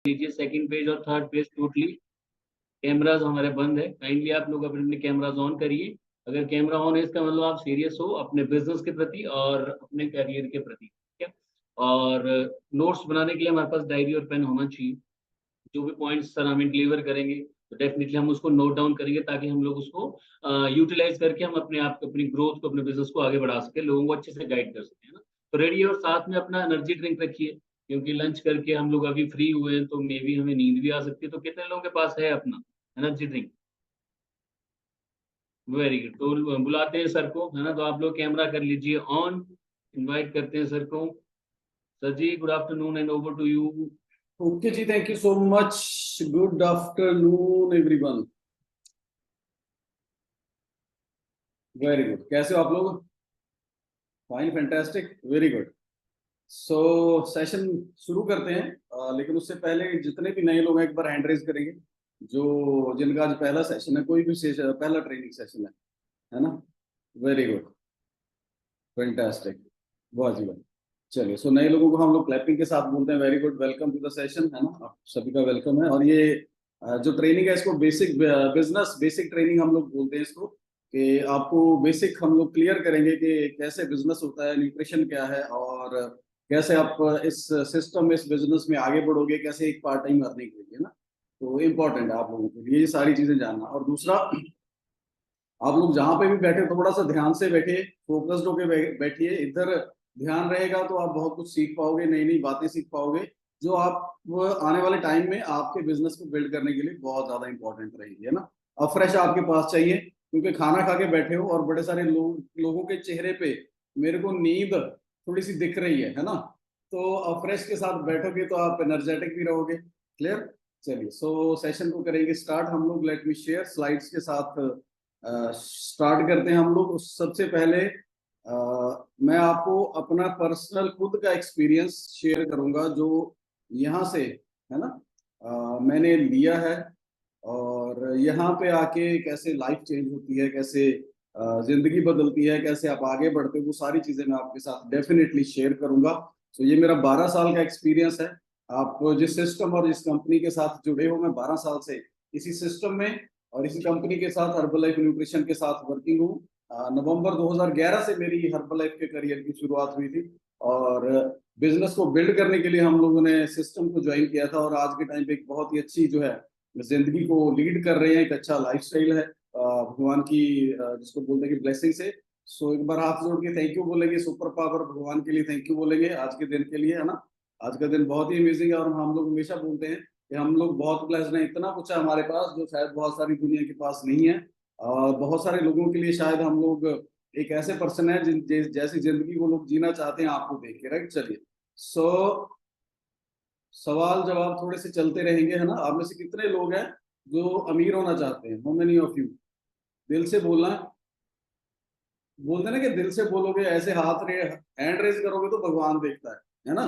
लीजिए second page और third page totally cameras हमारे बंद है। काइंडली आप लोग अपने अपने कैमराज ऑन करिए। अगर कैमरा ऑन है इसका मतलब आप सीरियस हो अपने बिजनेस के प्रति और अपने करियर के प्रति, ठीक है। और नोट्स बनाने के लिए हमारे पास डायरी और पेन होना चाहिए। जो भी पॉइंट्स सर हमें डिलीवर करेंगे तो डेफिनेटली हम उसको नोट डाउन करेंगे ताकि हम लोग उसको यूटिलाइज करके हम अपने आप अपनी ग्रोथ को अपने बिजनेस को आगे बढ़ा सके, लोगों को अच्छे से गाइड कर सके, है ना। तो रेडी और साथ में अपना एनर्जी ड्रिंक रखिए, क्योंकि लंच करके हम लोग अभी फ्री हुए हैं तो मे भी हमें नींद भी आ सकती है। तो कितने लोगों के पास है अपना एनर्जी ड्रिंक? Very good. तो बुलाते हैं सर को, है ना। तो आप लोग कैमरा कर लीजिए ऑन, इनवाइट करते हैं सर को। Sir ji good afternoon and over to you. Okay ji, thank you so much. Good afternoon everyone. Very good. कैसे हो आप लोग? Fine, fantastic, very good. So session शुरू करते हैं। लेकिन उससे पहले जितने भी नए लोग हैं एक बार हैंड रेज करेंगे, जो जिनका आज पहला सेशन है, कोई भी सेशन, पहला ट्रेनिंग सेशन है ना। वेरी गुड, फैंटास्टिक, बहुत जी बहुत। चलिए, सो नए लोगों को हम लोग क्लैपिंग के साथ बोलते हैं very good, welcome to the session, है ना। आप सभी का वेलकम है। और ये जो ट्रेनिंग है इसको बेसिक बिजनेस बेसिक ट्रेनिंग हम लोग बोलते हैं इसको, कि आपको बेसिक हम लोग क्लियर करेंगे कि कैसे बिजनेस होता है, न्यूट्रिशन क्या है, और कैसे आप इस सिस्टम में, इस बिजनेस में आगे बढ़ोगे, कैसे एक पार्ट टाइम अर्निंग के लिए ना। तो इम्पोर्टेंट है आप लोगों के लिए ये सारी चीजें जानना। और दूसरा, आप लोग जहां पे भी बैठे थोड़ा सा ध्यान से बैठिए, फोकस्ड होके बैठिए। इधर ध्यान रहेगा तो आप बहुत कुछ सीख पाओगे, नई नई बातें सीख पाओगे, जो आप आने वाले टाइम में आपके बिजनेस को बिल्ड करने के लिए बहुत ज्यादा इंपॉर्टेंट रहेगी, है ना। अब फ्रेश आपके पास चाहिए, क्योंकि खाना खा के बैठे हो और बड़े सारे लोगों के चेहरे पे मेरे को नींद थोड़ी सी दिख रही है ना। तो अब फ्रेश के साथ बैठोगे तो आप एनर्जेटिक भी रहोगे। क्लियर? चलिए, सो सेशन को करेंगे स्टार्ट हम लोग। लेट मी शेयर स्लाइड्स के साथ स्टार्ट करते हैं हम लोग। सबसे पहले मैं आपको अपना पर्सनल खुद का एक्सपीरियंस शेयर करूंगा, जो यहाँ से, है ना, मैंने लिया है। और यहाँ पे आके कैसे लाइफ चेंज होती है, कैसे जिंदगी बदलती है, कैसे आप आगे बढ़ते हो, वो सारी चीजें मैं आपके साथ डेफिनेटली शेयर करूंगा। तो ये मेरा 12 साल का एक्सपीरियंस है। आप जिस सिस्टम और जिस कंपनी के साथ जुड़े हो, मैं 12 साल से इसी सिस्टम में और इसी कंपनी के साथ, हर्बल लाइफ न्यूट्रिशन के साथ वर्किंग हूँ। नवंबर 2011 से मेरी हर्बल लाइफ के करियर की शुरुआत हुई थी। और बिजनेस को बिल्ड करने के लिए हम लोगों ने सिस्टम को ज्वाइन किया था, और आज के टाइम पे एक बहुत ही अच्छी जो है जिंदगी को लीड कर रहे हैं। एक अच्छा लाइफस्टाइल है भगवान की, जिसको बोलते हैं कि ब्लेसिंग से। सो एक बार हाथ जोड़ के थैंक यू बोलेंगे, सुपर पावर भगवान के लिए थैंक यू बोलेंगे आज के दिन के लिए, है ना। आज का दिन बहुत ही अमेजिंग है, और हम लोग हमेशा बोलते हैं कि हम लोग बहुत ब्लेस्ड हैं। इतना कुछ है हमारे पास जो शायद बहुत सारी दुनिया के पास नहीं है। और बहुत सारे लोगों के लिए शायद हम लोग एक ऐसे पर्सन है जैसी जिंदगी वो लोग जीना चाहते हैं आपको देख के, राइट। चलिए, सो सवाल जवाब थोड़े से चलते रहेंगे, है ना। आप में से कितने लोग हैं जो अमीर होना चाहते हैं? How many of you? दिल से बोलना है। बोलते ना कि दिल से बोलोगे, ऐसे हैंड रेज करोगे तो भगवान देखता है ना।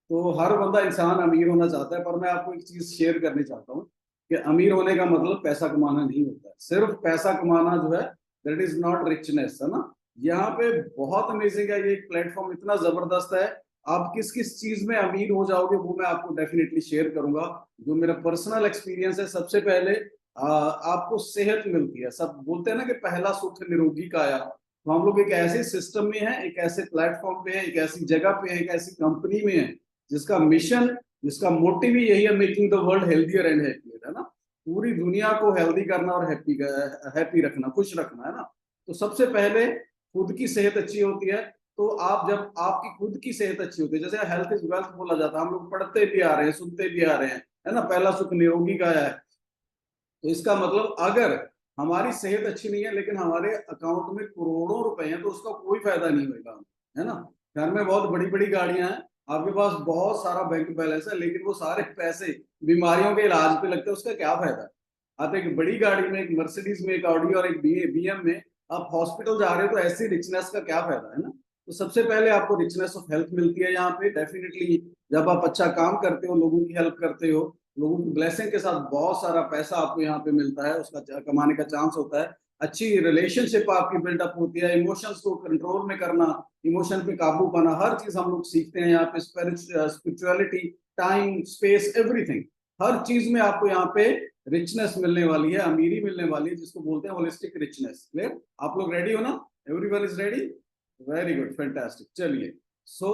तो हर बंदा इंसान अमीर होना चाहता है, पर मैं आपको एक चीज शेयर करनी चाहता हूँ कि अमीर होने का मतलब पैसा कमाना नहीं होता है। सिर्फ पैसा कमाना जो है, दैट इज नॉट रिचनेस, है ना। यहाँ पे बहुत अमेजिंग है, ये एक प्लेटफॉर्म इतना जबरदस्त है। आप किस किस चीज में अमीर हो जाओगे वो मैं आपको डेफिनेटली शेयर करूंगा, जो मेरा पर्सनल एक्सपीरियंस है। सबसे पहले आपको सेहत मिलती है। सब बोलते हैं ना कि पहला सुख निरोगी काया। तो हम लोग एक ऐसे सिस्टम में है, एक ऐसे प्लेटफॉर्म पे है, एक ऐसी जगह पे है, एक ऐसी कंपनी में है जिसका मिशन, जिसका मोटिव ही यही है, making the world healthier and happier, है ना। पूरी दुनिया को हेल्दी करना और हैप्पी रखना, खुश रखना, है ना। तो सबसे पहले खुद की सेहत अच्छी होती है। तो आप जब आपकी खुद की सेहत अच्छी होती है, जैसे हेल्थ इज वेल्थ बोला जाता है, हम लोग पढ़ते भी आ रहे हैं, सुनते भी आ रहे हैं, है ना। पहला सुख निरोगी का है। तो इसका मतलब अगर हमारी सेहत अच्छी नहीं है लेकिन हमारे अकाउंट में करोड़ों रुपए हैं, तो उसका कोई फायदा नहीं होगा, है ना। घर में बहुत बड़ी बड़ी गाड़ियां हैं, आपके पास बहुत सारा बैंक बैलेंस है, लेकिन वो सारे पैसे बीमारियों के इलाज पे लगते हैं, उसका क्या फायदा है? आप एक बड़ी गाड़ी में, एक मर्सिडीज में, एक ऑडी और एक बीएम में आप हॉस्पिटल जा रहे हो, तो ऐसी रिचनेस का क्या फायदा, है ना। तो सबसे पहले आपको रिचनेस ऑफ हेल्थ मिलती है यहाँ पे डेफिनेटली। जब आप अच्छा काम करते हो, लोगों की हेल्प करते हो, लोगों की ब्लेसिंग के साथ बहुत सारा पैसा आपको यहाँ पे मिलता है, उसका कमाने का चांस होता है। अच्छी रिलेशनशिप आपकी बिल्डअप होती है, इमोशंस को कंट्रोल में करना, इमोशन पे काबू पाना, हर चीज हम लोग सीखते हैं यहाँ पे। स्पिरिचुअलिटी, टाइम, स्पेस, एवरीथिंग, हर चीज में आपको यहाँ पे रिचनेस मिलने वाली है, अमीरी मिलने वाली है, जिसको बोलते हैं होलिस्टिक रिचनेस। क्लियर? आप लोग रेडी हो ना? Everyone is ready? Very good, fantastic. चलिए, सो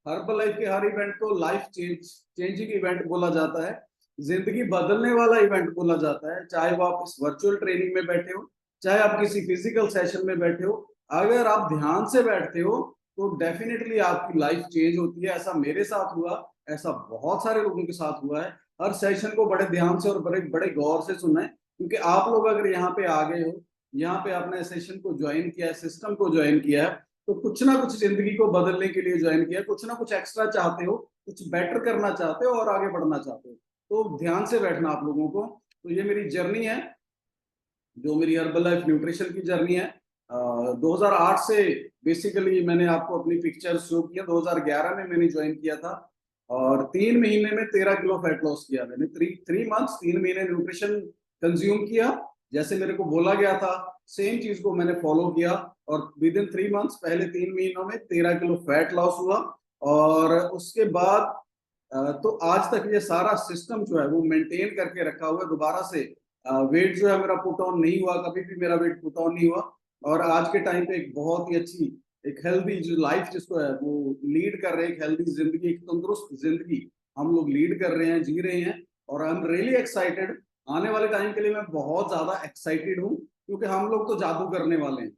हर्बल लाइफ के हर इवेंट को लाइफ चेंजिंग इवेंट बोला जाता है, जिंदगी बदलने वाला इवेंट बोला जाता है। चाहे वो आप इस वर्चुअल ट्रेनिंग में बैठे हो, चाहे आप किसी फिजिकल सेशन में बैठे हो, अगर आप ध्यान से बैठते हो तो डेफिनेटली आपकी लाइफ चेंज होती है। ऐसा मेरे साथ हुआ, ऐसा बहुत सारे लोगों के साथ हुआ है। हर सेशन को बड़े ध्यान से और बड़े बड़े गौर से सुनना है, क्योंकि आप लोग अगर यहाँ पे आ गए हो, यहाँ पे आपने सेशन को ज्वाइन किया है, सिस्टम को ज्वाइन किया है, तो कुछ ना कुछ जिंदगी को बदलने के लिए ज्वाइन किया, कुछ ना कुछ एक्स्ट्रा चाहते हो, कुछ बेटर करना चाहते हो और आगे बढ़ना चाहते हो। तो ध्यान से बैठना आप लोगों को। तो ये मेरी जर्नी है, जो मेरी हर्बल लाइफ न्यूट्रिशन की जर्नी है। 2008 से बेसिकली मैंने आपको अपनी पिक्चर शो किया। 2011 में मैंने ज्वाइन किया था और 3 महीने में 13 किलो फैट लॉस किया मैंने। 3 मंथ्स, 3 महीने न्यूट्रिशन कंज्यूम किया, जैसे मेरे को बोला गया था सेम चीज को मैंने फॉलो किया और विद इन 3 मंथ्स, पहले 3 महीनों में 13 किलो फैट लॉस हुआ। और उसके बाद तो आज तक ये सारा सिस्टम जो है वो मेंटेन करके रखा हुआ है। दोबारा से वेट जो है मेरा पुट ऑन नहीं हुआ, कभी भी मेरा वेट पुट ऑन नहीं हुआ। और आज के टाइम पे एक बहुत ही अच्छी, एक हेल्दी जो लाइफ जिसको है वो लीड कर रहे हैं, एक हेल्दी जिंदगी, एक तंदुरुस्त जिंदगी हम लोग लीड कर रहे हैं, जी रहे हैं। और आई एम रियली एक्साइटेड आने वाले टाइम के लिए। मैं बहुत ज्यादा एक्साइटेड हूँ, क्योंकि हम लोग तो जादू करने वाले हैं,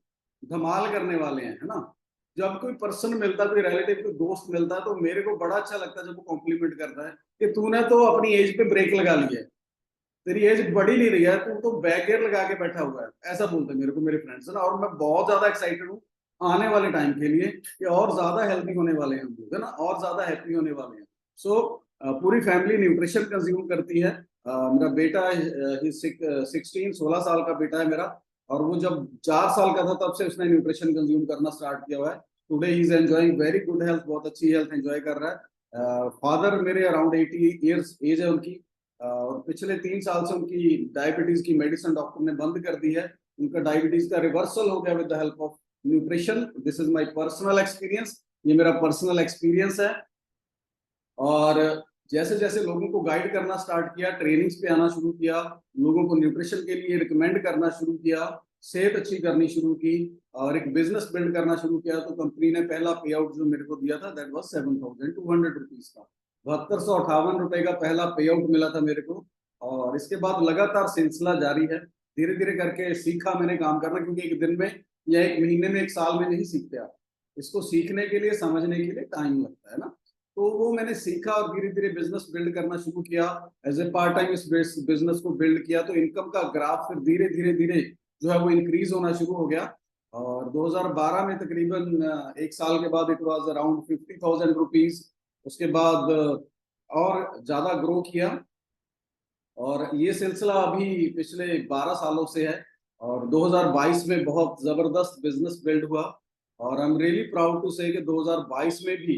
धमाल करने वाले हैं, है ना। जब कोई पर्सन मिलता है, कोई रिलेटिव, कोई दोस्त मिलता है, तो मेरे को बड़ा अच्छा लगता है जब वो कॉम्प्लीमेंट करता है कि तूने तो अपनी एज पे ब्रेक लगा लिया है, तेरी एज बढ़ी नहीं रही है, तू तो बैक गियर लगा के बैठा हुआ है। ऐसा बोलते हैं मेरे को मेरे फ्रेंड्स, है ना। और मैं बहुत ज्यादा एक्साइटेड हूँ आने वाले टाइम के लिए कि और ज्यादा हेल्दी होने वाले हैं हम लोग, है ना, और ज्यादा हैप्पी होने वाले हैं। सो पूरी फैमिली न्यूट्रिशन कंज्यूम करती है। मेरा बेटा 16 साल का बेटा है मेरा, और वो जब 4 साल का था तब से उसने न्यूट्रिशन कंज्यूम करना स्टार्ट किया हुआ है। Today he is enjoying very good health, बहुत अच्छी हेल्थ एंजॉय कर रहा है। फादर मेरे अराउंड 80 ईयर्स एज है उनकी, और पिछले 3 साल से उनकी डायबिटीज की मेडिसिन डॉक्टर ने बंद कर दी है। उनका डायबिटीज का रिवर्सल हो गया with the help of nutrition. This is my personal experience, ये मेरा पर्सनल एक्सपीरियंस है। और जैसे जैसे लोगों को गाइड करना स्टार्ट किया, ट्रेनिंग्स पे आना शुरू किया, लोगों को न्यूट्रिशन के लिए रिकमेंड करना शुरू किया, सेहत अच्छी करनी शुरू की और एक बिजनेस बिल्ड करना शुरू किया, तो कंपनी ने पहला पे आउट जो मेरे को दिया था दैट वाज 7,200 रुपीज का। 7258 रुपए का पहला पे आउट मिला था मेरे को। और इसके बाद लगातार सिलसिला जारी है, धीरे धीरे करके सीखा मैंने काम करना, क्योंकि एक दिन में या एक महीने में, एक साल में नहीं सीखते आप। इसको सीखने के लिए, समझने के लिए टाइम लगता है ना। तो वो मैंने सीखा और धीरे धीरे बिजनेस बिल्ड करना शुरू किया। एज ए पार्ट टाइम इस बिजनेस को बिल्ड किया, तो इनकम का ग्राफ फिर धीरे धीरे धीरे जो है वो इंक्रीज होना शुरू हो गया। और 2012 में तकरीबन एक साल के बाद इट वाज अराउंड 50,000 रुपीज। उसके बाद और ज्यादा ग्रो किया, और ये सिलसिला अभी पिछले 12 सालों से है। और 2022 में बहुत जबरदस्त बिजनेस बिल्ड हुआ। और I am really proud to say कि 2022 में भी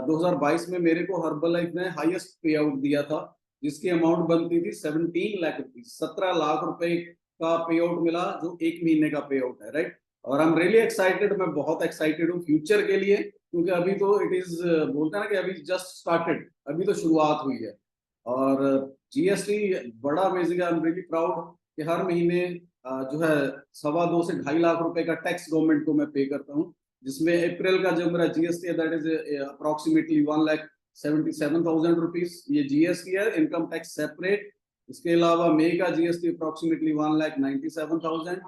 2022 में मेरे को हर्बल लाइफ ने हाईएस्ट पे आउट दिया था, जिसकी अमाउंट बनती थी 17 लाख रुपीज। 17 लाख रुपए का पे आउट मिला, जो एक महीने का पे आउट है, राइट। और आई एम रियली एक्साइटेड, मैं बहुत एक्साइटेड हूँ फ्यूचर के लिए, क्योंकि अभी तो इट इज, बोलते हैं ना कि अभी जस्ट स्टार्टेड, अभी तो शुरुआत हुई है। और जीएसटी बड़ा अमेजिंग है। आई एम रियली प्राउड कि हर महीने जो है 2.25 से 2.5 लाख रुपए का टैक्स गवर्नमेंट को मैं पे करता हूँ, जिसमें अप्रैल का जो मेरा जीएसटी है दैट इज अप्रोक्सीमेटली 1,77,000 रुपीज, ये जीएसटी है, इनकम टैक्स सेपरेट। इसके अलावा मई का जीएसटी अप्रोक्सीमेटली 1,97,000।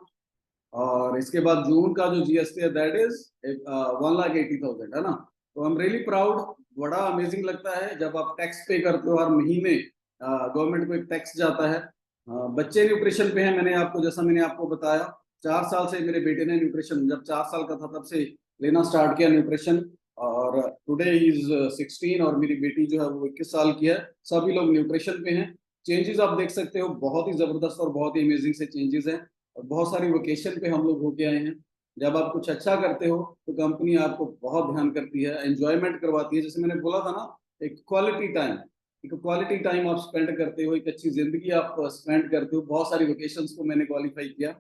और इसके बाद जून का जो जीएसटी है दैट इज 1,80,000, है ना। तो आई एम रियली प्राउड, बड़ा अमेजिंग लगता है जब आप टैक्स पे करते हो। हर महीने गवर्नमेंट को एक टैक्स जाता है। बच्चे न्यूट्रिशन पे हैं, मैंने आपको, जैसा मैंने आपको बताया, 4 साल से मेरे बेटे ने न्यूट्रिशन, जब 4 साल का था तब से लेना स्टार्ट किया न्यूट्रिशन। और टुडे इज 16, और मेरी बेटी जो है वो 21 साल की है। सभी लोग न्यूट्रिशन पे हैं। चेंजेस आप देख सकते हो, बहुत ही जबरदस्त और बहुत ही अमेजिंग से चेंजेस हैं। और बहुत सारी वोकेशन पे हम लोग होके आए हैं। जब आप कुछ अच्छा करते हो तो कंपनी आपको बहुत ध्यान करती है, एंजॉयमेंट करवाती है। जैसे मैंने बोला था ना, एक क्वालिटी टाइम, एक क्वालिटी टाइम आप स्पेंड करते हो, एक अच्छी जिंदगी आप स्पेंड करते हो। बहुत सारी वोकेशंस को मैंने क्वालिफाई किया।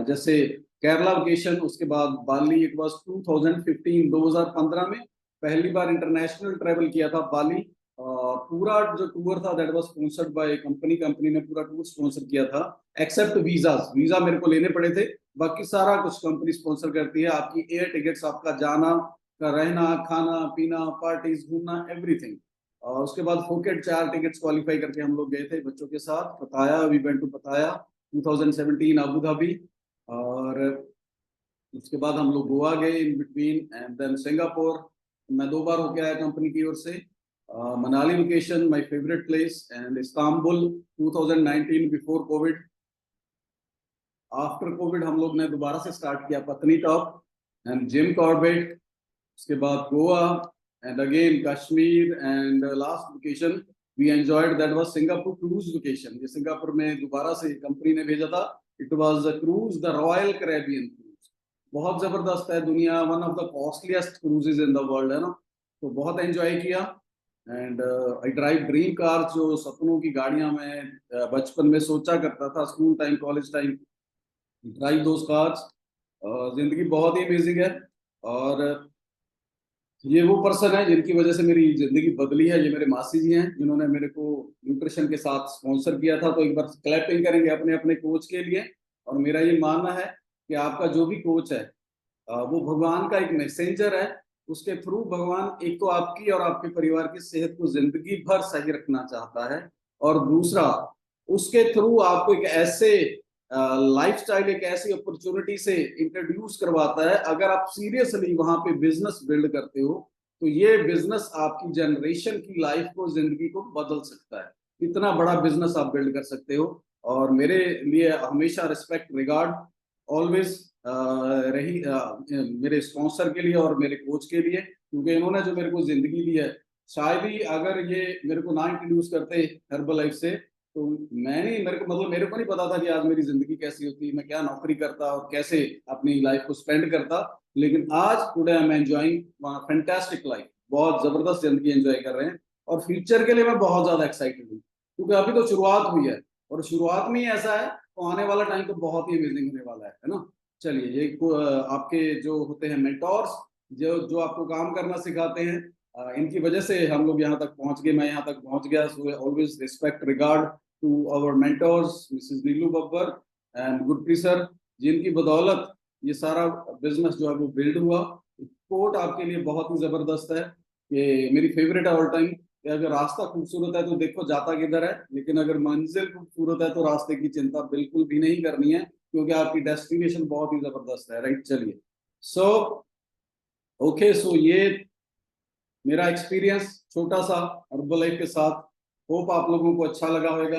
जैसे केरला वेकेशन, उसके बाद बाली, इट वाज 2015 में पहली बार इंटरनेशनल ट्रेवल किया था बाली। पूरा जो टूर था that was sponsored by company, company ने पूरा टूर स्पॉन्सर किया था, एक्सेप्ट वीजास, वीजा मेरे को लेने पड़े थे, बाकी सारा कुछ कंपनी स्पॉन्सर करती है, आपकी एयर टिकट्स, आपका जाना का, रहना, खाना पीना, पार्टीज, घूमना, एवरीथिंग। और उसके बाद फुकेट 4 टिकट्स क्वालिफाई करके हम लोग गए थे बच्चों के साथ, Pattaya, we went to Pattaya 2017 Abu Dhabi. और उसके बाद हम लोग गोवा गए in between, and then Singapore. मैं 2 बार होके आया कंपनी की ओर से। Manali location my favourite place, and Istanbul 2019 before covid. After covid हम लोग ने दोबारा से स्टार्ट किया पत्नी टॉप एंड जिम कॉर्बेट। उसके बाद Goa, and again Kashmir, and last vacation we enjoyed that was Singapore cruise vacation. ये सिंगापुर में दोबारा से कंपनी ने भेजा था, it was a cruise, the Royal Caribbean cruise. बहुत जबरदस्त है, दुनिया one of the costliest cruises in the world है ना। तो बहुत एंजॉय किया। And I drive dream car, जो सपनों की गाड़ियां मैं बचपन में सोचा करता था, school time, college time, drive those cars. जिंदगी बहुत ही अमेजिंग है। और ये वो पर्सन है जिनकी वजह से मेरी जिंदगी बदली है, ये मेरे मासी जी हैं जिन्होंने मेरे को न्यूट्रिशन के साथ स्पॉन्सर किया था। तो एक बार क्लैपिंग करेंगे अपने अपने कोच के लिए। और मेरा ये मानना है कि आपका जो भी कोच है वो भगवान का एक मैसेंजर है। उसके थ्रू भगवान एक तो आपकी और आपके परिवार की सेहत को जिंदगी भर सही रखना चाहता है, और दूसरा उसके थ्रू आपको एक ऐसे लाइफस्टाइल, एक ऐसी अपॉर्चुनिटी से इंट्रोड्यूस करवाता है, अगर आप सीरियसली वहां पे बिजनेस बिल्ड करते हो तो ये बिजनेस आपकी जनरेशन की लाइफ को, जिंदगी को बदल सकता है। इतना बड़ा बिजनेस आप बिल्ड कर सकते हो। और मेरे लिए हमेशा रिस्पेक्ट, रिगार्ड ऑलवेज रही मेरे स्पॉन्सर के लिए और मेरे कोच के लिए, क्योंकि इन्होंने जो मेरे को जिंदगी दी है, शायद ही अगर ये मेरे को ना इंट्रोड्यूस करते हर्बल लाइफ से, तो मैंने, मेरे को नहीं पता था कि आज मेरी जिंदगी कैसी होती, मैं क्या नौकरी करता और कैसे अपनी लाइफ को स्पेंड करता। लेकिन आज today I am enjoying fantastic life, बहुत जबरदस्त जिंदगी एंजॉय कर रहे हैं। और फ्यूचर के लिए मैं बहुत ज्यादा एक्साइटेड हूँ, क्योंकि अभी तो शुरुआत हुई है, और शुरुआत में ही ऐसा है तो आने वाला टाइम तो बहुत ही अमेजिंग होने वाला है ना। चलिए, ये आपके जो होते हैं मेंटोर्स, जो जो आपको काम करना सिखाते हैं, इनकी वजह से हम लोग यहाँ तक पहुंच गए, मैं यहाँ तक पहुंच गया। So always respect, regard to our mentors, Mrs Neelu Babbar and Gurpreet sir, जिनकी बदौलत ये सारा बिजनेस जो है वो बिल्ड हुआ। कोट आपके लिए बहुत ही जबरदस्त है, ये मेरी फेवरेट है ऑल टाइम, कि अगर रास्ता खूबसूरत है तो देखो जाता किधर है, लेकिन अगर मंजिल खूबसूरत है तो रास्ते की चिंता बिल्कुल भी नहीं करनी है, क्योंकि आपकी डेस्टिनेशन बहुत ही जबरदस्त है। राइट, चलिए। सो ओके, सो ये मेरा एक्सपीरियंस छोटा सा हर्बल लाइफ के साथ, होप आप लोगों को अच्छा लगा होगा।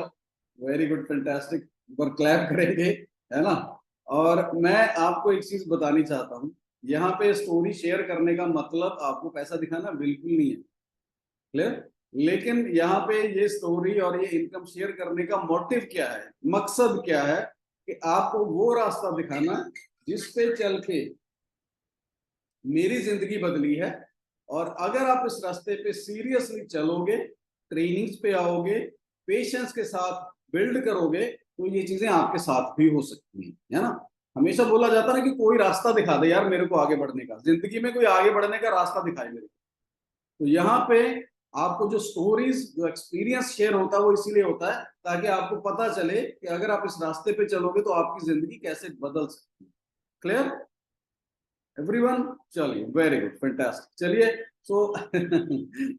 वेरी गुड, फैंटास्टिक, पर क्लैप करेंगे, है ना। और मैं आपको एक चीज बतानी चाहता हूँ, यहाँ पे स्टोरी शेयर करने का मतलब आपको पैसा दिखाना बिल्कुल नहीं है, क्लियर। लेकिन यहाँ पे ये स्टोरी और ये इनकम शेयर करने का मोटिव क्या है, मकसद क्या है, कि आपको वो रास्ता दिखाना जिस पे चल के मेरी जिंदगी बदली है। और अगर आप इस रास्ते पे सीरियसली चलोगे, ट्रेनिंग्स पे आओगे, पेशेंस के साथ बिल्ड करोगे, तो ये चीजें आपके साथ भी हो सकती हैं, है ना। हमेशा बोला जाता है ना कि कोई रास्ता दिखा दे यार मेरे को आगे बढ़ने का, जिंदगी में कोई आगे बढ़ने का रास्ता दिखाए मेरे को। तो यहाँ पे आपको जो स्टोरीज, जो एक्सपीरियंस शेयर होता है वो इसीलिए होता है ताकि आपको पता चले कि अगर आप इस रास्ते पे चलोगे तो आपकी जिंदगी कैसे बदल सकती है। क्लियर एवरीवन, चलिए, वेरी गुड, फैंटास्टिक। चलिए, सो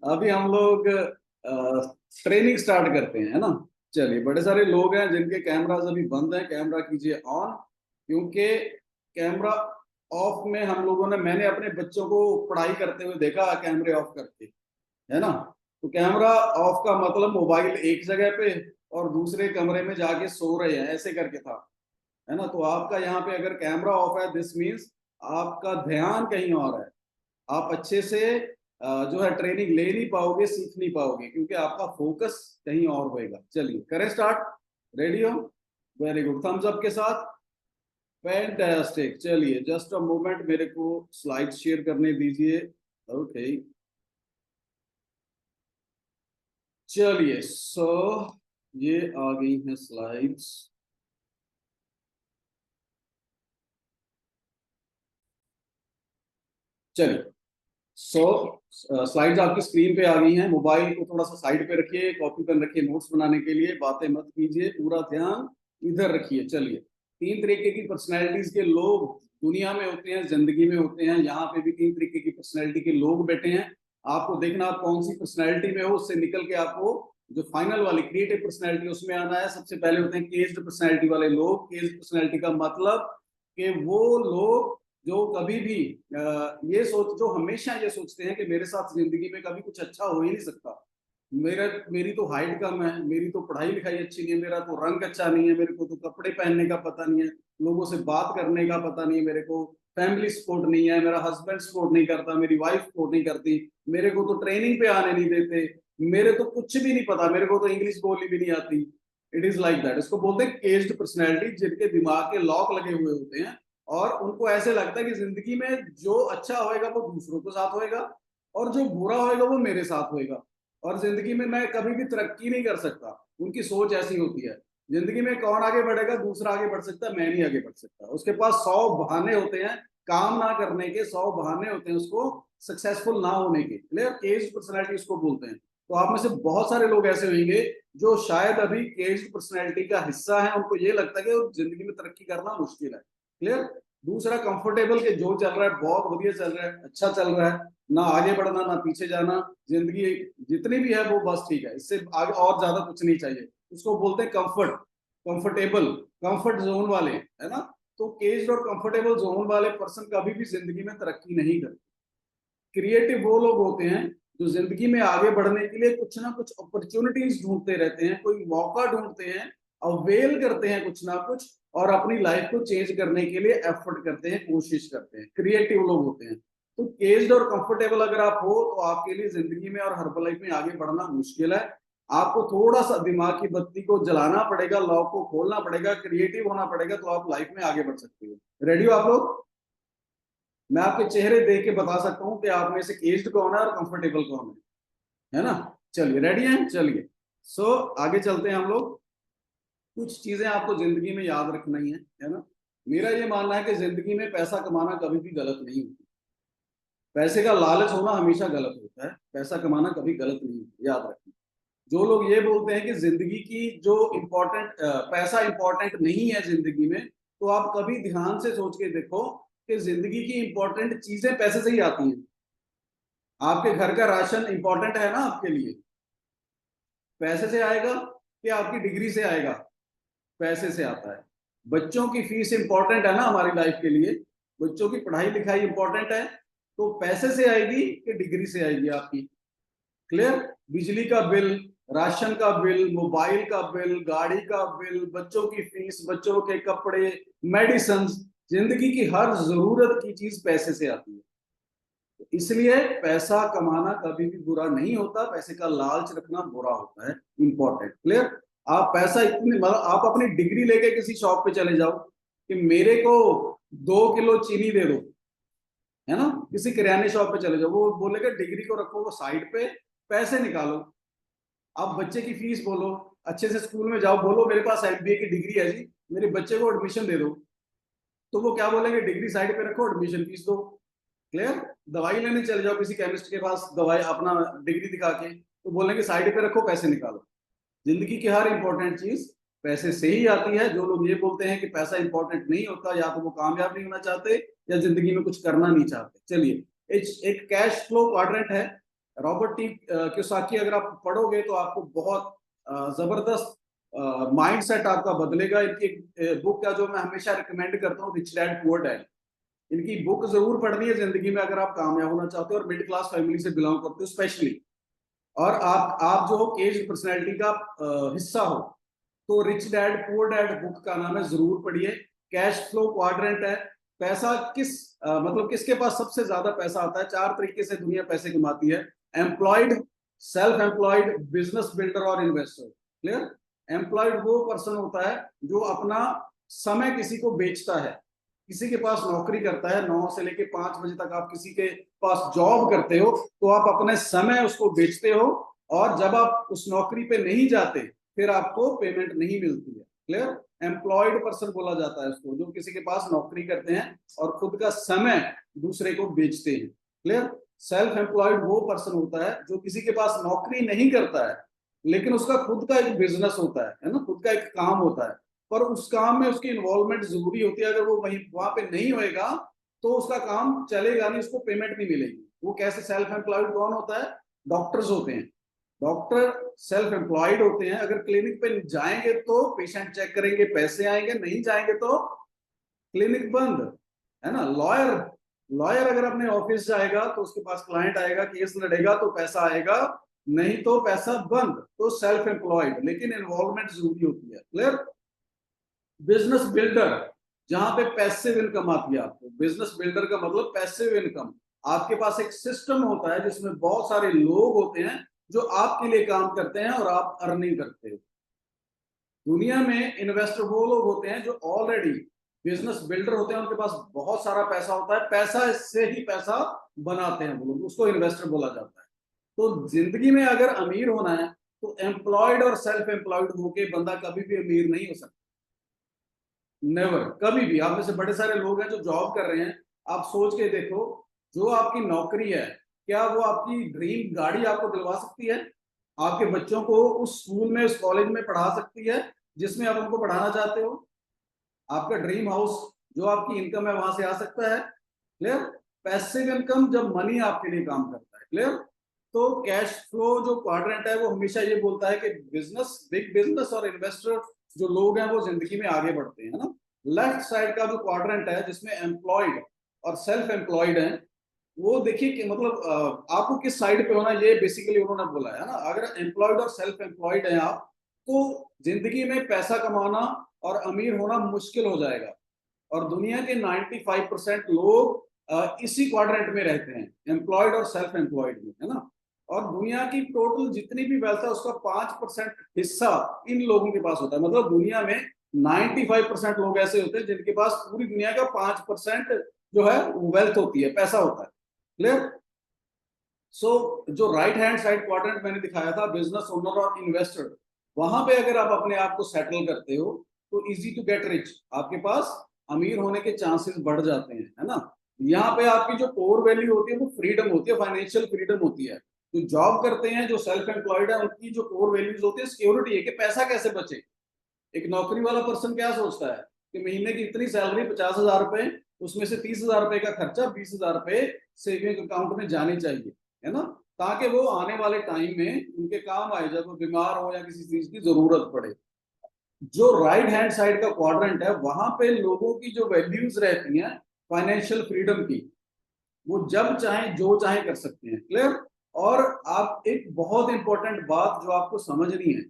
अभी हम लोग ट्रेनिंग स्टार्ट करते हैं, है ना। चलिए, बड़े सारे लोग हैं जिनके कैमराज अभी बंद हैं, कैमरा कीजिए ऑन, क्योंकि कैमरा ऑफ में हम लोगों ने, मैंने अपने बच्चों को पढ़ाई करते हुए देखा कैमरे ऑफ करके, है ना। तो कैमरा ऑफ का मतलब मोबाइल एक जगह पे और दूसरे कमरे में जाके सो रहे हैं, ऐसे करके था, है ना। तो आपका यहाँ पे अगर कैमरा ऑफ है, दिस मीन्स आपका ध्यान कहीं और है, आप अच्छे से जो है ट्रेनिंग ले नहीं पाओगे, सीख नहीं पाओगे, क्योंकि आपका फोकस कहीं और होएगा। चलिए, करें स्टार्ट, रेडी हो, वेरी गुड, थम्स अप के साथ, फैंटास्टिक। चलिए, जस्ट अ मोमेंट, मेरे को स्लाइड शेयर करने दीजिए। ओके, चलिए, सो ये आ गई हैं स्लाइड्स। चलिए, सो स्लाइड्स आपकी स्क्रीन पे आ गई हैं। मोबाइल को थोड़ा सा साइड पे रखिए, कॉपी पेन रखिए नोट्स बनाने के लिए, बातें मत कीजिए, पूरा ध्यान इधर रखिए। चलिए, 3 तरीके की पर्सनैलिटीज के लोग दुनिया में होते हैं, जिंदगी में होते हैं। यहाँ पे भी 3 तरीके की पर्सनैलिटी के लोग बैठे हैं। आपको देखना आप कौन सी पर्सनैलिटी में हो, उससे निकल के आपको जो फाइनल वाली क्रिएटिव पर्सनैलिटी उसमें आना है। सबसे पहले होते हैं केज्ड पर्सनैलिटी वाले लोग। केज्ड पर्सनैलिटी का मतलब कि वो लोग जो कभी भी जो हमेशा ये सोचते हैं कि मेरे साथ जिंदगी में कभी कुछ अच्छा हो ही नहीं सकता। मेरी तो हाइट कम है, मेरी तो पढ़ाई लिखाई अच्छी नहीं है, मेरा तो रंग अच्छा नहीं है, मेरे को तो कपड़े पहनने का पता नहीं है, लोगों से बात करने का पता नहीं है, मेरे को फैमिली सपोर्ट नहीं है, मेरा हस्बैंड सपोर्ट नहीं करता, मेरी वाइफ सपोर्ट नहीं करती, मेरे को तो ट्रेनिंग पे आने नहीं देते, मेरे तो कुछ भी नहीं पता, मेरे को तो इंग्लिश बोलनी भी नहीं आती। It is like that. इसको बोलते हैं केज्ड पर्सनैलिटी, जिनके दिमाग के लॉक लगे हुए होते हैं और उनको ऐसे लगता है कि जिंदगी में जो अच्छा होएगा वो दूसरों के साथ होएगा और जो बुरा होएगा वो मेरे साथ होएगा, और जिंदगी में मैं कभी भी तरक्की नहीं कर सकता। उनकी सोच ऐसी होती है। जिंदगी में कौन आगे बढ़ेगा, दूसरा आगे बढ़ सकता है, मैं नहीं आगे बढ़ सकता। उसके पास 100 बहाने होते हैं काम ना करने के, 100 बहाने होते हैं उसको सक्सेसफुल ना होने के। क्लियर? केज्ड पर्सनैलिटी उसको बोलते हैं। तो आप में से बहुत सारे लोग ऐसे होंगे जो शायद अभी केज्ड पर्सनैलिटी का हिस्सा है। उनको ये लगता है कि जिंदगी में तरक्की करना मुश्किल है। क्लियर? दूसरा, कंफर्टेबल के जो चल रहा है बहुत बढ़िया चल रहा है, अच्छा चल रहा है, ना आगे बढ़ना ना पीछे जाना, जिंदगी जितनी भी है वो बस ठीक है, इससे आगे और ज्यादा कुछ नहीं चाहिए। उसको बोलते हैं कंफर्ट, कंफर्टेबल, कंफर्ट जोन वाले, है ना। तो केज्ड और कंफर्टेबल जोन वाले पर्सन कभी भी जिंदगी में तरक्की नहीं करते। क्रिएटिव वो लोग होते हैं जो जिंदगी में आगे बढ़ने के लिए कुछ ना कुछ अपॉर्चुनिटीज ढूंढते रहते हैं, कोई मौका ढूंढते हैं, अवेल करते हैं कुछ ना कुछ, और अपनी लाइफ को चेंज करने के लिए एफर्ट करते हैं, कोशिश करते हैं। क्रिएटिव लोग होते हैं। तो केज्ड और कंफर्टेबल अगर आप हो तो आपके लिए जिंदगी में और हर लाइफ में आगे बढ़ना मुश्किल है। आपको थोड़ा सा दिमाग की बत्ती को जलाना पड़ेगा, लॉक को खोलना पड़ेगा, क्रिएटिव होना पड़ेगा, तो आप लाइफ में आगे बढ़ सकते हो। रेडी हो आप लोग? मैं आपके चेहरे देख के बता सकता हूँ कि आप में से एज्ड कौन है और कंफर्टेबल कौन है ना। चलिए, रेडी हैं? चलिए, सो आगे चलते हैं हम लोग। कुछ चीजें आपको जिंदगी में याद रखना ही है ना। मेरा ये मानना है कि जिंदगी में पैसा कमाना कभी भी गलत नहीं होता। पैसे का लालच होना हमेशा गलत होता है, पैसा कमाना कभी गलत नहीं होता, याद रखना। जो लोग ये बोलते हैं कि जिंदगी की जो इम्पोर्टेंट पैसा इंपॉर्टेंट नहीं है जिंदगी में, तो आप कभी ध्यान से सोच के देखो कि जिंदगी की इंपॉर्टेंट चीजें पैसे से ही आती हैं। आपके घर का राशन इंपॉर्टेंट है ना आपके लिए, पैसे से आएगा कि आपकी डिग्री से आएगा? पैसे से आता है। बच्चों की फीस इंपॉर्टेंट है ना हमारी लाइफ के लिए, बच्चों की पढ़ाई लिखाई इंपॉर्टेंट है, तो पैसे से आएगी कि डिग्री से आएगी आपकी? क्लियर? बिजली का बिल, राशन का बिल, मोबाइल का बिल, गाड़ी का बिल, बच्चों की फीस, बच्चों के कपड़े, मेडिसिन, जिंदगी की हर जरूरत की चीज पैसे से आती है। इसलिए पैसा कमाना कभी भी बुरा नहीं होता, पैसे का लालच रखना बुरा होता है, इंपॉर्टेंट। क्लियर? आप पैसा इतने मतलब आप अपनी डिग्री लेके किसी शॉप पे चले जाओ कि मेरे को 2 किलो चीनी दे दो, है ना। किसी किराने शॉप पे चले जाओ, वो बोलेगा डिग्री को रखो वो साइड पे, पैसे निकालो। आप बच्चे की फीस बोलो, अच्छे से स्कूल में जाओ, बोलो मेरे पास एमबीए की डिग्री है जी, मेरे बच्चे को एडमिशन दे दो, तो वो क्या बोलेंगे? डिग्री साइड पे रखो, एडमिशन फीस दो। क्लियर? दवाई लेने चले जाओ किसी केमिस्ट के पास, दवाई अपना डिग्री दिखा के, तो बोलेंगे साइड पे रखो, पैसे निकालो। जिंदगी की हर इंपॉर्टेंट चीज पैसे से ही आती है। जो लोग ये बोलते हैं कि पैसा इंपॉर्टेंट नहीं होता, या तो वो कामयाब नहीं होना चाहते या जिंदगी में कुछ करना नहीं चाहते। चलिए, एक कैश फ्लो क्वाड्रेंट है, रॉबर्ट टी कियोसाकी। अगर आप पढ़ोगे तो आपको बहुत जबरदस्त माइंड सेट आपका बदलेगा। इनकी एक बुक का जो मैं हमेशा रिकमेंड करता हूँ, रिच डैड पुअर डैड। इनकी बुक जरूर पढ़नी है जिंदगी में अगर आप कामयाब होना चाहते हो और मिडिल क्लास फैमिली से बिलोंग करते हो स्पेशली, और आप जो केज पर्सनैलिटी का हिस्सा हो, तो rich dad poor dad book का नाम है, जरूर पढ़िए। कैश फ्लो क्वाड्रेंट है। पैसा मतलब किसके पास सबसे ज्यादा पैसा आता है? 4 तरीके से दुनिया पैसे कमाती है: employed, self employed, business builder और इन्वेस्टर। क्लियर? एम्प्लॉयड वो पर्सन होता है जो अपना समय किसी को बेचता है। किसी के पास नौकरी करता है, 9 से लेके 5 बजे तक आप किसी के पास जॉब करते हो, तो आप अपने समय उसको बेचते हो, और जब आप उस नौकरी पे नहीं जाते फिर आपको पेमेंट नहीं मिलती है। क्लियर? एम्प्लॉयड पर्सन बोला जाता है उसको, जो किसी के पास नौकरी करते हैं और खुद का समय दूसरे को बेचते हैं। क्लियर? सेल्फ एम्प्लॉयड वो पर्सन होता है जो किसी के पास नौकरी नहीं करता है, लेकिन उसका खुद का एक बिजनेस होता है ना, खुद का एक काम होता है, पर उस काम में उसकी इन्वॉल्वमेंट जरूरी होती है। अगर वो वहीं वहां पे नहीं होएगा तो उसका काम चलेगा नहीं, उसको पेमेंट नहीं मिलेगी। वो कैसे सेल्फ एम्प्लॉयड कौन होता है? डॉक्टर्स होते हैं। डॉक्टर सेल्फ एम्प्लॉयड होते हैं। अगर क्लिनिक पे जाएंगे तो पेशेंट चेक करेंगे, पैसे आएंगे, नहीं जाएंगे तो क्लिनिक बंद, है ना। लॉयर, लॉयर अगर अपने ऑफिस जाएगा तो उसके पास क्लाइंट आएगा, केस लड़ेगा तो पैसा आएगा, नहीं तो पैसा बंद। तो सेल्फ एम्प्लॉयड, लेकिन इन्वॉल्वमेंट जरूरी होती है। क्लियर? बिजनेस बिल्डर, जहां पे पैसिव इनकम आती है आपको। बिजनेस बिल्डर का मतलब पैसिव इनकम। आपके पास एक सिस्टम होता है जिसमें बहुत सारे लोग होते हैं जो आपके लिए काम करते हैं और आप अर्निंग करते हो। दुनिया में इन्वेस्टर वो लोग होते हैं जो ऑलरेडी बिजनेस बिल्डर होते हैं, उनके पास बहुत सारा पैसा होता है, पैसा इससे ही पैसा बनाते हैं वो लोग, उसको इन्वेस्टर बोला जाता है। तो जिंदगी में अगर अमीर होना है तो एम्प्लॉयड और सेल्फ एम्प्लॉयड होके बंदा कभी भी अमीर नहीं हो सकता, नेवर, कभी भी। आप में से बड़े सारे लोग हैं जो जॉब कर रहे हैं, आप सोच के देखो, जो आपकी नौकरी है, क्या वो आपकी ड्रीम गाड़ी आपको दिलवा सकती है? आपके बच्चों को उस स्कूल में, उस कॉलेज में पढ़ा सकती है जिसमें आप उनको पढ़ाना चाहते हो? आपका ड्रीम हाउस, जो आपकी इनकम है, वहां से आ सकता है? क्लियर? पैसिव इनकम, जब मनी आपके लिए काम करता है। क्लियर? तो कैश फ्लो जो क्वाड्रेंट है वो हमेशा ये बोलता है कि बिजनेस, बिग बिजनेस और इन्वेस्टर जो लोग हैं वो जिंदगी में आगे बढ़ते हैं ना। लेफ्ट साइड का जो क्वाड्रेंट है जिसमें एम्प्लॉयड और सेल्फ एम्प्लॉयड है, वो देखिए कि मतलब आपको किस साइड पे होना, ये बेसिकली उन्होंने बोला है ना। अगर एम्प्लॉयड और सेल्फ एम्प्लॉयड है आप, तो जिंदगी में पैसा कमाना और अमीर होना मुश्किल हो जाएगा। और दुनिया के 95% लोग इसी क्वाड्रेंट में रहते हैं, एम्प्लॉयड और सेल्फ एम्प्लॉयड में, है ना। और दुनिया की टोटल जितनी भी वेल्थ है उसका 5% हिस्सा इन लोगों के पास होता है। मतलब दुनिया में 95% लोग ऐसे होते हैं जिनके पास पूरी दुनिया का 5% जो है वेल्थ होती है, पैसा होता है। क्लियर? सो जो राइट हैंड साइड क्वाड्रेंट मैंने दिखाया था, बिजनेस ओनर और इन्वेस्टर, वहां पे अगर आप अपने आप को सेटल करते हो तो इजी टू गेट रिच, आपके पास अमीर होने के चांसेस बढ़ जाते हैं, है ना। यहाँ पे आपकी जो कोर वैल्यू होती है वो फ्रीडम होती है, फाइनेंशियल फ्रीडम होती है। जो जॉब करते हैं, जो सेल्फ एम्प्लॉयड है, उनकी जो कोर वैल्यूज होती है सिक्योरिटी है कि पैसा कैसे बचे। एक नौकरी वाला पर्सन क्या सोचता है कि महीने की इतनी सैलरी 50,000 रुपए, उसमें से 30,000 रुपए का खर्चा, 20,000 रुपए सेविंग अकाउंट में जाने चाहिए, है ना, ताकि वो आने वाले टाइम में उनके काम आए जब वो बीमार हो या किसी चीज की जरूरत पड़े। जो राइट हैंड साइड का क्वाड्रेंट है, वहां पे लोगों की जो वैल्यूज रहती हैं फाइनेंशियल फ्रीडम की, वो जब चाहे जो चाहे कर सकते हैं। क्लियर? और आप एक बहुत इंपॉर्टेंट बात जो आपको समझनी है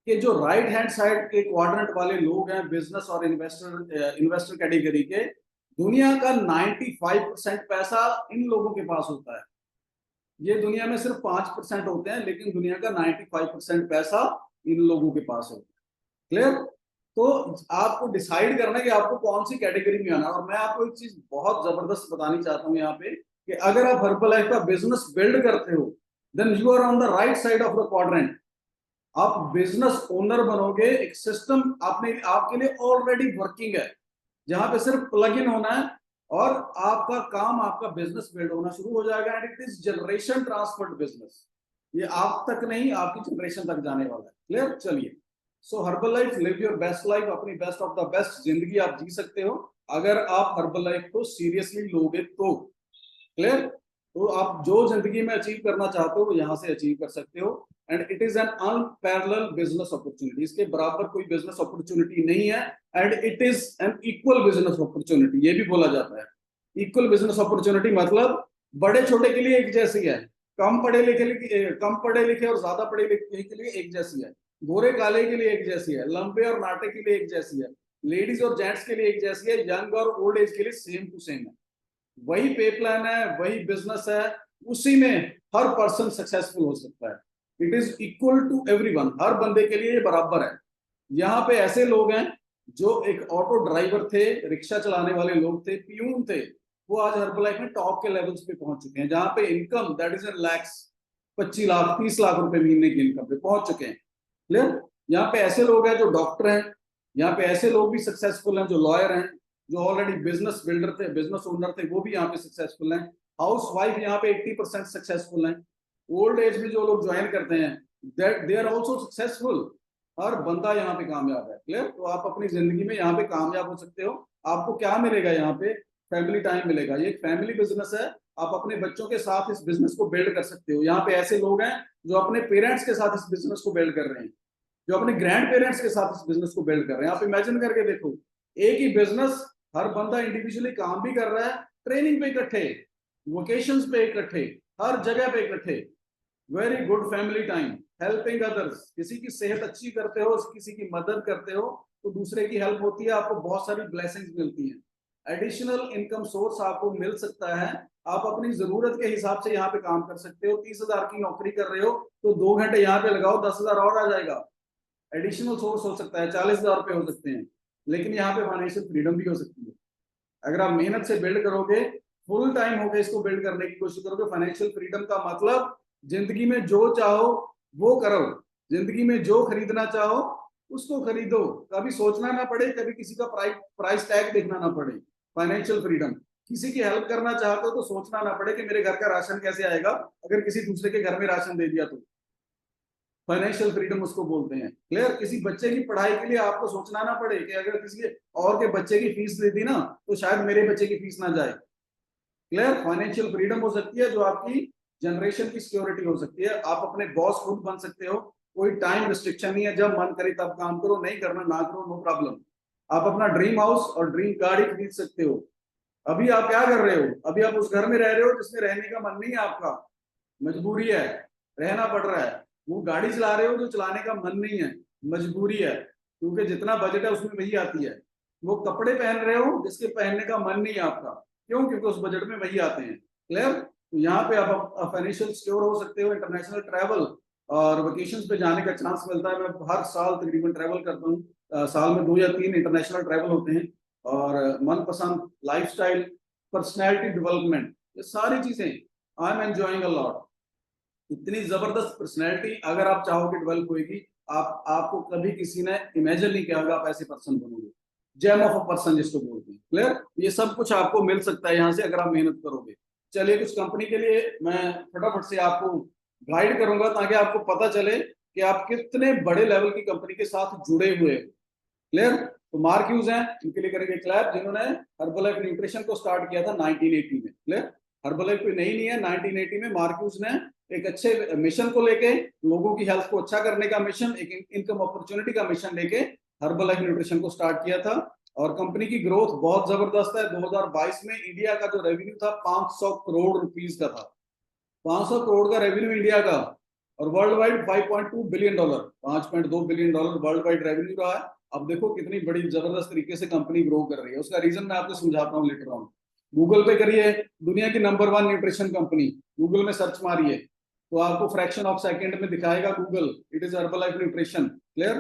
कि जो राइट हैंड साइड के क्वाड्रेंट वाले लोग हैं, बिजनेस और इन्वेस्टर कैटेगरी के, दुनिया का 95% पैसा इन लोगों के पास होता है। ये दुनिया में सिर्फ 5% होते हैं, लेकिन दुनिया का 95% पैसा इन लोगों के पास होता है। क्लियर? तो आपको डिसाइड करना है कि आपको कौन सी कैटेगरी में आना है। और मैं आपको एक चीज बहुत जबरदस्त बतानी चाहता हूँ यहाँ पे, कि अगर आप हर्बलाइफ का बिजनेस बिल्ड करते हो, then you are on the right side of the quadrant. आप बिजनेस ओनर बनोगे, एक सिस्टम आपने आपके लिए ऑलरेडी वर्किंग है, जहां पे सिर्फ प्लग इन होना है और आपका काम, आपका बिजनेस बिल्ड होना शुरू हो जाएगा। And it is generation transferred business. ये आप तक नहीं, आपकी जनरेशन तक जाने वाला है। क्लियर? चलिए, so herbal life, live your best life, अपनी बेस्ट ऑफ द बेस्ट जिंदगी आप जी सकते हो अगर आप हर्बल लाइफ को सीरियसली लोगे तो। क्लियर? तो आप जो जिंदगी में अचीव करना चाहते हो वो यहाँ से अचीव कर सकते हो। And it is N unparalleled business opportunity, इसके बराबर कोई बिजनेस अपॉर्चुनिटी नहीं है। And it is N equal business opportunity, ये भी बोला जाता है। इक्वल बिजनेस अपॉर्चुनिटी मतलब बड़े छोटे के लिए एक जैसी है, कम पढ़े लिखे और ज्यादा पढ़े लिखे के लिए एक जैसी है, गोरे काले के लिए एक जैसी है, लंबे और नाटे के लिए एक जैसी है, लेडीज और जेंट्स के लिए एक जैसी है, यंग और ओल्ड एज के लिए सेम टू सेम है। वही पे प्लान है, वही बिजनेस है, उसी में हर पर्सन सक्सेसफुल हो सकता है। It is equal to everyone, हर बंदे के लिए ये बराबर है। यहाँ पे ऐसे लोग हैं जो एक ऑटो ड्राइवर थे, रिक्शा चलाने वाले लोग थे, पियून थे, वो आज हर्बलाइफ में टॉप के लेवल्स पे पहुंच चुके हैं, जहां पे इनकम दैट इज इन लैक्स, 25 लाख 30 लाख रुपए महीने की इनकम पे पहुंच चुके हैं। क्लियर? यहाँ पे ऐसे लोग हैं जो डॉक्टर हैं, यहाँ पे ऐसे लोग भी सक्सेसफुल हैं जो लॉयर हैं, जो ऑलरेडी बिजनेस बिल्डर थे, बिजनेस ओनर थे, वो भी यहाँ पे सक्सेसफुल हैं। हाउस वाइफ यहाँ पे 80% सक्सेसफुल हैं। ओल्ड एज में जो लोग ज्वाइन करते हैं दे आर ऑल्सो सक्सेसफुल। हर बंदा यहाँ पे कामयाब है। क्लियर? तो आप अपनी जिंदगी में यहाँ पे कामयाब हो सकते हो। आपको क्या मिलेगा यहाँ पे? फैमिली टाइम मिलेगा। ये एक फैमिली बिजनेस है। आप अपने बच्चों के साथ इस बिजनेस को बिल्ड कर सकते हो। यहाँ पे ऐसे लोग हैं जो अपने पेरेंट्स के साथ इस बिजनेस को बिल्ड कर रहे हैं, जो अपने ग्रैंड पेरेंट्स के साथ इस बिजनेस को बिल्ड कर रहे हैं। आप इमेजिन करके देखो, एक ही बिजनेस, हर बंदा इंडिविजुअली काम भी कर रहा है, ट्रेनिंग पे इकट्ठे, वोकेशंस पे इकट्ठे, हर जगह पे इकट्ठे। Very good family time, helping others. किसी की सेहत अच्छी करते हो, किसी की मदद करते हो तो दूसरे की हेल्प होती है, आपको बहुत सारी ब्लेसिंग्स मिलती हैं। एडिशनल इनकम सोर्स आपको मिल सकता है। आप अपनी जरूरत के हिसाब से यहाँ पे काम कर सकते हो। 30,000 की नौकरी कर रहे हो तो 2 घंटे यहाँ पे लगाओ, 10,000 और आ जाएगा। एडिशनल सोर्स हो सकता है, 40,000 रुपए हो सकते हैं। लेकिन यहाँ पे फाइनेंशियल फ्रीडम भी हो सकती है अगर आप मेहनत से बिल्ड करोगे, फुल टाइम होकर इसको बिल्ड करने की कोशिश करोगे। फाइनेंशियल फ्रीडम का मतलब जिंदगी में जो चाहो वो करो, जिंदगी में जो खरीदना चाहो उसको खरीदो, कभी सोचना ना पड़े, कभी किसी का प्राइस टैग देखना ना पड़े। Financial freedom. किसी की हेल्प करना चाहते हो तो सोचना ना पड़े कि मेरे घर का राशन कैसे आएगा अगर किसी दूसरे के घर में राशन दे दिया तो। फाइनेंशियल फ्रीडम उसको बोलते हैं। क्लियर? किसी बच्चे की पढ़ाई के लिए आपको सोचना ना पड़े कि अगर किसी और के बच्चे की फीस दे दी ना तो शायद मेरे बच्चे की फीस ना जाए। क्लियर? फाइनेंशियल फ्रीडम हो सकती है जो आपकी जनरेशन की सिक्योरिटी हो सकती है। आप अपने बॉस खुद बन सकते हो, कोई टाइम रिस्ट्रिक्शन नहीं है, जब मन करे तब काम करो, नहीं करना ना करो, नो प्रॉब्लम। आप अपना ड्रीम हाउस और ड्रीम कार ही खरीद सकते हो। अभी आप क्या कर रहे हो? अभी आप उस घर में रह रहे हो जिसमें रहने का मन नहीं है आपका, मजबूरी है, रहना पड़ रहा है। वो गाड़ी चला रहे हो जो चलाने का मन नहीं है, मजबूरी है, क्योंकि जितना बजट है उसमें वही आती है। वो कपड़े पहन रहे हो जिसके पहनने का मन नहीं है आपका, क्यों? क्योंकि उस बजट में वही आते हैं। क्लियर? तो यहाँ पे आप फाइनेंशियल सिक्योर हो सकते हो। इंटरनेशनल ट्रैवल और वेकेशंस पे जाने का चांस मिलता है। मैं हर साल तकरीबन ट्रैवल करता हूँ, साल में 2 या 3 इंटरनेशनल ट्रैवल होते हैं। और मनपसंद लाइफस्टाइल, पर्सनैलिटी डेवलपमेंट, ये सारी चीजें I am enjoying a lot. इतनी जबरदस्त पर्सनैलिटी अगर आप चाहोगे डेवलप होगी। आपको कभी किसी ने इमेजिन नहीं किया होगा आप ऐसे पर्सन बनोगे। जेम ऑफ अ पर्सन जिसको बोलते हैं। क्लियर? ये सब कुछ आपको मिल सकता है यहाँ से अगर आप मेहनत करोगे। चलिए, कुछ कंपनी के लिए मैं फटाफट से आपको गाइड करूंगा ताकि आपको पता चले कि आप कितने बड़े लेवल की कंपनी के साथ जुड़े हुए। क्लियर? तो मार्क ह्यूज हैं, इनके लिए करेंगे क्लैप, जिन्होंने हर्बलाइफ न्यूट्रिशन को स्टार्ट किया था 1980 में। क्लियर? हर्बलाइफ कोई नहीं है। 1980 में मार्क ह्यूज ने एक अच्छे मिशन को लेके, लोगों की हेल्थ को अच्छा करने का मिशन, एक इनकम अपॉर्चुनिटी का मिशन लेके हर्बलाइफ न्यूट्रिशन को स्टार्ट किया था। और कंपनी की ग्रोथ बहुत जबरदस्त है। 2022 में इंडिया का जो रेवेन्यू था 500 करोड़ रुपीस का था। 500 करोड़ का रेवेन्यू इंडिया का, और world wide $5.2 billion, $5.2 billion world wide revenue रहा है। अब देखो कितनी बड़ी जबरदस्त तरीके से कंपनी ग्रो कर रही है। उसका रीजन मैं आपको समझाता हूँ लेटर ऑन। गूगल पे करिए, दुनिया की नंबर 1 न्यूट्रिशन कंपनी, गूगल में सर्च मारिए तो आपको फ्रैक्शन ऑफ सेकंड में दिखाएगा Google, it is Herbalife nutrition. Clear?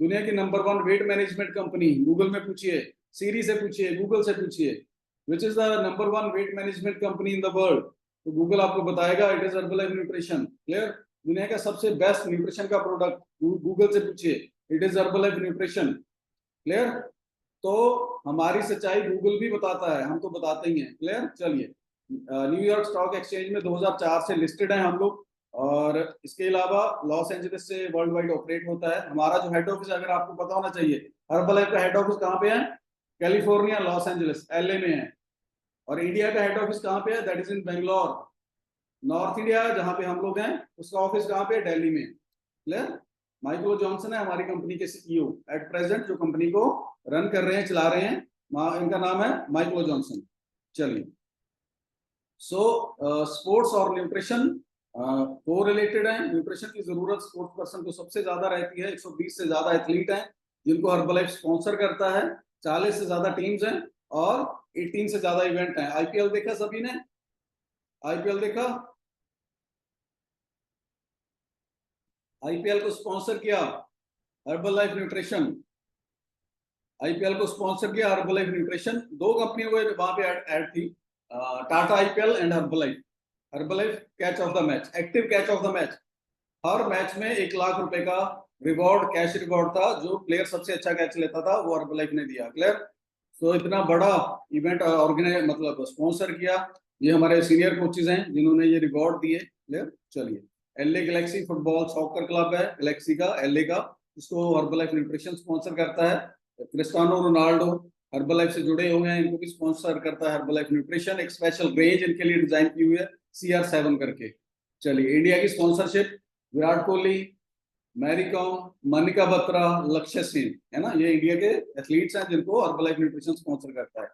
दुनिया की number 1 weight management company, Google में पूछिए, सीरी से पूछिए, गूगल से पूछिए, which is the number 1 weight management company in the world, तो गूगल आपको बताएगा it is Herbalife nutrition. Clear? दुनिया का सबसे बेस्ट न्यूट्रिशन का प्रोडक्ट, गूगल से पूछिए, it is Herbalife nutrition. Clear? तो हमारी सच्चाई गूगल भी बताता है, हम तो बताते ही हैं। क्लियर? चलिए, न्यूयॉर्क स्टॉक एक्सचेंज में 2004 से लिस्टेड है हम लोग, और इसके अलावा लॉस एंजलिस से वर्ल्ड वाइड ऑपरेट होता है। हमारा जो हेड ऑफिस, अगर आपको पता होना चाहिए, हर्बलाइफ का हेड ऑफिस कहाँ पे है? कैलिफोर्निया, लॉस एंजलिस, LA में है। और इंडिया का हेड ऑफिस कहाँ पे है? That is in Bangalore. North India जहाँ पे हम लोग हैं उसका ऑफिस कहाँ पे है? दिल्ली में। क्लियर? माइकल जॉनसन है हमारी कंपनी के CEO एट प्रेजेंट, जो कंपनी को रन कर रहे हैं, चला रहे हैं। इनका नाम है माइकल जॉनसन। चलिए, सो स्पोर्ट्स और न्यूट्रिशन को रिलेटेड है। न्यूट्रिशन की जरूरत स्पोर्ट्स पर्सन को सबसे ज्यादा रहती है। 120 से ज्यादा एथलीट हैं जिनको हर्बलाइफ स्पॉन्सर करता है। 40 से ज्यादा टीम्स हैं और 18 से ज्यादा इवेंट हैं। IPL देखा सभी ने? IPL देखा? IPL को स्पॉन्सर किया हर्बलाइफ न्यूट्रिशन। IPL को स्पॉन्सर किया हर्बलाइफ न्यूट्रिशन। 2 कंपनियों को वहां पे ऐड थी, Tata IPL and Herbalife. Herbalife catch of the match, active catch of the match. Her match में 1 लाख रुपए का रिवॉर्ड, कैश रिवॉर्ड था। जो प्लेयर सबसे अच्छा कैच लेता था वो हर्बलाइफ ने दिया। क्लियर? तो इतना बड़ा इवेंट ऑर्गेनाइज, मतलब स्पॉन्सर किया। ये हमारे सीनियर कोचेज हैं जिन्होंने ये रिवॉर्ड दिए। क्लियर। चलिए, LA Galaxy football soccer club है गैलेक्सी का, एलए का, इसको हर्बलाइफ न्यूट्रिशन स्पॉन्सर करता है। क्रिस्टियानो रोनाल्डो हर्बलाइफ से जुड़े हुए हैं, इनको भी स्पॉन्सर करता है हर्बलाइफ न्यूट्रिशन। एक स्पेशल रेंज इनके लिए डिजाइन की हुई है CR7 करके। चलिए, इंडिया की स्पॉन्सरशिप विराट कोहली, मैरी कॉम, मनिका बत्रा, लक्ष्य सेन, है ना, ये इंडिया के एथलीट्स हैं जिनको हर्बलाइफ न्यूट्रिशन स्पॉन्सर करता है।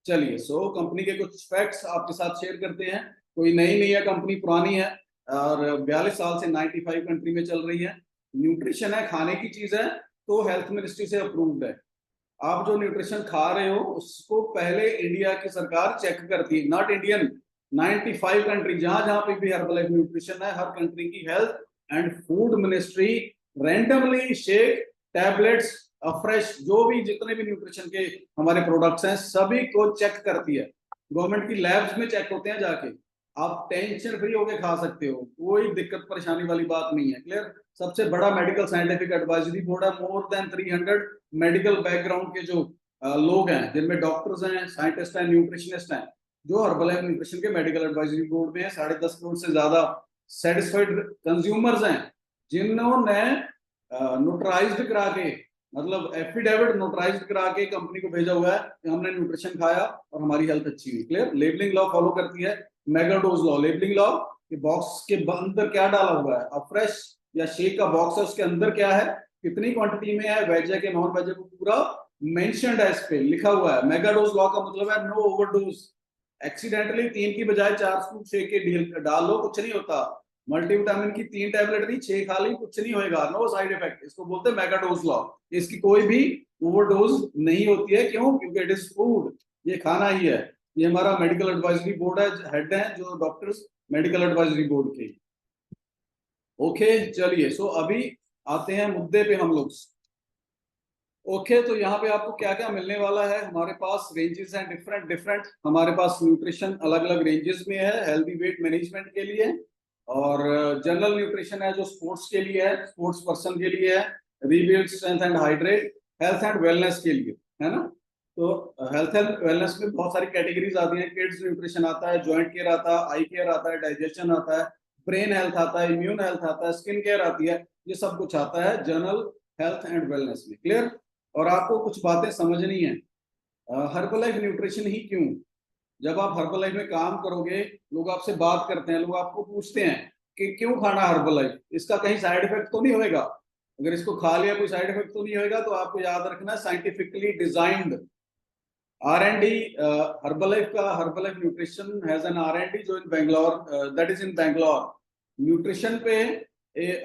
चलिए, सो कंपनी के कुछ फैक्ट्स आपके साथ शेयर करते हैं। कोई नई नहीं है, कंपनी पुरानी है और 42 साल से 95 कंट्री में चल रही है। न्यूट्रिशन है, खाने की चीज है, तो हेल्थ मिनिस्ट्री से अप्रूव्ड है। आप जो न्यूट्रिशन खा रहे हो उसको पहले इंडिया की सरकार चेक करती है, नॉट इंडियन, 95 कंट्री, जहां जहां पे भी हर्बलाइफ न्यूट्रिशन है, हर कंट्री की health and food ministry randomly shake, tablets, fresh, जो भी जितने भी न्यूट्रिशन के हमारे प्रोडक्ट्स हैं सभी को चेक करती है। गवर्नमेंट की लैब्स में चेक होते हैं जाके। आप टेंशन फ्री होके खा सकते हो, कोई दिक्कत परेशानी वाली बात नहीं है। क्लियर। सबसे बड़ा मेडिकल साइंटिफिक एडवाइजरी बोर्ड है, मोर देन 300 मेडिकल बैकग्राउंड के जो लोग हैं, जिनमें डॉक्टर्स हैं, साइंटिस्ट हैं, न्यूट्रिशनिस्ट हैं, जो हर्बलाइफ न्यूट्रिशन के मेडिकल एडवाइजरी बोर्ड में है। 10.5 करोड़ से ज्यादा सेटिस्फाइड कंज्यूमर्स हैं जिन्होंने नोटराइज्ड करा के, मतलब एफिडेविट नोटराइज्ड करा के कंपनी को भेजा हुआ है कि हमने न्यूट्रिशन खाया और हमारी हेल्थ अच्छी हुई। क्लियर। लेबलिंग लॉ फॉलो करती है, मेगाडोज लॉ। लेबलिंग लॉ कि बॉक्स के अंदर क्या डाला हुआ है, अब फ्रेश या शेक का बॉक्स है उसके अंदर क्या है, कितनी क्वांटिटी में है, वेज है कि नॉन वेज है, को पूरा मेंशन्ड है, इस पे लिखा हुआ है। मेगाडोज लॉ का मतलब है नो ओवरडोज। एक्सीडेंटली 3 की बजाय 4 स्कूप शेक के डाल लो, कुछ नहीं होता। मल्टीविटामिन की 3 टैबलेट नहीं, 6 खा ली, कुछ नहीं होएगा, नो साइड इफेक्ट। इसको बोलते हैं मेगाडोज लॉ। इसकी कोई भी ओवरडोज नहीं होती है। क्यों? क्योंकि इट इज फूड, ये खाना ही है। ये हमारा मेडिकल एडवाइजरी बोर्ड है, हेड है जो डॉक्टर्स मेडिकल एडवाइजरी बोर्ड के। ओके, चलिए, सो अभी आते हैं मुद्दे पे हम लोग। ओके, तो यहाँ पे आपको क्या क्या मिलने वाला है। हमारे पास रेंजेस हैं डिफरेंट डिफरेंट। हमारे पास न्यूट्रिशन अलग अलग रेंजेस में है, हेल्दी वेट मैनेजमेंट के लिए, और जनरल न्यूट्रिशन है जो स्पोर्ट्स के लिए है, स्पोर्ट्स पर्सन के लिए है, rebuild strength and hydrate, health and wellness के लिए, है ना। तो हेल्थ एंड वेलनेस में बहुत सारी कैटेगरीज आती हैं। किड्स न्यूट्रिशन आता है, जॉइंट केयर आता है, आई केयर आता है, डाइजेशन आता है, ब्रेन हेल्थ आता है, इम्यून हेल्थ आता है, स्किन केयर आती है। ये सब कुछ आता है जनरल हेल्थ एंड वेलनेस में। क्लियर। और आपको कुछ बातें समझनी है। हर्बलाइफ न्यूट्रिशन ही क्यों? जब आप हर्बलाइफ में काम करोगे, लोग आपसे बात करते हैं, लोग आपको पूछते हैं कि क्यों खाना हर्बलाइफ, इसका कहीं साइड इफेक्ट तो नहीं होएगा? अगर इसको खा लिया कोई साइड इफेक्ट तो नहीं होएगा? तो आपको याद रखना, साइंटिफिकली डिजाइंड R&D, हर्बलाइफ का, Herbalife nutrition has an R&D जो in Bangalore, that is in Bangalore. Nutrition पे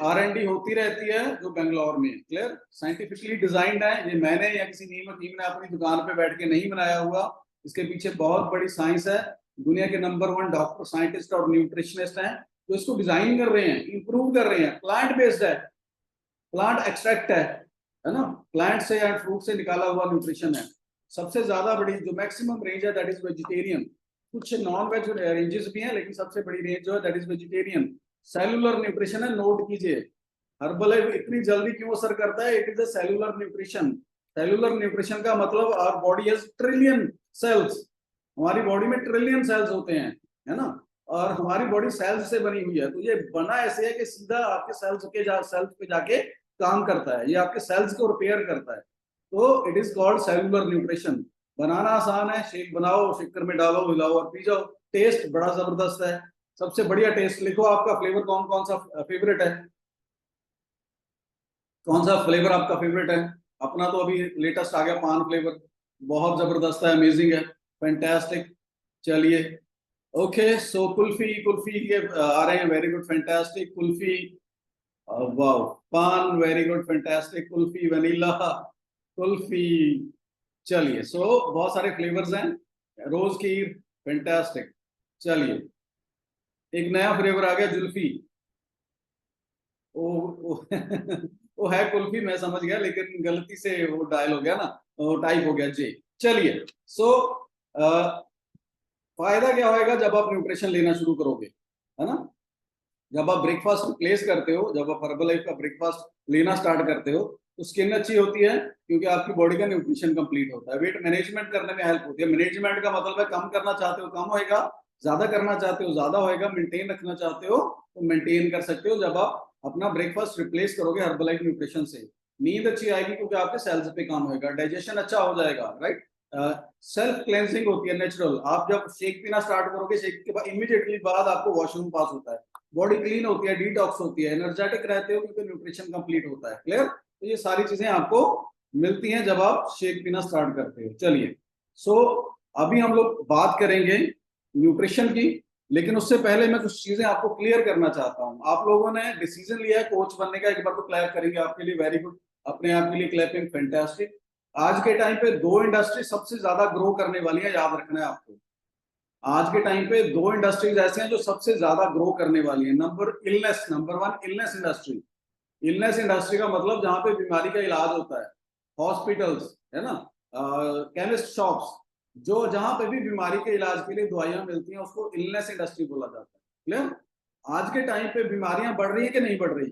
R&D होती रहती है जो बेंगलोर में। क्लियर। साइंटिफिकली डिजाइंड है, ये मैंने या किसी नीम हकीम ने अपनी दुकान पे बैठ के नहीं बनाया हुआ। इसके पीछे बहुत बड़ी साइंस है। दुनिया के नंबर 1 डॉक्टर, साइंटिस्ट और न्यूट्रिशनिस्ट हैं जो इसको डिजाइन कर रहे हैं, इंप्रूव कर रहे हैं। प्लांट बेस्ड है, प्लांट एक्सट्रैक्ट है ना, प्लांट से या फ्रूट से निकाला हुआ न्यूट्रिशन है। सबसे ज्यादा बड़ी जो मैक्सिमम रेंज है दैट इज वेजिटेरियन। कुछ नॉन वेज रेंजेस भी हैं, लेकिन सबसे बड़ी रेंज जो है that is vegetarian. Cellular nutrition है, नोट कीजिए। हर्बलाइफ इतनी जल्दी क्यों असर करता है? It is a cellular nutrition. Cellular nutrition का मतलब our body has trillion cells. हमारी बॉडी में ट्रिलियन सेल्स होते हैं, है ना, और हमारी बॉडी सेल्स से बनी हुई है। तो ये बना ऐसे है कि सीधा आपके सेल्स पे जाके काम करता है, ये आपके सेल्स को रिपेयर करता है। तो it is called cellular nutrition. बनाना आसान है, शेक बनाओ, शक्कर में डालो, मिलाओ और पी जाओ। टेस्ट बड़ा जबरदस्त है, सबसे बढ़िया टेस्ट। लिखो आपका फ्लेवर कौन कौन सा फेवरेट है, कौन सा फ्लेवर आपका फेवरेट है। अपना तो अभी लेटेस्ट आ गया पान फ्लेवर, बहुत जबरदस्त है, अमेजिंग है, फैंटास्टिक। चलिए, ओके, सो कुल्फी, कुल्फी के आ रहे हैं, वेरी गुड, फैंटास्टिक। कुल्फी, वाह, पान, very good, fantastic. Kulfi, vanilla, kulfi. चलिए, सो बहुत सारे फ्लेवर्स हैं। रोज खीर, फैंटास्टिक। चलिए, एक नया फ्लेवर आ गया, जुल्फी। ओ वो है कुल्फी, मैं समझ गया, लेकिन गलती से वो डायल हो गया ना, वो टाइप हो गया जे। चलिए, सो फायदा क्या होएगा जब आप न्यूट्रिशन लेना शुरू करोगे, है ना। जब आप ब्रेकफास्ट रिप्लेस करते हो, जब आप हर्बलाइफ का ब्रेकफास्ट लेना स्टार्ट करते हो, तो स्किन अच्छी होती है क्योंकि आपकी बॉडी का न्यूट्रिशन कंप्लीट होता है। वेट मैनेजमेंट करने में हेल्प होती है। मैनेजमेंट का मतलब है कम करना चाहते हो कम होएगा, ज्यादा करना चाहते हो ज्यादा होएगा, मेंटेन रखना चाहते हो तो मेंटेन कर सकते हो जब आप अपना ब्रेकफास्ट रिप्लेस करोगे हर्बलाइफ न्यूट्रिशन से। नींद अच्छी आएगी क्योंकि आपके सेल्स पे काम होएगा, डाइजेशन अच्छा हो जाएगा, राइट। सेल्फ क्लेंजिंग होती है नेचुरल। आप जब शेक पीना स्टार्ट करोगे, शेक के बाद इमीडिएटली बाद आपको वॉशरूम पास होता है, बॉडी क्लीन होती है, डिटॉक्स होती है, एनर्जेटिक रहते हो क्योंकि न्यूट्रिशन कंप्लीट होता है। क्लियर? तो ये सारी चीजें आपको मिलती हैं जब आप शेक पीना स्टार्ट करते हो। चलिए, सो अभी हम लोग बात करेंगे न्यूट्रिशन की, लेकिन उससे पहले मैं कुछ चीजें आपको क्लियर करना चाहता हूं। आप लोगों ने डिसीजन लिया है कोच बनने का, एक बार तो क्लैप करेंगे आपके लिए, वेरी गुड, अपने आप के लिए क्लैपिंग, फैंटास्टिक। आज के टाइम पे दो इंडस्ट्री सबसे ज्यादा ग्रो करने वाली है, याद रखना है आपको। आज के टाइम पे दो इंडस्ट्रीज ऐसे हैं जो सबसे ज्यादा ग्रो करने वाली है। Number one illness industry. Illness industry का मतलब जहां पे बीमारी का इलाज होता है, हॉस्पिटल्स है ना, केमिस्ट शॉप्स, जो जहां पे भी बीमारी के इलाज के लिए दवाइयां मिलती हैं उसको इलनेस इंडस्ट्री बोला जाता है। क्लियर? आज के टाइम पे बीमारियां बढ़ रही है कि नहीं बढ़ रही?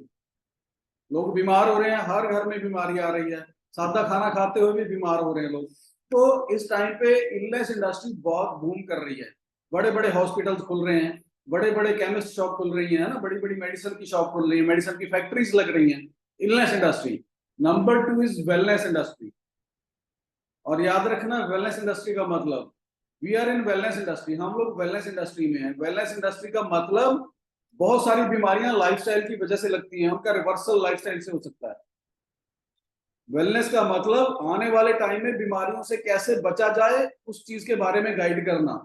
लोग बीमार हो रहे हैं, हर घर में बीमारी आ रही है, सादा खाना खाते हुए भी बीमार हो रहे हैं लोग। तो इस टाइम पे इलनेस इंडस्ट्री बहुत बूम कर रही है, बड़े बड़े हॉस्पिटल्स खुल रहे हैं, बड़े बड़े केमिस्ट शॉप खुल रही है ना, बड़ी बड़ी मेडिसिन की शॉप खुल रही है, मेडिसिन की फैक्ट्रीज लग रही हैं। Illness industry. Number two is wellness industry. और याद रखना, वेलनेस इंडस्ट्री का मतलब, we are in wellness industry, हम लोग वेलनेस इंडस्ट्री में हैं। वेलनेस इंडस्ट्री का मतलब बहुत सारी बीमारियां लाइफस्टाइल की वजह से लगती हैं, उनका रिवर्सल लाइफस्टाइल से हो सकता है। वेलनेस का मतलब आने वाले टाइम में बीमारियों से कैसे बचा जाए उस चीज के बारे में गाइड करना,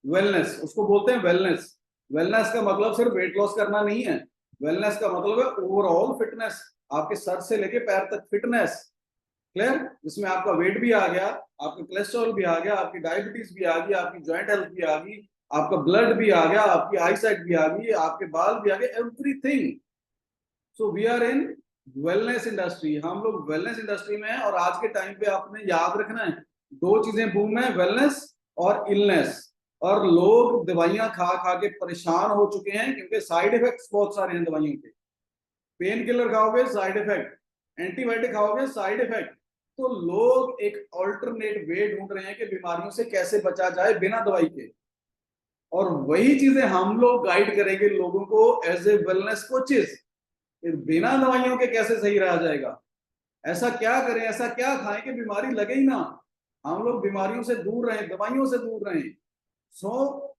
वेलनेस उसको बोलते हैं वेलनेस। वेलनेस का मतलब सिर्फ वेट लॉस करना नहीं है, वेलनेस का मतलब है ओवरऑल फिटनेस, आपके सर से लेके पैर तक फिटनेस। क्लियर? जिसमें आपका वेट भी आ गया, आपका कोलेस्ट्रॉल भी आ गया, आपकी डायबिटीज भी आ गई, आपकी जॉइंट हेल्थ भी आ गई, आपका ब्लड भी आ गया, आपकी आईसाइट भी आ गई, आपके बाल भी आ गए, everything. So we are in wellness industry, हम लोग वेलनेस इंडस्ट्री में हैं। और आज के टाइम पे आपने याद रखना है, दो चीजें बूम है, वेलनेस और इलनेस। और लोग दवाइयां खा खा के परेशान हो चुके हैं क्योंकि साइड इफेक्ट्स बहुत सारे हैं दवाइयों के। पेन किलर खाओगे साइड इफेक्ट, एंटीबायोटिक खाओगे साइड इफेक्ट। तो लोग एक ऑल्टरनेट वे ढूंढ रहे हैं कि बीमारियों से कैसे बचा जाए बिना दवाई के, और वही चीजें हम लोग गाइड करेंगे लोगों को एज ए वेलनेस कोचेस। फिर बिना दवाइयों के कैसे सही रहा जाएगा, ऐसा क्या करें, ऐसा क्या खाएं कि बीमारी लगे ही ना, हम लोग बीमारियों से दूर रहें, दवाइयों से दूर रहें। So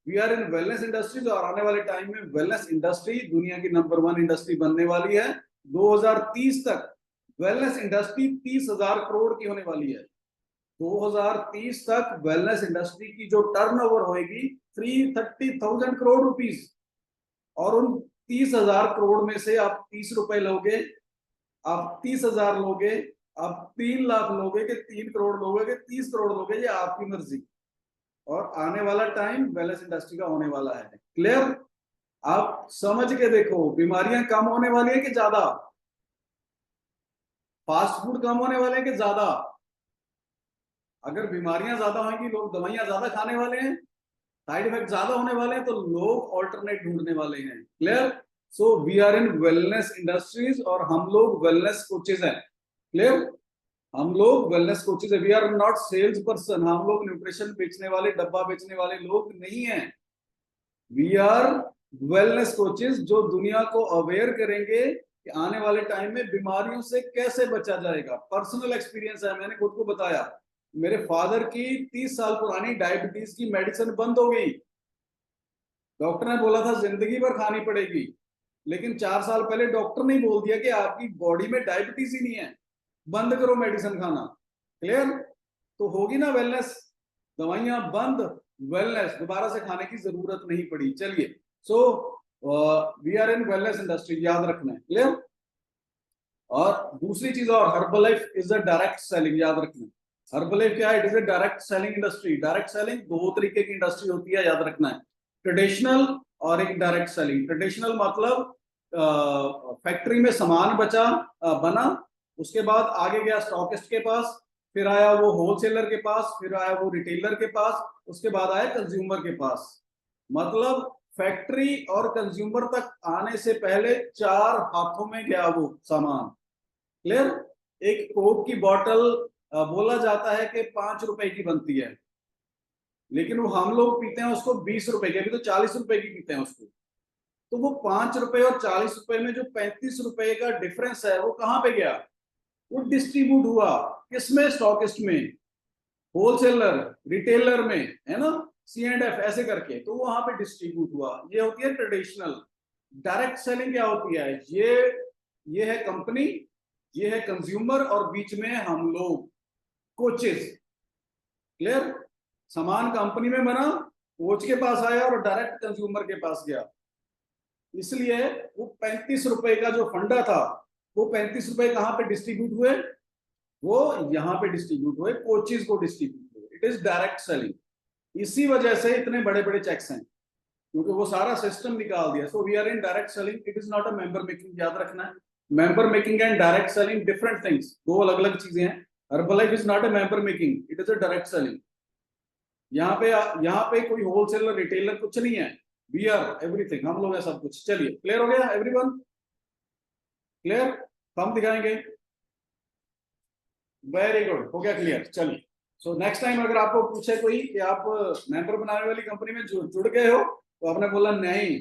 we are in wellness industries, और आने वाले टाइम में वेलनेस इंडस्ट्री दुनिया की नंबर वन इंडस्ट्री बनने वाली है। 2030 तक वेलनेस इंडस्ट्री 30,000 करोड़ की होने वाली है। 2030 तक वेलनेस इंडस्ट्री की जो टर्नओवर होगी 330,000 करोड़ रुपीस। और उन 30,000 करोड़ में से आप 30 रुपए लोगे, आप 30,000 लोगे, आप 3 लाख लोगे कि 3 करोड़ लोगे कि 30 करोड़ लोगे, ये आपकी मर्जी। और आने वाला टाइम वेलनेस इंडस्ट्री का होने वाला है। क्लियर? आप समझ के देखो, बीमारियां कम होने वाली है कि ज्यादा, फास्ट फूड कम होने वाले हैं कि ज्यादा? अगर बीमारियां ज्यादा होंगी, लोग दवाइयां ज्यादा खाने वाले हैं, साइड इफेक्ट ज्यादा होने वाले हैं, तो लोग ऑल्टरनेट ढूंढने वाले हैं। Clear? So we are in wellness industries और हम लोग वेलनेस कोचेज हैं। क्लियर? हम लोग वेलनेस कोचेज है, we are not sales person, हम लोग न्यूट्रिशन बेचने वाले, डब्बा बेचने वाले लोग नहीं हैं। वी आर वेलनेस कोचेज जो दुनिया को अवेयर करेंगे कि आने वाले टाइम में बीमारियों से कैसे बचा जाएगा। पर्सनल एक्सपीरियंस है, मैंने खुद को बताया, मेरे फादर की 30 साल पुरानी डायबिटीज की मेडिसिन बंद हो गई। डॉक्टर ने बोला था जिंदगी भर खानी पड़ेगी, लेकिन 4 साल पहले डॉक्टर ने बोल दिया कि आपकी बॉडी में डायबिटीज ही नहीं है, बंद करो मेडिसिन खाना। क्लियर? तो होगी ना वेलनेस, दवाइयां बंद, वेलनेस, दोबारा से खाने की जरूरत नहीं पड़ी। चलिए, so we are in wellness industry, याद रखना है। क्लियर? और दूसरी चीज, और Herbalife is a direct selling, याद रखना। हर्बलाइफ क्या है? It is a direct selling industry. Direct selling दो तरीके की इंडस्ट्री होती है, याद रखना है, ट्रेडिशनल और एक डायरेक्ट सेलिंग। ट्रेडिशनल मतलब फैक्ट्री में सामान बना, उसके बाद आगे गया स्टॉकिस्ट के पास, फिर आया वो होलसेलर के पास, फिर आया वो रिटेलर के पास, उसके बाद आया कंज्यूमर के पास। मतलब फैक्ट्री और कंज्यूमर तक आने से पहले 4 हाथों में गया वो सामान। क्लियर? एक कोक की बोतल बोला जाता है कि 5 रुपए की बनती है, लेकिन वो हम लोग पीते हैं उसको 20 रुपए की, अभी तो 40 रुपए की पीते हैं उसको। तो वो 5 रुपए और 40 रुपए में जो 35 रुपए का डिफरेंस है वो कहाँ पे गया? वो डिस्ट्रीब्यूट हुआ किसमें? स्टॉकिस्ट में, होलसेलर, रिटेलर में, है ना, C&F ऐसे करके, तो वहां पे डिस्ट्रीब्यूट हुआ। ये होती है ट्रेडिशनल। डायरेक्ट सेलिंग क्या होती है? ये है कंपनी, ये है कंज्यूमर, और बीच में हम लोग कोचेस। क्लियर? सामान कंपनी में बना, कोच के पास आया और डायरेक्ट कंज्यूमर के पास गया। इसलिए वो 35 रुपए का जो फंडा था, वो 35 रुपए कहां पे डिस्ट्रीब्यूट हुए? वो यहां पे डिस्ट्रीब्यूट हुए, कोचेस को डिस्ट्रीब्यूट हुए। It is direct selling. इसी वजह से इतने बड़े बड़े चेक्स हैं, क्योंकि वो सारा सिस्टम निकाल दिया। So we are in direct selling, it is not a member making. याद रखना है, member making and direct selling different things, दो अलग अलग चीजें हैं। Herbalife is not a member making, it is a direct selling. यहाँ पे कोई होलसेलर रिटेलर कुछ नहीं है, वी आर एवरीथिंग, हम लोग है सब कुछ। चलिए, क्लियर हो गया एवरीवन? क्लियर? हम दिखाएंगे। वेरी गुड, हो गया क्लियर। चलिए, सो नेक्स्ट टाइम अगर आपको पूछे कोई कि आप मेंबर बनाने वाली कंपनी में जुड़ गए हो, तो आपने बोला नहीं,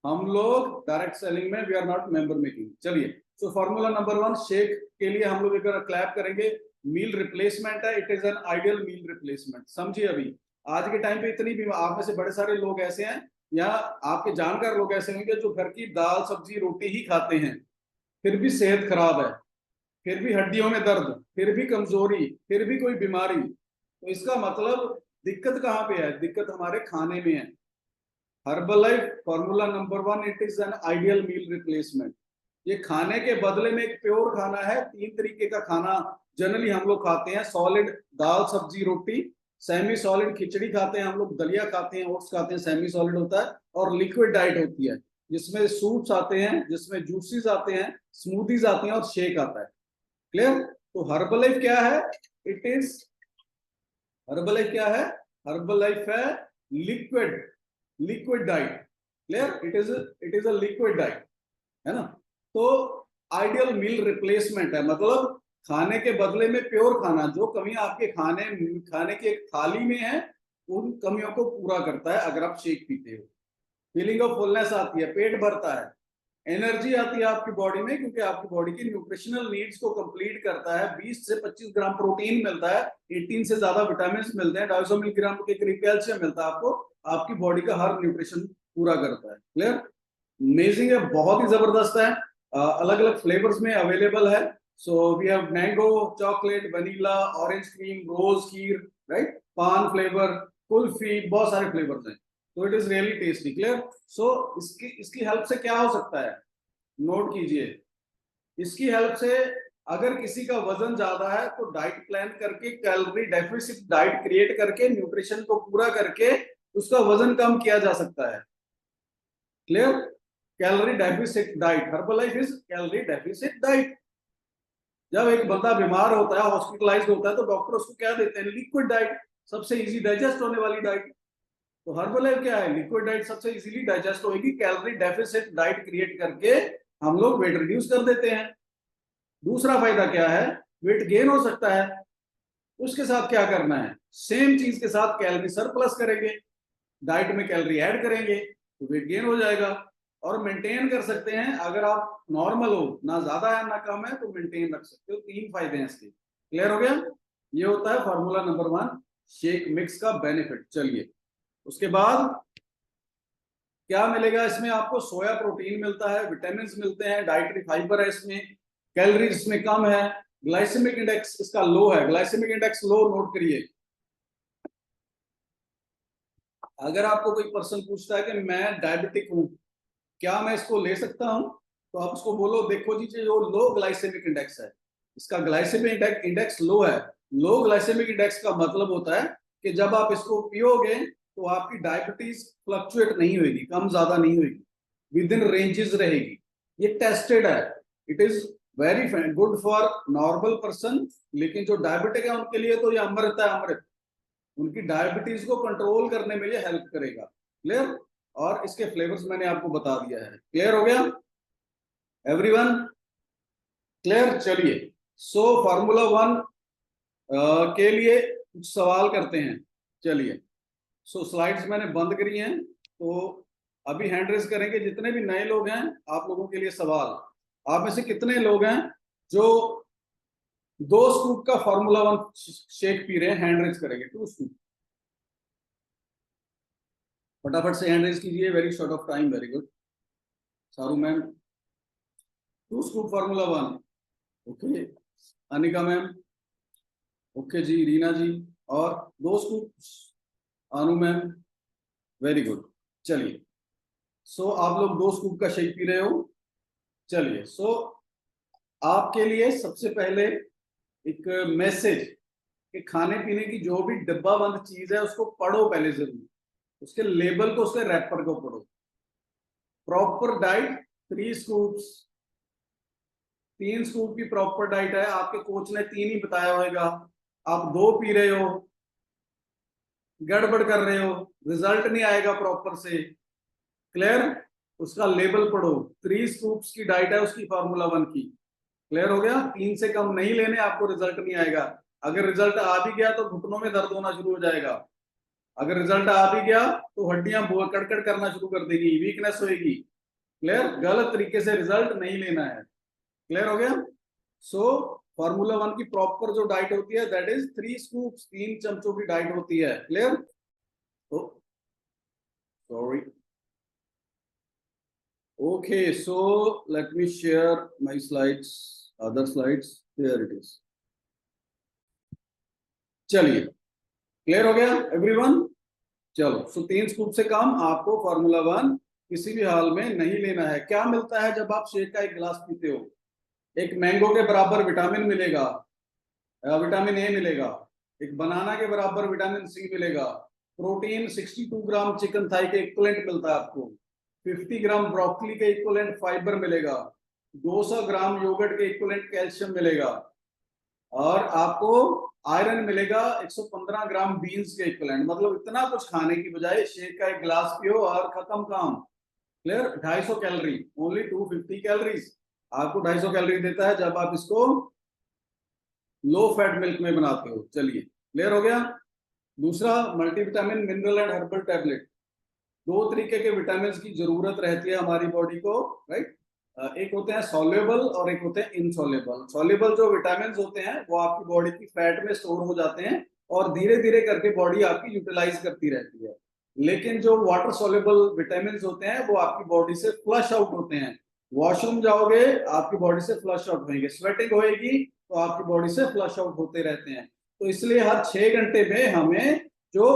हम लोग डायरेक्ट सेलिंग में, we are not member making. चलिए, सो फॉर्मूला नंबर 1 शेक के लिए हम लोग एक क्लैप करेंगे। मील रिप्लेसमेंट है, it is an ideal meal replacement. समझिए, अभी आज के टाइम पे इतनी भी, आप में से बड़े सारे लोग ऐसे हैं या आपके जानकार लोग ऐसे होंगे जो घर की दाल सब्जी रोटी ही खाते हैं, फिर भी सेहत खराब है, फिर भी हड्डियों में दर्द, फिर भी कमजोरी, फिर भी कोई बीमारी। तो इसका मतलब दिक्कत कहाँ पे है? दिक्कत हमारे खाने में है। Herbalife formula number 1, it is an ideal meal replacement. ये खाने के बदले में एक प्योर खाना है। 3 तरीके का खाना जनरली हम लोग खाते हैं: सॉलिड दाल सब्जी रोटी, सेमी सॉलिड खिचड़ी खाते हैं हम लोग, दलिया खाते हैं, ओट्स खाते हैं, सेमी सॉलिड होता है, और लिक्विड डाइट होती है जिसमें सूप्स आते हैं, जिसमें जूसेस आते हैं, स्मूदीज आती हैं और शेक आता है। क्लियर? तो हर्बलाइफ क्या है? इट इज, हर्बलाइफ क्या है? हर्बलाइफ है liquid, liquid diet. Clear? It is a liquid diet, है ना। तो आइडियल मील रिप्लेसमेंट है, मतलब खाने के बदले में प्योर खाना, जो कमियां आपके खाने की एक थाली में है, उन कमियों को पूरा करता है। अगर आप शेक पीते हो, फीलिंग ऑफ फुलनेस आती है, पेट भरता है, एनर्जी आती है आपकी बॉडी में, क्योंकि आपकी बॉडी की न्यूट्रिशनल नीड्स को कंप्लीट करता है। 20 से 25 ग्राम प्रोटीन मिलता है, 18 से ज्यादा विटामिन मिलते हैं, 250 मिलीग्राम के करीब कैल्शियम मिलता है आपको। आपकी बॉडी का हर न्यूट्रिशन पूरा करता है। क्लियर? अमेजिंग है, बहुत ही जबरदस्त है। अलग अलग फ्लेवर्स में अवेलेबल है। So we have mango, chocolate, vanilla, orange cream, rose kheer, right, paan flavour, kulfi, बहुत सारे फ्लेवर्स हैं। तो it is really tasty. Clear? So इसकी इसकी हेल्प से क्या हो सकता है, नोट कीजिए। इसकी हेल्प से अगर किसी का वजन ज्यादा है तो डाइट प्लान करके, कैलोरी डेफिसिट डाइट क्रिएट करके, न्यूट्रिशन को पूरा करके उसका वजन कम किया जा सकता है। Clear? Calorie deficit diet, Herbalife is calorie deficit diet. जब एक बंदा बीमार होता है, हॉस्पिटलाइज्ड होता है, तो डॉक्टर उसको क्या देते हैं? लिक्विड डाइट, सबसे इजी डाइजेस्ट होने वाली डाइट। तो हर्बलाइफ क्या है? लिक्विड डाइट, सबसे इजीली डाइजेस्ट होगी। कैलोरी डेफिसिट डाइट क्रिएट करके हम लोग वेट रिड्यूस कर देते हैं। दूसरा फायदा क्या है? वेट गेन हो सकता है। उसके साथ क्या करना है? सेम चीज के साथ कैलोरी सरप्लस करेंगे, डाइट में कैलोरी ऐड करेंगे, तो वेट गेन हो जाएगा। और मेंटेन कर सकते हैं, अगर आप नॉर्मल हो, ना ज्यादा है ना कम है, तो मेंटेन रख सकते हो। 3 फायदे हैं इसके। क्लियर हो गया? ये होता है फॉर्मूला नंबर 1 शेक मिक्स का बेनिफिट। चलिए, उसके बाद क्या मिलेगा इसमें आपको? सोया प्रोटीन मिलता है, विटामिन मिलते हैं, डाइटरी फाइबर है इसमें, कैलोरीज इसमें कम है, ग्लाइसेमिक इंडेक्स इसका लो है। ग्लाइसेमिक इंडेक्स लो नोट करिए। अगर आपको कोई पर्सन पूछता है कि मैं डायबिटिक हूं, क्या मैं इसको ले सकता हूं, तो आप उसको बोलो, देखो जी, जो लो ग्लाइसेमिक इंडेक्स है, इसका ग्लाइसेमिक इंडेक्स लो है। लो ग्लाइसेमिक इंडेक्स का मतलब होता है कि जब आप इसको पियोगे तो आपकी डायबिटीज फ्लक्चुएट नहीं होगी, कम ज्यादा नहीं होगी, विद इन रेंजेस रहेगी। ये टेस्टेड है। It is very good for normal person, लेकिन जो डायबिटिक है उनके लिए तो ये अमृत है, अमृत। उनकी डायबिटीज को कंट्रोल करने में ये हेल्प करेगा। क्लियर? और इसके फ्लेवर्स मैंने आपको बता दिया है। क्लियर हो गया एवरीवन? क्लियर? चलिए, सो फार्मूला 1 के लिए कुछ सवाल करते हैं। चलिए, सो स्लाइड्स मैंने बंद करी हैं, तो अभी हैंड रेज करेंगे जितने भी नए लोग हैं। आप लोगों के लिए सवाल, आप में से कितने लोग हैं जो 2 स्कूप का फार्मूला 1 शेक पी रहे हैं? हैंड रेज करेंगे। 2 स्कूप, फटाफट से हैंड रेज कीजिए, very short of time. Very good Saru ma'am, 2 scoop formula 1। Okay Anika ma'am, okay ji Reena ji, और 2 scoop Anu ma'am, very good. चलिए, सो आप लोग 2 स्कूप का शेक पी रहे हो। चलिए, सो आपके लिए सबसे पहले एक मैसेज कि खाने पीने की जो भी डब्बा बंद चीज है उसको पढ़ो पहले जरूर, उसके लेबल को, उसके रैपर को पढ़ो। प्रॉपर डाइट 3 स्कूप्स, 3 स्कूप की प्रॉपर डाइट है। आपके कोच ने 3 ही बताया होगा, आप 2 पी रहे हो, गड़बड़ कर रहे हो, रिजल्ट नहीं आएगा प्रॉपर से। क्लियर? उसका लेबल पढ़ो। 3 स्कूप्स की डाइट है उसकी फार्मूला 1 की। क्लियर हो गया? 3 से कम नहीं लेने, आपको रिजल्ट नहीं आएगा। अगर रिजल्ट आ भी गया तो घुटनों में दर्द होना शुरू हो जाएगा। अगर रिजल्ट आ भी गया तो हड्डियां कड़कड़ करना शुरू कर देगी, वीकनेस होगी। क्लियर? गलत तरीके से रिजल्ट नहीं लेना है। क्लियर हो गया? सो फार्मूला 1 की प्रॉपर जो डाइट होती है दैट इज 3 स्कूप्स, 3 चमचों की डाइट होती है। क्लियर? तो sorry, okay, so let me share my slides, other slides. Here it is. चलिए, क्लियर हो गया एवरीवन? चलो, सो 3 स्कूप से कम आपको फार्मूला 1 किसी भी हाल में नहीं लेना है। क्या मिलता है जब आप शेक का एक गिलास पीते हो? एक मैंगो के बराबर विटामिन मिलेगा, विटामिन ए मिलेगा। एक बनाना के बराबर विटामिन सी मिलेगा। प्रोटीन 62 ग्राम चिकन थाई के इक्विवेलेंट मिलता है आपको। 50 ग्राम ब्रोकली के इक्विवेलेंट फाइबर मिलेगा। 200 ग्राम योगर्ट के इक्विवेलेंट कैल्शियम मिलेगा। और आपको आयरन मिलेगा 115 ग्राम बीन्स के इक्विवेलेंट। मतलब इतना कुछ खाने की बजाय शेक का एक गिलास पियो और खत्म काम। क्लियर? 250 कैलोरी, ओनली 250 कैलोरीज आपको 250 कैलोरी देता है जब आप इसको लो फैट मिल्क में बनाते हो। चलिए, क्लियर हो गया? दूसरा, multivitamin mineral and herbal tablet. 2 तरीके के विटामिन की जरूरत रहती है हमारी बॉडी को, राइट? एक होते हैं सॉल्युबल और एक होते हैं इनसॉल्युबल। सॉल्युबल जो विटामिन होते हैं वो आपकी बॉडी की फैट में स्टोर हो जाते हैं और धीरे धीरे करके बॉडी आपकी यूटिलाइज करती रहती है। लेकिन जो वाटर सॉल्युबल विटामिन होते हैं वो आपकी बॉडी से फ्लश आउट होते हैं। वॉशरूम जाओगे आपकी बॉडी से फ्लश आउट होंगे, स्वेटिंग होएगी तो आपकी बॉडी से फ्लश आउट होते रहते हैं। तो इसलिए हर 6 घंटे में हमें जो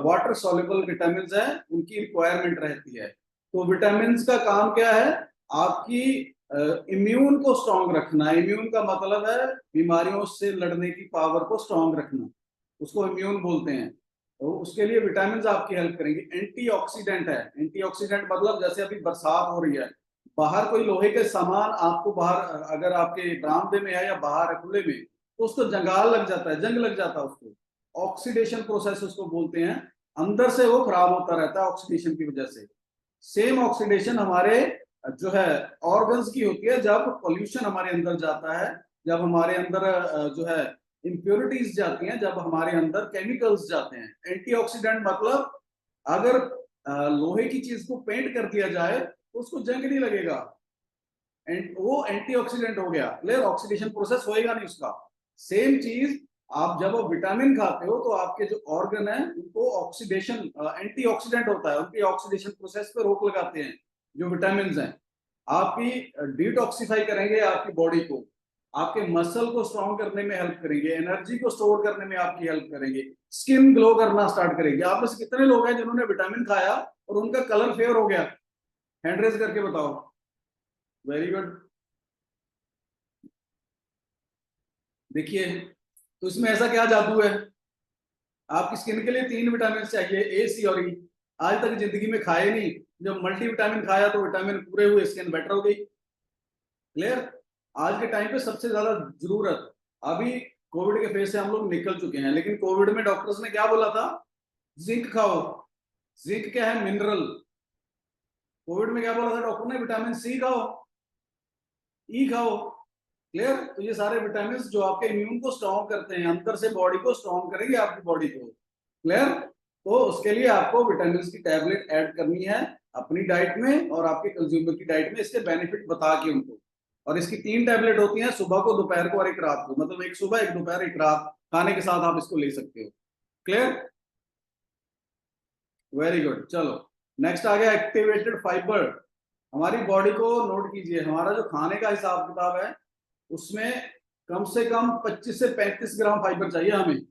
वाटर सॉल्युबल विटामिन है उनकी रिक्वायरमेंट रहती है। तो विटामिन का काम क्या है? आपकी इम्यून को स्ट्रांग रखना। इम्यून का मतलब है बीमारियों से लड़ने की पावर को स्ट्रांग रखना, उसको इम्यून बोलते हैं। तो उसके लिए विटामिन आपकी हेल्प करेंगे। एंटीऑक्सीडेंट है। एंटीऑक्सीडेंट मतलब जैसे अभी बरसात हो रही है, बाहर कोई लोहे के सामान आपको बाहर अगर आपके बरामदे में है या बाहर है खुले में, तो उसको जंगाल लग जाता है, जंग लग जाता है उसको। ऑक्सीडेशन प्रोसेस उसको बोलते हैं। अंदर से वो खराब होता रहता है ऑक्सीडेशन की वजह से। सेम ऑक्सीडेशन हमारे जो है ऑर्गन्स की होती है जब पोल्यूशन हमारे अंदर जाता है, जब हमारे अंदर जो है इंप्योरिटीज जाती हैं, जब हमारे अंदर केमिकल्स जाते हैं। एंटीऑक्सीडेंट मतलब अगर लोहे की चीज को पेंट कर दिया जाए तो उसको जंग नहीं लगेगा, वो एंटीऑक्सीडेंट हो गया। क्लियर? ऑक्सीडेशन प्रोसेस होएगा नहीं उसका। सेम चीज आप जब विटामिन खाते हो तो आपके जो ऑर्गन है उनको ऑक्सीडेशन, एंटीऑक्सीडेंट होता है, उनकी ऑक्सीडेशन प्रोसेस पे रोक लगाते हैं। जो विटामिन हैं आपकी डिटॉक्सिफाई करेंगे आपकी बॉडी को, आपके मसल को स्ट्रॉन्ग करने में हेल्प करेंगे, एनर्जी को स्टोर करने में आपकी हेल्प करेंगे, स्किन ग्लो करना स्टार्ट करेंगे। आप में से कितने लोग हैं जिन्होंने विटामिन खाया और उनका कलर फेयर हो गया? हैंड रेज करके बताओ। Very good. देखिए, तो इसमें ऐसा क्या जादू है? आपकी स्किन के लिए 3 विटामिन चाहिए, ए सी और ई। आज तक जिंदगी में खाए नहीं, जब मल्टीविटामिन खाया तो विटामिन पूरे हुए, स्किन बेटर हो गई। क्लियर? आज के टाइम पे सबसे ज्यादा जरूरत, अभी कोविड के फेज से हम लोग निकल चुके हैं, लेकिन कोविड में डॉक्टर्स ने क्या बोला था? जिंक खाओ। जिंक क्या है? मिनरल। कोविड में क्या बोला था डॉक्टर ने? विटामिन सी खाओ, ई खाओ। क्लियर? तो ये सारे विटामिन जो आपके इम्यून को स्ट्रॉन्ग करते हैं, अंदर से बॉडी को स्ट्रॉन्ग करेंगे आपकी बॉडी को। क्लियर? तो उसके लिए आपको विटामिन की टैबलेट ऐड करनी है अपनी डाइट में और आपके कंज्यूमर की डाइट में, इसके बेनिफिट बता के उनको। और इसकी 3 टैबलेट होती हैं, सुबह को, दोपहर को और एक रात को, मतलब एक सुबह एक दोपहर एक रात खाने के साथ आप इसको ले सकते हो। क्लियर? Very good. चलो नेक्स्ट आ गया एक्टिवेटेड फाइबर। हमारी बॉडी को नोट कीजिए, हमारा जो खाने का हिसाब किताब है उसमें कम से कम 25 से 35 ग्राम फाइबर चाहिए हमें,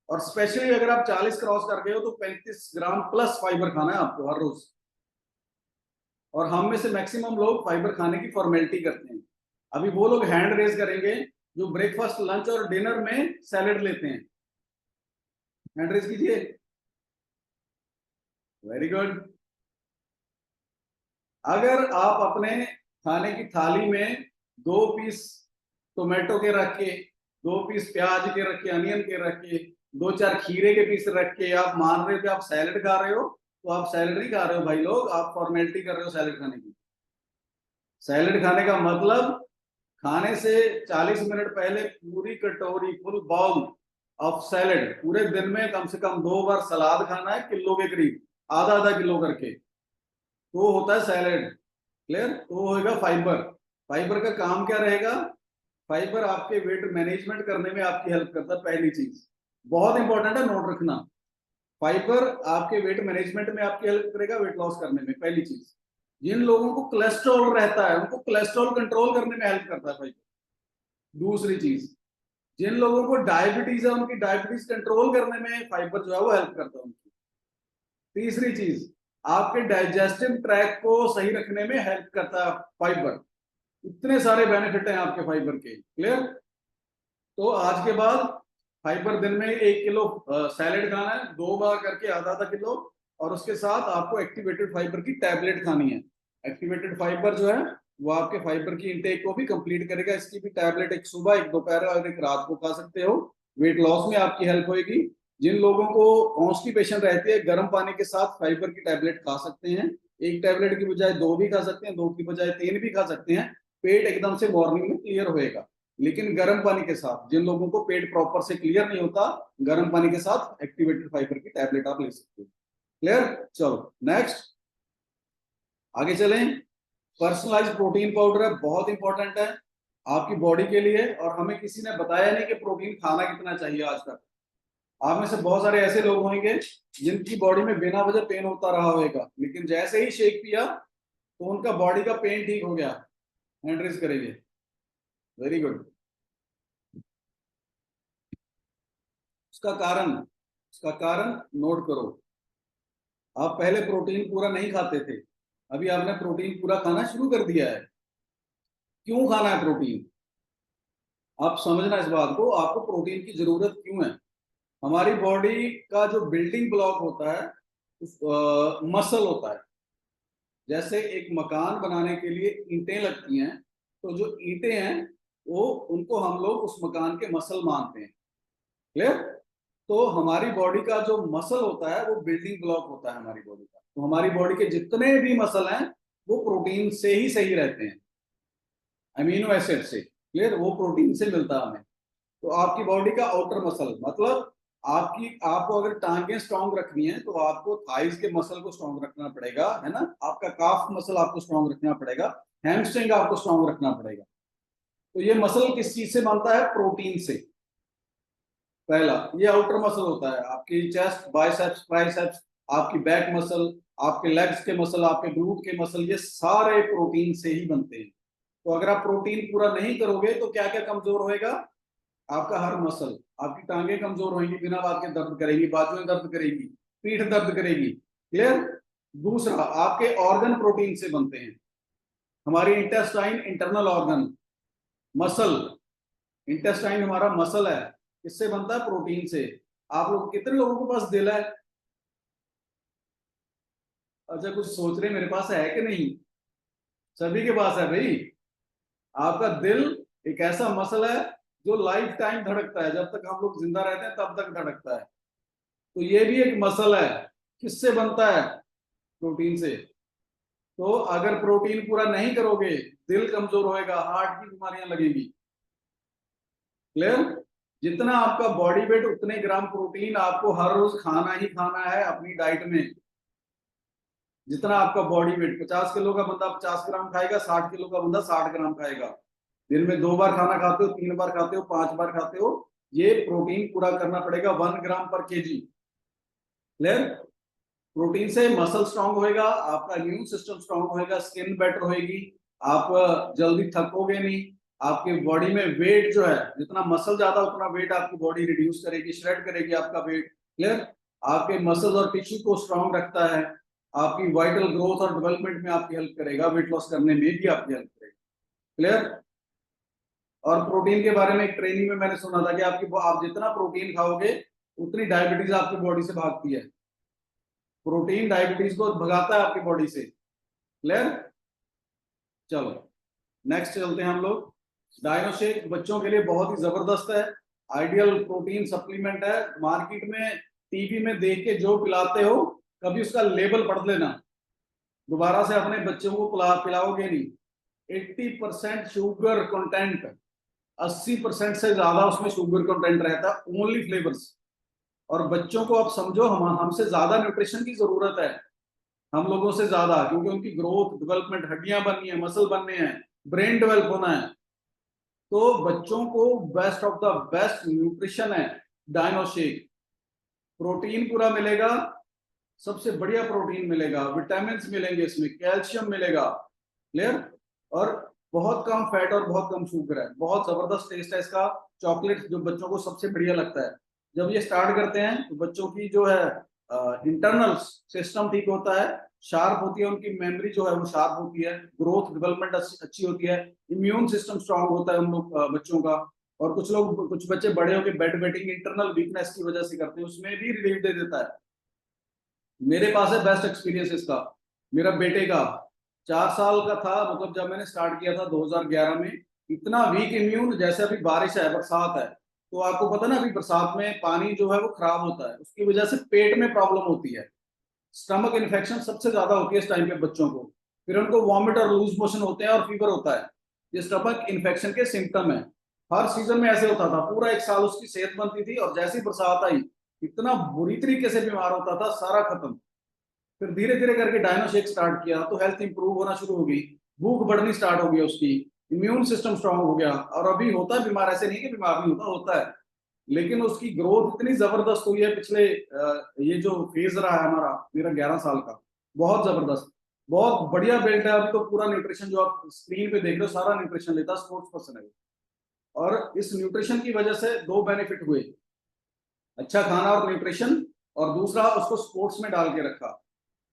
और स्पेशली अगर आप 40 क्रॉस कर गए हो तो 35 ग्राम प्लस फाइबर खाना है आपको हर रोज। और हम में से मैक्सिमम लोग फाइबर खाने की फॉर्मेलिटी करते हैं। अभी वो लोग हैंड रेज करेंगे जो ब्रेकफास्ट, लंच और डिनर में सैलेड लेते हैं, हैंड रेज कीजिए। Very good. अगर आप अपने खाने की थाली में 2 पीस टोमेटो के रख के, 2 पीस प्याज के रख के, अनियन के रख के, 2-4 खीरे के पीस रख के आप मान रहे हो कि आप सैलेड खा रहे हो, तो आप सैलेड नहीं खा रहे हो भाई लोग, आप फॉर्मेलिटी कर रहे हो सैलेड खाने की। सैलेड खाने का मतलब खाने से 40 मिनट पहले पूरी कटोरी, फुल बाउल ऑफ सैलेड, पूरे दिन में कम से कम 2 बार सलाद खाना है, किलो के करीब, आधा आधा किलो करके, तो होता है सैलेड। क्लियर? तो होगा फाइबर। फाइबर का काम क्या रहेगा? फाइबर आपके वेट मैनेजमेंट करने में आपकी हेल्प करता है। पहली चीज बहुत इंपॉर्टेंट है, नोट रखना। फाइबर आपके वेट मैनेजमेंट में आपकी हेल्प करेगा, वेट लॉस करने में। पहली चीज, जिन लोगों को कोलेस्ट्रॉल रहता है उनको कोलेस्ट्रॉल कंट्रोल करने में हेल्प करता है फाइबर। दूसरी चीज, जिन लोगों को डायबिटीज है उनकी डायबिटीज कंट्रोल करने में फाइबर जो है वो हेल्प करता है उनकी। तीसरी चीज, आपके डाइजेस्टिव ट्रैक को सही रखने में हेल्प करता है फाइबर। इतने सारे बेनिफिट हैं आपके फाइबर के। क्लियर? तो आज के बाद फाइबर दिन में 1 किलो सैलेड खाना है, 2 बार करके आधा आधा किलो, और उसके साथ आपको एक्टिवेटेड फाइबर की टैबलेट खानी है। एक्टिवेटेड फाइबर जो है वो आपके फाइबर की इंटेक को भी कंप्लीट करेगा। इसकी भी टैबलेट एक सुबह, एक दोपहर और एक रात को खा सकते हो। वेट लॉस में आपकी हेल्प होगी। जिन लोगों को कॉन्स्टिपेशन रहती है, गर्म पानी के साथ फाइबर की टैबलेट खा सकते हैं। एक टैबलेट की बजाय 2 भी खा सकते हैं, 2 की बजाय 3 भी खा सकते हैं। पेट एकदम से मॉर्निंग में क्लियर होएगा। लेकिन गर्म पानी के साथ, जिन लोगों को पेट प्रॉपर से क्लियर नहीं होता, गर्म पानी के साथ एक्टिवेटेड फाइबर की टैबलेट आप ले सकते हो। क्लियर? चलो नेक्स्ट आगे चलें। पर्सनलाइज प्रोटीन पाउडर है, बहुत इंपॉर्टेंट है आपकी बॉडी के लिए। और हमें किसी ने बताया नहीं कि प्रोटीन खाना कितना चाहिए आज तक। आप में से बहुत सारे ऐसे लोग होंगे जिनकी बॉडी में बिना वजह पेन होता रहा होगा, लेकिन जैसे ही शेक पिया तो उनका बॉडी का पेन ठीक हो गया। हैंड रेज करेंगे। Very good. उसका कारण नोट करो। आप पहले प्रोटीन पूरा नहीं खाते थे, अभी आपने प्रोटीन पूरा खाना शुरू कर दिया है। क्यों खाना है प्रोटीन? आप समझना इस बात को, आपको प्रोटीन की जरूरत क्यों है। हमारी बॉडी का जो बिल्डिंग ब्लॉक होता है मसल होता है। जैसे एक मकान बनाने के लिए ईंटें लगती हैं, तो जो ईंटें हैं वो, उनको हम लोग उस मकान के मसल मानते हैं। क्लियर? तो हमारी बॉडी का जो मसल होता है वो बिल्डिंग ब्लॉक होता है हमारी बॉडी का। तो हमारी बॉडी के जितने भी मसल हैं वो प्रोटीन से ही सही रहते हैं, अमीनो एसिड से। क्लियर? वो प्रोटीन से मिलता है हमें। तो आपकी बॉडी का आउटर मसल, मतलब आपको अगर टांगे स्ट्रांग रखनी है तो आपको थाइस के मसल को स्ट्रांग रखना पड़ेगा, है ना। आपका काफ मसल आपको स्ट्रांग रखना पड़ेगा, हैमस्ट्रिंग आपको स्ट्रांग रखना पड़ेगा। तो ये मसल किस चीज से बनता है? प्रोटीन से। पहला ये आउटर मसल होता है, आपकी चेस्ट, बाइसेप्स, ट्राइसेप्स, आपकी बैक मसल, आपके लेग्स के मसल, आपके ग्लूट के मसल, ये सारे प्रोटीन से ही बनते हैं। तो अगर आप प्रोटीन पूरा नहीं करोगे तो क्या क्या कमजोर होएगा? आपका हर मसल, आपकी टांगे कमजोर होंगी, बिना बात के दर्द करेगी, बाजुएं दर्द करेगी, पीठ दर्द करेगी। क्लियर? दूसरा, आपके ऑर्गन प्रोटीन से बनते हैं। हमारी intestine internal organ, muscle, intestine हमारा मसल है, किससे बनता है? प्रोटीन से। आप लोग कितने लोगों के पास दिल है? अच्छा, कुछ सोच रहे मेरे पास है कि नहीं? सभी के पास है भाई। आपका दिल एक ऐसा मसल है जो लाइफ टाइम धड़कता है, जब तक हम लोग जिंदा रहते हैं तब तक धड़कता है। तो ये भी एक मसल है, किससे बनता है? प्रोटीन से। तो अगर प्रोटीन पूरा नहीं करोगे, दिल कमजोर होएगा, हार्ट की बीमारियां लगेगी। क्लियर? जितना आपका बॉडी वेट उतने ग्राम प्रोटीन आपको हर रोज खाना ही खाना है अपनी डाइट में। जितना आपका बॉडी वेट, 50 किलो का बंदा 50 ग्राम खाएगा, 60 किलो का बंदा 60 ग्राम खाएगा। दिन में 2 बार खाना खाते हो, 3 बार खाते हो, 5 बार खाते हो, ये प्रोटीन पूरा करना पड़ेगा 1 ग्राम पर केजी। क्लियर? प्रोटीन से मसल स्ट्रांग होएगा, आपका इम्यून सिस्टम स्ट्रांग होएगा, स्किन बेटर होएगी, आप जल्दी थकोगे नहीं। आपके बॉडी में वेट जो है, जितना मसल ज्यादा उतना वेट आपकी बॉडी रिड्यूस करेगी, श्रेड करेगी आपका वेट। क्लियर? आपके मसल्स और टिश्यू को स्ट्रांग रखता है, आपकी वाइटल ग्रोथ और डेवलपमेंट में आपकी हेल्प करेगा, वेट लॉस करने में भी आपकी हेल्प करेगा। क्लियर? और प्रोटीन के बारे में एक ट्रेनिंग में मैंने सुना था कि आप जितना प्रोटीन खाओगे उतनी डायबिटीज आपकी बॉडी से भागती है। प्रोटीन डायबिटीज को भगाता है आपकी बॉडी से। क्लियर? चलो नेक्स्ट चलते हैं हम लोग। डायनोशेक बच्चों के लिए बहुत ही जबरदस्त है, आइडियल प्रोटीन सप्लीमेंट है। मार्केट में टीवी में देख के जो पिलाते हो, कभी उसका लेबल पढ़ लेना, दोबारा से अपने बच्चों को पिलाओगे नहीं। 80% शुगर कंटेंट, 80% से ज्यादा उसमें शुगर कंटेंट रहता है, ओनली फ्लेवर्स। और बच्चों को आप समझो, हमसे ज्यादा न्यूट्रिशन की जरूरत है, हम लोगों से ज्यादा, क्योंकि उनकी ग्रोथ डेवलपमेंट, हड्डियां बननी है, मसल बनने हैं, ब्रेन डेवलप होना है। तो बच्चों को best of the best nutrition है डायनोशेक। प्रोटीन पूरा मिलेगा, सबसे बढ़िया प्रोटीन मिलेगा, विटामिन मिलेंगे इसमें, कैल्शियम मिलेगा। क्लियर? और बहुत कम फैट और बहुत कम शुगर है, बहुत जबरदस्त टेस्ट है इसका। चॉकलेट जो बच्चों को सबसे बढ़िया लगता है, जब ये स्टार्ट करते हैं तो बच्चों की जो है इंटरनल सिस्टम ठीक होता है, शार्प होती है, उनकी मेमोरी जो है वो शार्प होती है, ग्रोथ डेवलपमेंट अच्छी होती है, इम्यून सिस्टम स्ट्रांग होता है उन लोग बच्चों का। और कुछ बच्चे बड़े होकर बेड वेटिंग इंटरनल वीकनेस की वजह से करते हैं, उसमें भी रिलीफ दे देता है। मेरे पास है बेस्ट एक्सपीरियंस इसका। मेरा बेटे का 4 साल का था, मतलब जब मैंने स्टार्ट किया था 2011 में, इतना वीक इम्यून, जैसे अभी बारिश है, बरसात है, तो आपको पता ना अभी बरसात में पानी जो है वो खराब होता है, उसकी वजह से पेट में प्रॉब्लम होती है, स्टमक इन्फेक्शन सबसे ज्यादा होती है इस टाइम पे बच्चों को। फिर उनको वॉमिट और लूज मोशन होते हैं और फीवर होता है, ये स्टमक इन्फेक्शन के सिम्टम है। हर सीजन में ऐसे होता था, पूरा 1 साल उसकी सेहत बनती थी, और जैसी बरसात आई इतना बुरी तरीके से बीमार होता था, सारा खत्म। फिर धीरे धीरे करके डायनो शेक स्टार्ट किया तो हेल्थ इंप्रूव होना शुरू हो गई, भूख बढ़नी स्टार्ट हो गई उसकी, इम्यून सिस्टम स्ट्रांग हो गया, और अभी होता है बीमार, ऐसे नहीं कि बीमार नहीं होता, होता है, लेकिन उसकी ग्रोथ इतनी जबरदस्त हुई है पिछले ये जो फेज रहा है हमारा, मेरा 11 साल का, बहुत जबरदस्त, बहुत बढ़िया बिल्ड है। अभी तो पूरा न्यूट्रिशन जो आप स्क्रीन पे देख रहे हो, सारा न्यूट्रिशन लेता है, स्पोर्ट्स पर्सन है। और इस न्यूट्रिशन की वजह से दो बेनिफिट हुए, अच्छा खाना और न्यूट्रिशन, और दूसरा उसको स्पोर्ट्स में डाल के रखा।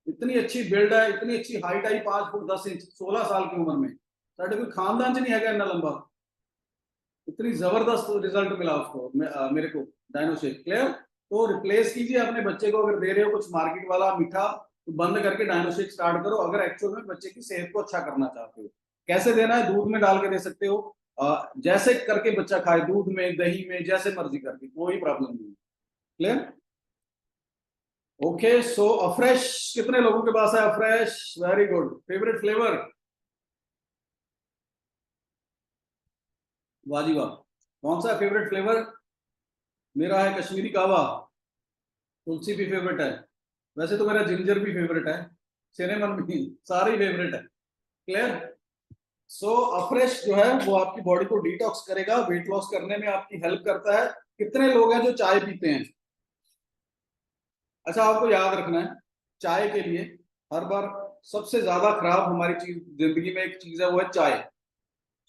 इतनी अच्छी बिल्ड है, इतनी अच्छी हाइट आई, 5 फुट 10 इंच, 16 साल की उम्र में, साढ़े कोई खानदान च नहीं है इतना लंबा। इतनी जबरदस्त रिजल्ट मिला उसको, मेरे को डायनो शेक। क्लियर? तो रिप्लेस कीजिए अपने बच्चे को, अगर दे रहे हो कुछ मार्केट वाला मीठा, तो बंद करके डायनो शेक स्टार्ट करो, अगर एक्चुअल में बच्चे की सेहत को अच्छा करना चाहते हो। कैसे देना है? दूध में डाल के दे सकते हो, जैसे करके बच्चा खाए, दूध में, दही में, जैसे मर्जी करके, कोई प्रॉब्लम नहीं। क्लियर? ओके, सो अफ्रेश कितने लोगों के पास है? Afresh, very good. Favourite flavour? वाह जी वाह, कौन सा फेवरेट फ्लेवर? मेरा है कश्मीरी कावा, तुलसी भी फेवरेट है, वैसे तो मेरा जिंजर भी फेवरेट है, सिनेमन भी, सारे फेवरेट है। क्लियर? सो अफ्रेश जो है वो आपकी बॉडी को डिटॉक्स करेगा, वेट लॉस करने में आपकी हेल्प करता है। कितने लोग हैं जो चाय पीते हैं? अच्छा, आपको याद रखना है, चाय के लिए हर बार सबसे ज्यादा खराब हमारी चीज जिंदगी में एक चीज है, वो है चाय।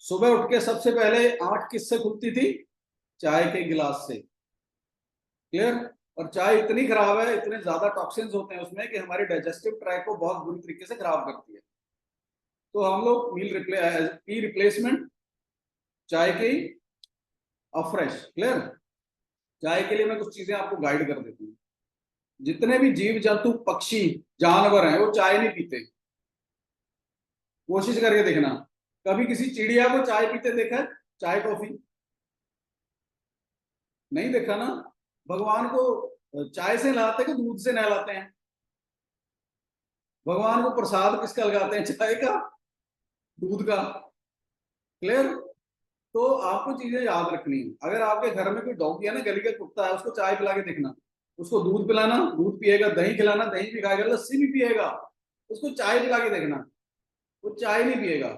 सुबह उठ के सबसे पहले आंख किससे खुलती थी? चाय के गिलास से। क्लियर? और चाय इतनी खराब है, इतने ज्यादा टॉक्सिन्स होते हैं उसमें, कि हमारे डाइजेस्टिव ट्रैक को बहुत बुरी तरीके से खराब करती है। तो हम लोग टी रिप्लेसमेंट चाय की अफ्रेश। क्लियर? चाय के लिए मैं कुछ चीजें आपको गाइड कर देती हूँ। जितने भी जीव जंतु, पक्षी, जानवर हैं, वो चाय नहीं पीते, कोशिश करके देखना, कभी किसी चिड़िया को चाय पीते देखा है? चाय कॉफी नहीं देखा ना। भगवान को चाय से नहलाते हैं कि दूध से नहलाते हैं? भगवान को प्रसाद किसका लगाते हैं? चाय का, दूध का। क्लियर? तो आपको चीजें याद रखनी है। अगर आपके घर में कोई डॉगी है ना, गली का कुत्ता है, उसको चाय पिला के देखना, उसको दूध पिलाना, दूध पिएगा, दही खिलाना, दही भी खाएगा, लस्सी भी पिएगा, उसको चाय पिला के देखना, वो चाय नहीं पिएगा।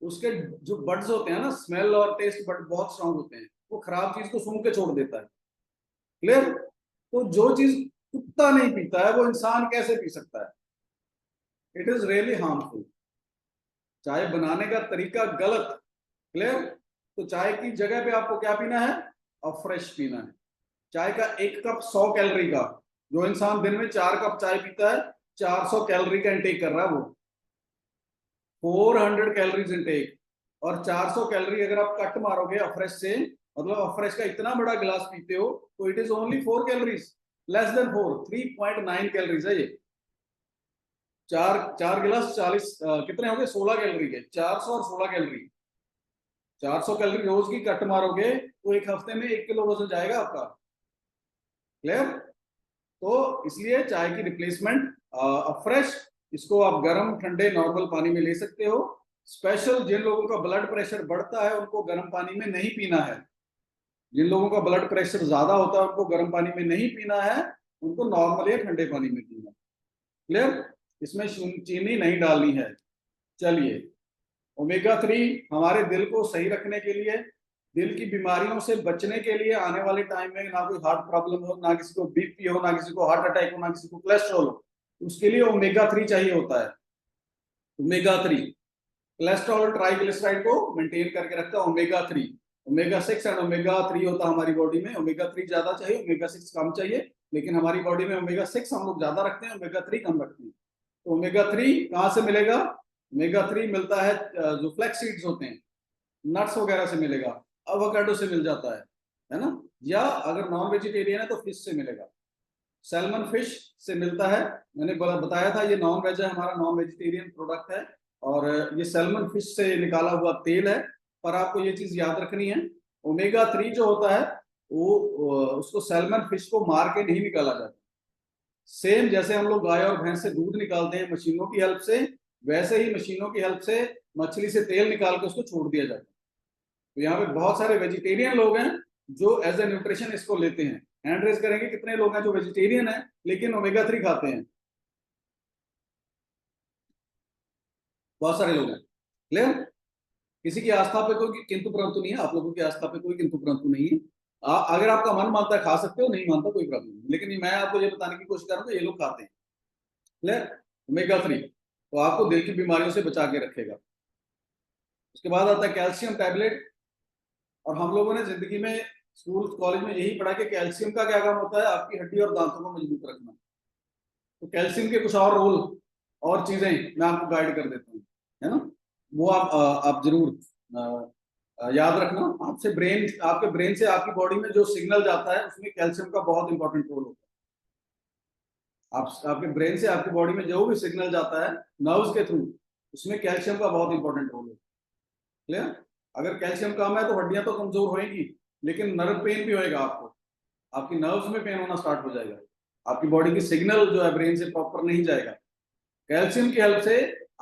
उसके जो बड्स होते हैं ना, स्मेल और टेस्ट बड बहुत स्ट्रांग होते हैं, वो खराब चीज को सूंघ के छोड़ देता है। क्लियर? तो जो चीज कुत्ता नहीं पीता है वो इंसान कैसे पी सकता है? It is really harmful. चाय बनाने का तरीका गलत। क्लियर? तो चाय की जगह पे आपको क्या पीना है? अब फ्रेश पीना है। चाय का एक कप 100 कैलोरी का, जो इंसान दिन में 4 कप चाय पीता है, 400 कैलोरी का इंटेक कर रहा है वो, 400 कैलोरीज इंटेक। और 400 कैलोरी अगर आप कट मारोगे अफ्रेश से, मतलब अफ्रेश का इतना बड़ा गिलास पीते हो, तो it is only 4 calories, less than 4, 3.9 calories है ये। चार चार गिलास 40 कितने हो गए? 16 कैलोरी के, 400 और 16 कैलोरी। 400 कैलोरी रोज की कट मारोगे तो एक हफ्ते में 1 किलो वजन जाएगा आपका। क्लियर? तो इसलिए चाय की रिप्लेसमेंट फ्रेश, इसको आप गर्म ठंडे नॉर्मल पानी में ले सकते हो। स्पेशल जिन लोगों का ब्लड प्रेशर बढ़ता है उनको गर्म पानी में नहीं पीना है। जिन लोगों का ब्लड प्रेशर ज्यादा होता है उनको गर्म पानी में नहीं पीना है, उनको नॉर्मल या ठंडे पानी में पीना है। क्लियर? इसमें चीनी नहीं डालनी है। चलिए, ओमेगा 3 हमारे दिल को सही रखने के लिए, दिल की बीमारियों से बचने के लिए, आने वाले टाइम में ना कोई हार्ट प्रॉब्लम हो, ना किसी को बीपी हो, ना किसी को हार्ट अटैक हो, ना किसी को कोलेस्ट्रॉल हो, उसके लिए ओमेगा 3 चाहिए होता है। ओमेगा 3 कोलेस्ट्रॉल ट्राइग्लिसराइड को मेंटेन करके रखता है ओमेगा 3। ओमेगा 6 एंड ओमेगा 3 होता है हमारी बॉडी में। ओमेगा 3 ज्यादा चाहिए, ओमेगा 6 कम चाहिए, लेकिन हमारी बॉडी में ओमेगा 6 हम लोग ज्यादा रखते हैं, ओमेगा 3 कम रखते हैं। तो ओमेगा 3 कहाँ से मिलेगा? ओमेगा 3 मिलता है जो फ्लैक्स सीड्स होते हैं, नट्स वगैरह से मिलेगा, एवोकाडो से मिल जाता है ना? या अगर नॉन वेजिटेरियन है तो फिश से मिलेगा, सैल्मन फिश से मिलता है। मैंने बताया था ये नॉन वेज है, हमारा नॉन वेजिटेरियन प्रोडक्ट है, और ये सैल्मन फिश से निकाला हुआ तेल है। पर आपको ये चीज याद रखनी है, ओमेगा 3 जो होता है वो उसको सैल्मन फिश को मार के नहीं निकाला जाता। सेम जैसे हम लोग गाय और भैंस से दूध निकालते हैं मशीनों की हेल्प से, वैसे ही मशीनों की हेल्प से मछली से तेल निकाल के उसको छोड़ दिया जाता है। तो यहाँ पे बहुत सारे वेजिटेरियन लोग हैं जो एज ए न्यूट्रिशन इसको लेते हैं। हैंड रेज करेंगे कितने लोग हैं जो वेजिटेरियन है लेकिन ओमेगा 3 खाते हैं? बहुत सारे लोग हैं। क्लियर? किसी की आस्था पे कोई किंतु परंतु नहीं है, आप लोगों की आस्था पे कोई किंतु परंतु नहीं है। अगर आपका मन मानता है खा सकते हो, नहीं मानता कोई प्रॉब्लम नहीं, लेकिन मैं आपको ये बताने की कोशिश कर रहा हूँ ये लोग खाते हैं। क्लियर? ओमेगा 3 तो आपको दिल की बीमारियों से बचा के रखेगा। उसके बाद आता है कैल्शियम टैबलेट। और हम लोगों ने जिंदगी में स्कूल कॉलेज में यही पढ़ा कि कैल्शियम का क्या काम होता है? आपकी हड्डी और दांतों को मजबूत रखना। तो कैल्शियम के कुछ और रोल और चीजें मैं आपको गाइड कर देता हूँ, है ना? वो आप जरूर याद रखना। आपसे ब्रेन, आपके ब्रेन से आपकी बॉडी में जो सिग्नल जाता है उसमें कैल्शियम का बहुत इंपॉर्टेंट रोल होता है। आपके ब्रेन से आपकी बॉडी में जो भी सिग्नल जाता है नर्व्स के थ्रू, उसमें कैल्शियम का बहुत इंपॉर्टेंट रोल है। क्लियर? अगर कैल्शियम कम है तो हड्डियां तो कमजोर होएंगी, लेकिन नर्व पेन भी होएगा आपको, आपकी नर्व्स में पेन होना स्टार्ट हो जाएगा, आपकी बॉडी की सिग्नल जो है ब्रेन से प्रॉपर नहीं जाएगा। कैल्शियम की हेल्प से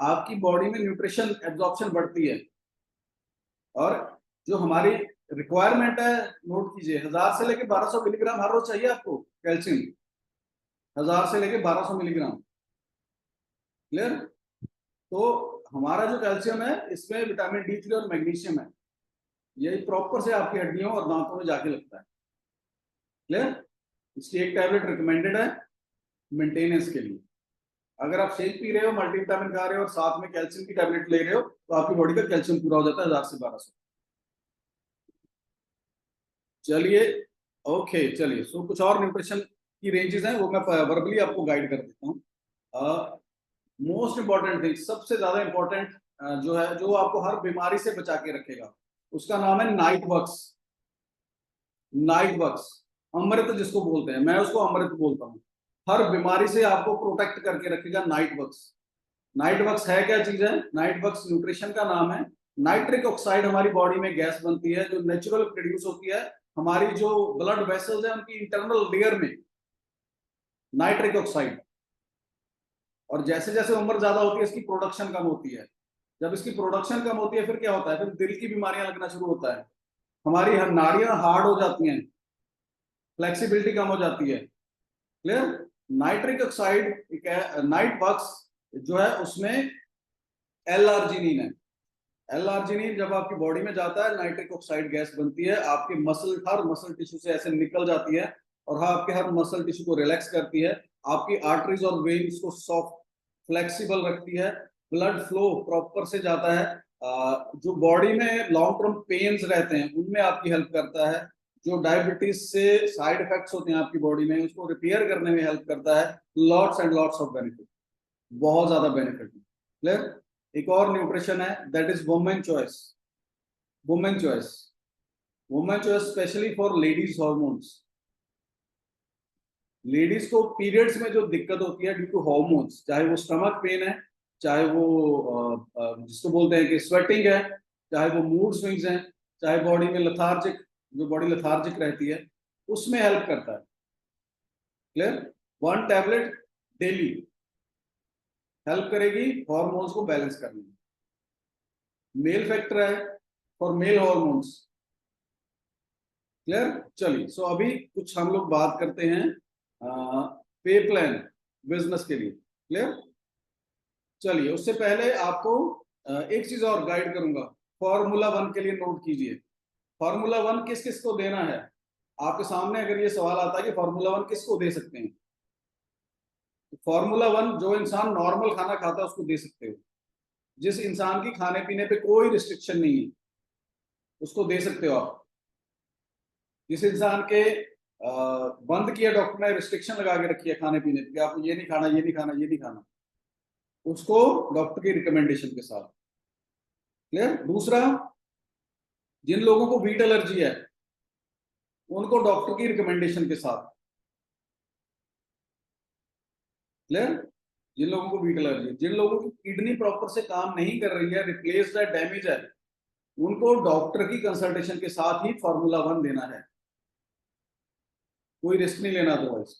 आपकी बॉडी में न्यूट्रिशन एब्जॉर्प्शन बढ़ती है। और जो हमारी रिक्वायरमेंट है, नोट कीजिए, 1000 से लेकर 1200 मिलीग्राम हर रोज चाहिए आपको कैल्शियम। 1000 से लेकर 1200 मिलीग्राम। क्लियर? तो हमारा जो कैल्शियम है इसमें विटामिन D3 और मैग्नीशियम है, यही प्रॉपर से आपकी हड्डियों और दांतों में जाके लगता है। क्लियर? इसकी एक टैबलेट रिकमेंडेड है मेंटेनेंस के लिए। अगर आप शेक पी रहे हो, मल्टीविटामिन खा रहे हो और साथ में कैल्शियम की टैबलेट ले रहे हो तो आपकी बॉडी का कैल्शियम पूरा हो जाता है 1000 से 1200। चलिए, ओके, चलिए, सो कुछ और न्यूट्रिशन की रेंजेस हैं वो मैं वर्बली आपको गाइड कर देता हूँ। मोस्ट इंपॉर्टेंट थिंग, सबसे ज्यादा इंपॉर्टेंट जो है, जो आपको हर बीमारी से बचा के रखेगा, उसका नाम है नाइट वक्स। नाइट वक्स, अमृत जिसको बोलते हैं, मैं उसको अमृत बोलता हूँ। हर बीमारी से आपको प्रोटेक्ट करके रखेगा नाइट वक्स। नाइट वक्स है क्या चीज है? नाइट वक्स न्यूट्रिशन का नाम है। नाइट्रिक ऑक्साइड हमारी बॉडी में गैस बनती है जो नेचुरल प्रोड्यूस होती है हमारी जो ब्लड वेसल्स है उनकी इंटरनल लेयर में, नाइट्रिक ऑक्साइड। और जैसे जैसे उम्र ज्यादा होती है इसकी प्रोडक्शन कम होती है। जब इसकी प्रोडक्शन कम होती है फिर क्या होता है, फिर दिल की बीमारियां लगना शुरू होता है, हमारी नाड़ियां हार्ड हो जाती हैं, फ्लेक्सिबिलिटी कम हो जाती है। क्लियर? नाइट्रिक ऑक्साइड नाइट बक्स जो है उसमें एल-आर्जिनिन है। एल-आर्जिनिन जब आपकी बॉडी में जाता है नाइट्रिक ऑक्साइड गैस बनती है, आपके हर मसल टिश्यू से ऐसे निकल जाती है और आपके हर मसल टिश्यू को रिलैक्स करती है, आपकी आर्टरीज और वेन्स को सॉफ्ट फ्लेक्सिबल रखती है, ब्लड फ्लो प्रॉपर से जाता है, जो बॉडी में लॉन्ग टर्म पेन्स रहते हैं उनमें आपकी हेल्प करता है, जो डायबिटीज से साइड इफेक्ट्स होते हैं आपकी बॉडी में उसको रिपेयर करने में हेल्प करता है। Lots and lots of benefit, बहुत ज्यादा बेनिफिट। क्लियर? एक और न्यूट्रिशन है that is women choice. Women choice, women choice specially for ladies hormones. Ladies को पीरियड्स में जो दिक्कत होती है ड्यू टू हॉर्मोन्स, चाहे वो स्टमक पेन है, चाहे वो जिसको बोलते हैं कि स्वेटिंग है, चाहे वो मूड स्विंग्स हैं, चाहे बॉडी में लथार्जिक, जो बॉडी लथार्जिक रहती है उसमें हेल्प करता है। क्लियर? 1 टैबलेट डेली हेल्प करेगी हॉर्मोन्स को बैलेंस करने में। मेल फैक्टर है फॉर मेल हॉर्मोन्स। क्लियर? चलिए, सो अभी कुछ हम लोग बात करते हैं पे प्लान बिजनेस के लिए। क्लियर? चलिए, उससे पहले आपको एक चीज और गाइड करूंगा, फॉर्मूला 1 के लिए नोट कीजिए। फॉर्मूला 1 किस किस को देना है? आपके सामने अगर ये सवाल आता है कि फॉर्मूला 1 किसको दे सकते हैं, तो फॉर्मूला 1 जो इंसान नॉर्मल खाना खाता है उसको दे सकते हो। जिस इंसान की खाने पीने पे कोई रिस्ट्रिक्शन नहीं है उसको दे सकते हो आप। जिस इंसान के बंद किया डॉक्टर ने, रिस्ट्रिक्शन लगा के रखी है खाने पीने पे, आपको ये नहीं खाना, ये नहीं खाना, ये नहीं खाना, उसको डॉक्टर की रिकमेंडेशन के साथ। क्लियर? दूसरा, जिन लोगों को व्हीट एलर्जी है उनको डॉक्टर की रिकमेंडेशन के साथ। क्लियर? जिन लोगों को व्हीट एलर्जी है, जिन लोगों की किडनी प्रॉपर से काम नहीं कर रही है, रिप्लेस्ड है, डैमेज है, उनको डॉक्टर की कंसल्टेशन के साथ ही फॉर्मूला 1 देना है, कोई रिस्क नहीं लेना अदरवाइज।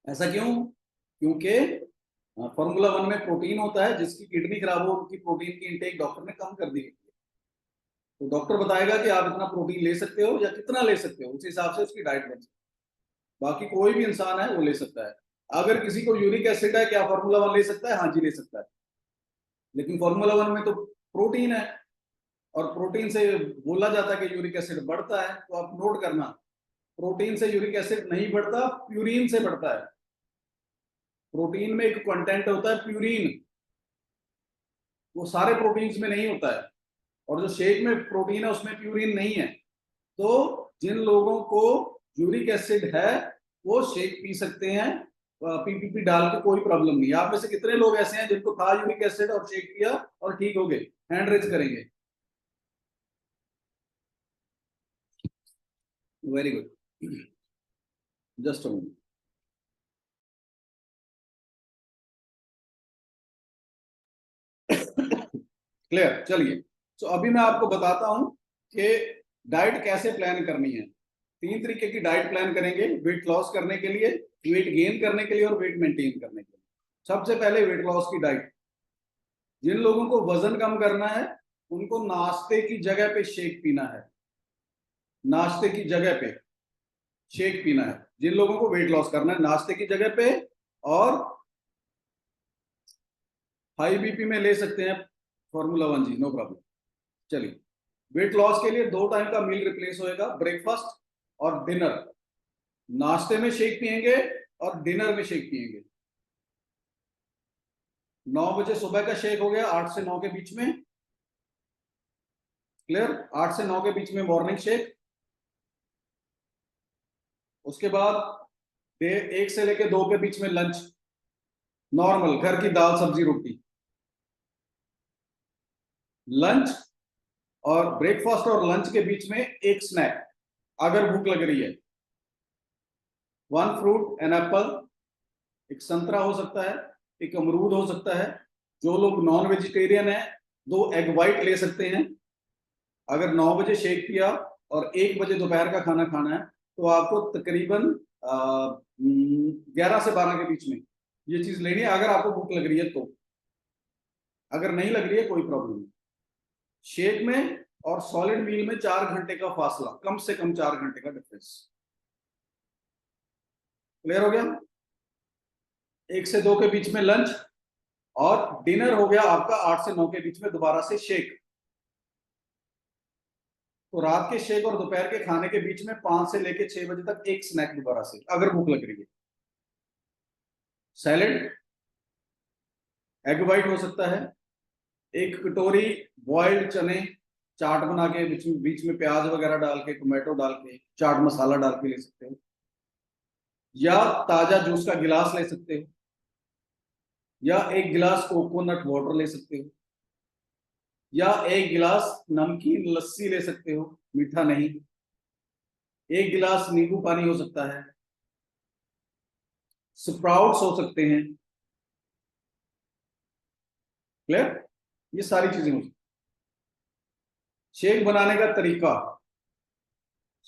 ऐसा क्यों? क्योंकि फॉर्मूला 1 में प्रोटीन होता है, जिसकी किडनी खराब हो उनकी प्रोटीन की इंटेक डॉक्टर ने कम कर दी है। तो डॉक्टर बताएगा कि आप इतना प्रोटीन ले सकते हो या कितना ले सकते हो, उस हिसाब से उसकी डाइट बन सकती है। बाकी कोई भी इंसान है वो ले सकता है। अगर किसी को यूरिक एसिड है, क्या फॉर्मूला 1 ले सकता है? हाँ जी, ले सकता है। लेकिन फॉर्मूला 1 में तो प्रोटीन है और प्रोटीन से बोला जाता है कि यूरिक एसिड बढ़ता है, तो आप नोट करना, प्रोटीन से यूरिक एसिड नहीं बढ़ता, प्यूरिन से बढ़ता है। प्रोटीन में एक कंटेंट होता है प्यूरिन, वो सारे प्रोटीन्स में नहीं होता है, और जो शेक में प्रोटीन है उसमें प्यूरिन नहीं है। तो जिन लोगों को यूरिक एसिड है वो शेक पी सकते हैं, पीपीपी डाल के, कोई प्रॉब्लम नहीं। आप में से कितने लोग ऐसे हैं जिनको था यूरिक एसिड और शेक पिया और ठीक हो गए? हैंड रेज करेंगे। Very good, just a minute. Clear? चलिए, तो अभी मैं आपको बताता हूं कि डाइट कैसे प्लान करनी है। 3 तरीके की डाइट प्लान करेंगे, वेट लॉस करने के लिए, वेट गेन करने के लिए और वेट मेंटेन करने के लिए। सबसे पहले वेट लॉस की डाइट। जिन लोगों को वजन कम करना है उनको नाश्ते की जगह पे शेक पीना है, नाश्ते की जगह पे शेक पीना है। जिन लोगों को वेट लॉस करना है नाश्ते की जगह पे, और हाई बीपी में ले सकते हैं फॉर्मूला 1 जी, नो प्रॉब्लम। चलिए, वेट लॉस के लिए 2 टाइम का मील रिप्लेस होएगा, ब्रेकफास्ट और डिनर। नाश्ते में शेक पिएंगे और डिनर में शेक पिएंगे। 9 बजे सुबह का शेक हो गया, 8 से 9 के बीच में। क्लियर? 8 से 9 के बीच में मॉर्निंग शेक। उसके बाद 1 से लेकर 2 के बीच में लंच, नॉर्मल घर की दाल सब्जी रोटी। लंच और ब्रेकफास्ट और लंच के बीच में एक स्नैक अगर भूख लग रही है। 1 फ्रूट, एन एप्पल, एक संतरा हो सकता है, एक अमरूद हो सकता है। जो लोग नॉन वेजिटेरियन है 2 एग वाइट ले सकते हैं। अगर 9 बजे शेक पिया और 1 बजे दोपहर का खाना खाना है तो आपको तकरीबन 11 से 12 के बीच में ये चीज लेनी है, अगर आपको भूख लग रही है तो। अगर नहीं लग रही है कोई प्रॉब्लम नहीं। शेक में और सॉलिड मील में 4 घंटे का फासला, कम से कम 4 घंटे का डिफरेंस। क्लियर हो गया? 1 से 2 के बीच में लंच, और डिनर हो गया आपका 8 से 9 के बीच में दोबारा से शेक। तो रात के शेक और दोपहर के खाने के बीच में 5 से लेके 6 बजे तक एक स्नैक दोबारा से, अगर भूख लग रही है। सैलेड, एग वाइट हो सकता है, 1 कटोरी बॉइल्ड चने चाट बना के बीच में प्याज वगैरह डाल के, टोमेटो डाल के, चाट मसाला डाल के ले सकते हो, या ताजा जूस का गिलास ले सकते हो, या 1 गिलास कोकोनट वाटर ले सकते हो, या 1 गिलास नमकीन लस्सी ले सकते हो, मीठा नहीं, 1 गिलास नींबू पानी हो सकता है, स्प्राउट्स हो सकते हैं। क्लियर? ये सारी चीजें हो सकती। शेक बनाने का तरीका,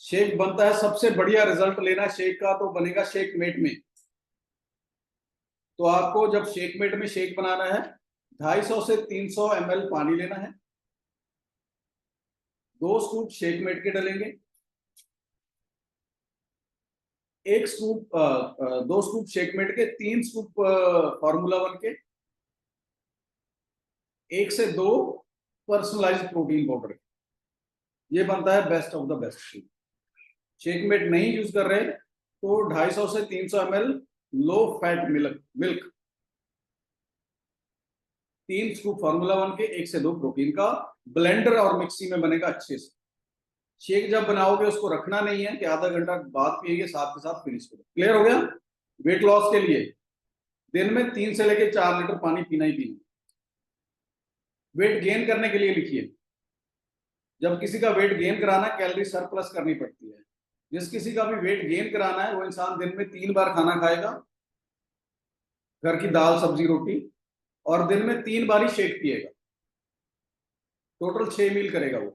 शेक बनता है, सबसे बढ़िया रिजल्ट लेना शेक का तो बनेगा शेक मेट में। तो आपको जब शेक मेट में शेक बनाना है, 250 से 300 ml पानी लेना है, 2 स्कूप शेक मेट के डलेंगे, 1 स्कूप 2 स्कूप शेक मेट के, 3 स्कूप फार्मूला वन के, 1 से 2 पर्सनलाइज्ड प्रोटीन पाउडर। ये बनता है best of the best shake. Shake mate नहीं यूज कर रहे तो 250 से 300 ml low fat milk, 3 scoop formula one के, 1 से 2 प्रोटीन का, ब्लेंडर और मिक्सी में बनेगा अच्छे से। शेक जब बनाओगे उसको रखना नहीं है कि आधा घंटा बाद पिएगे, साथ के साथ फिनिश करो। क्लियर हो गया? वेट लॉस के लिए दिन में 3 से लेके 4 लीटर पानी पीना ही पीना। वेट गेन करने के लिए लिखिए, जब किसी का वेट गेन कराना है कैलोरी सरप्लस करनी पड़ती है। जिस किसी का भी वेट गेन कराना है वो इंसान दिन में 3 बार खाना खाएगा, घर की दाल सब्जी रोटी, और दिन में 3 बार ही शेक पिएगा। टोटल 6 मील करेगा वो।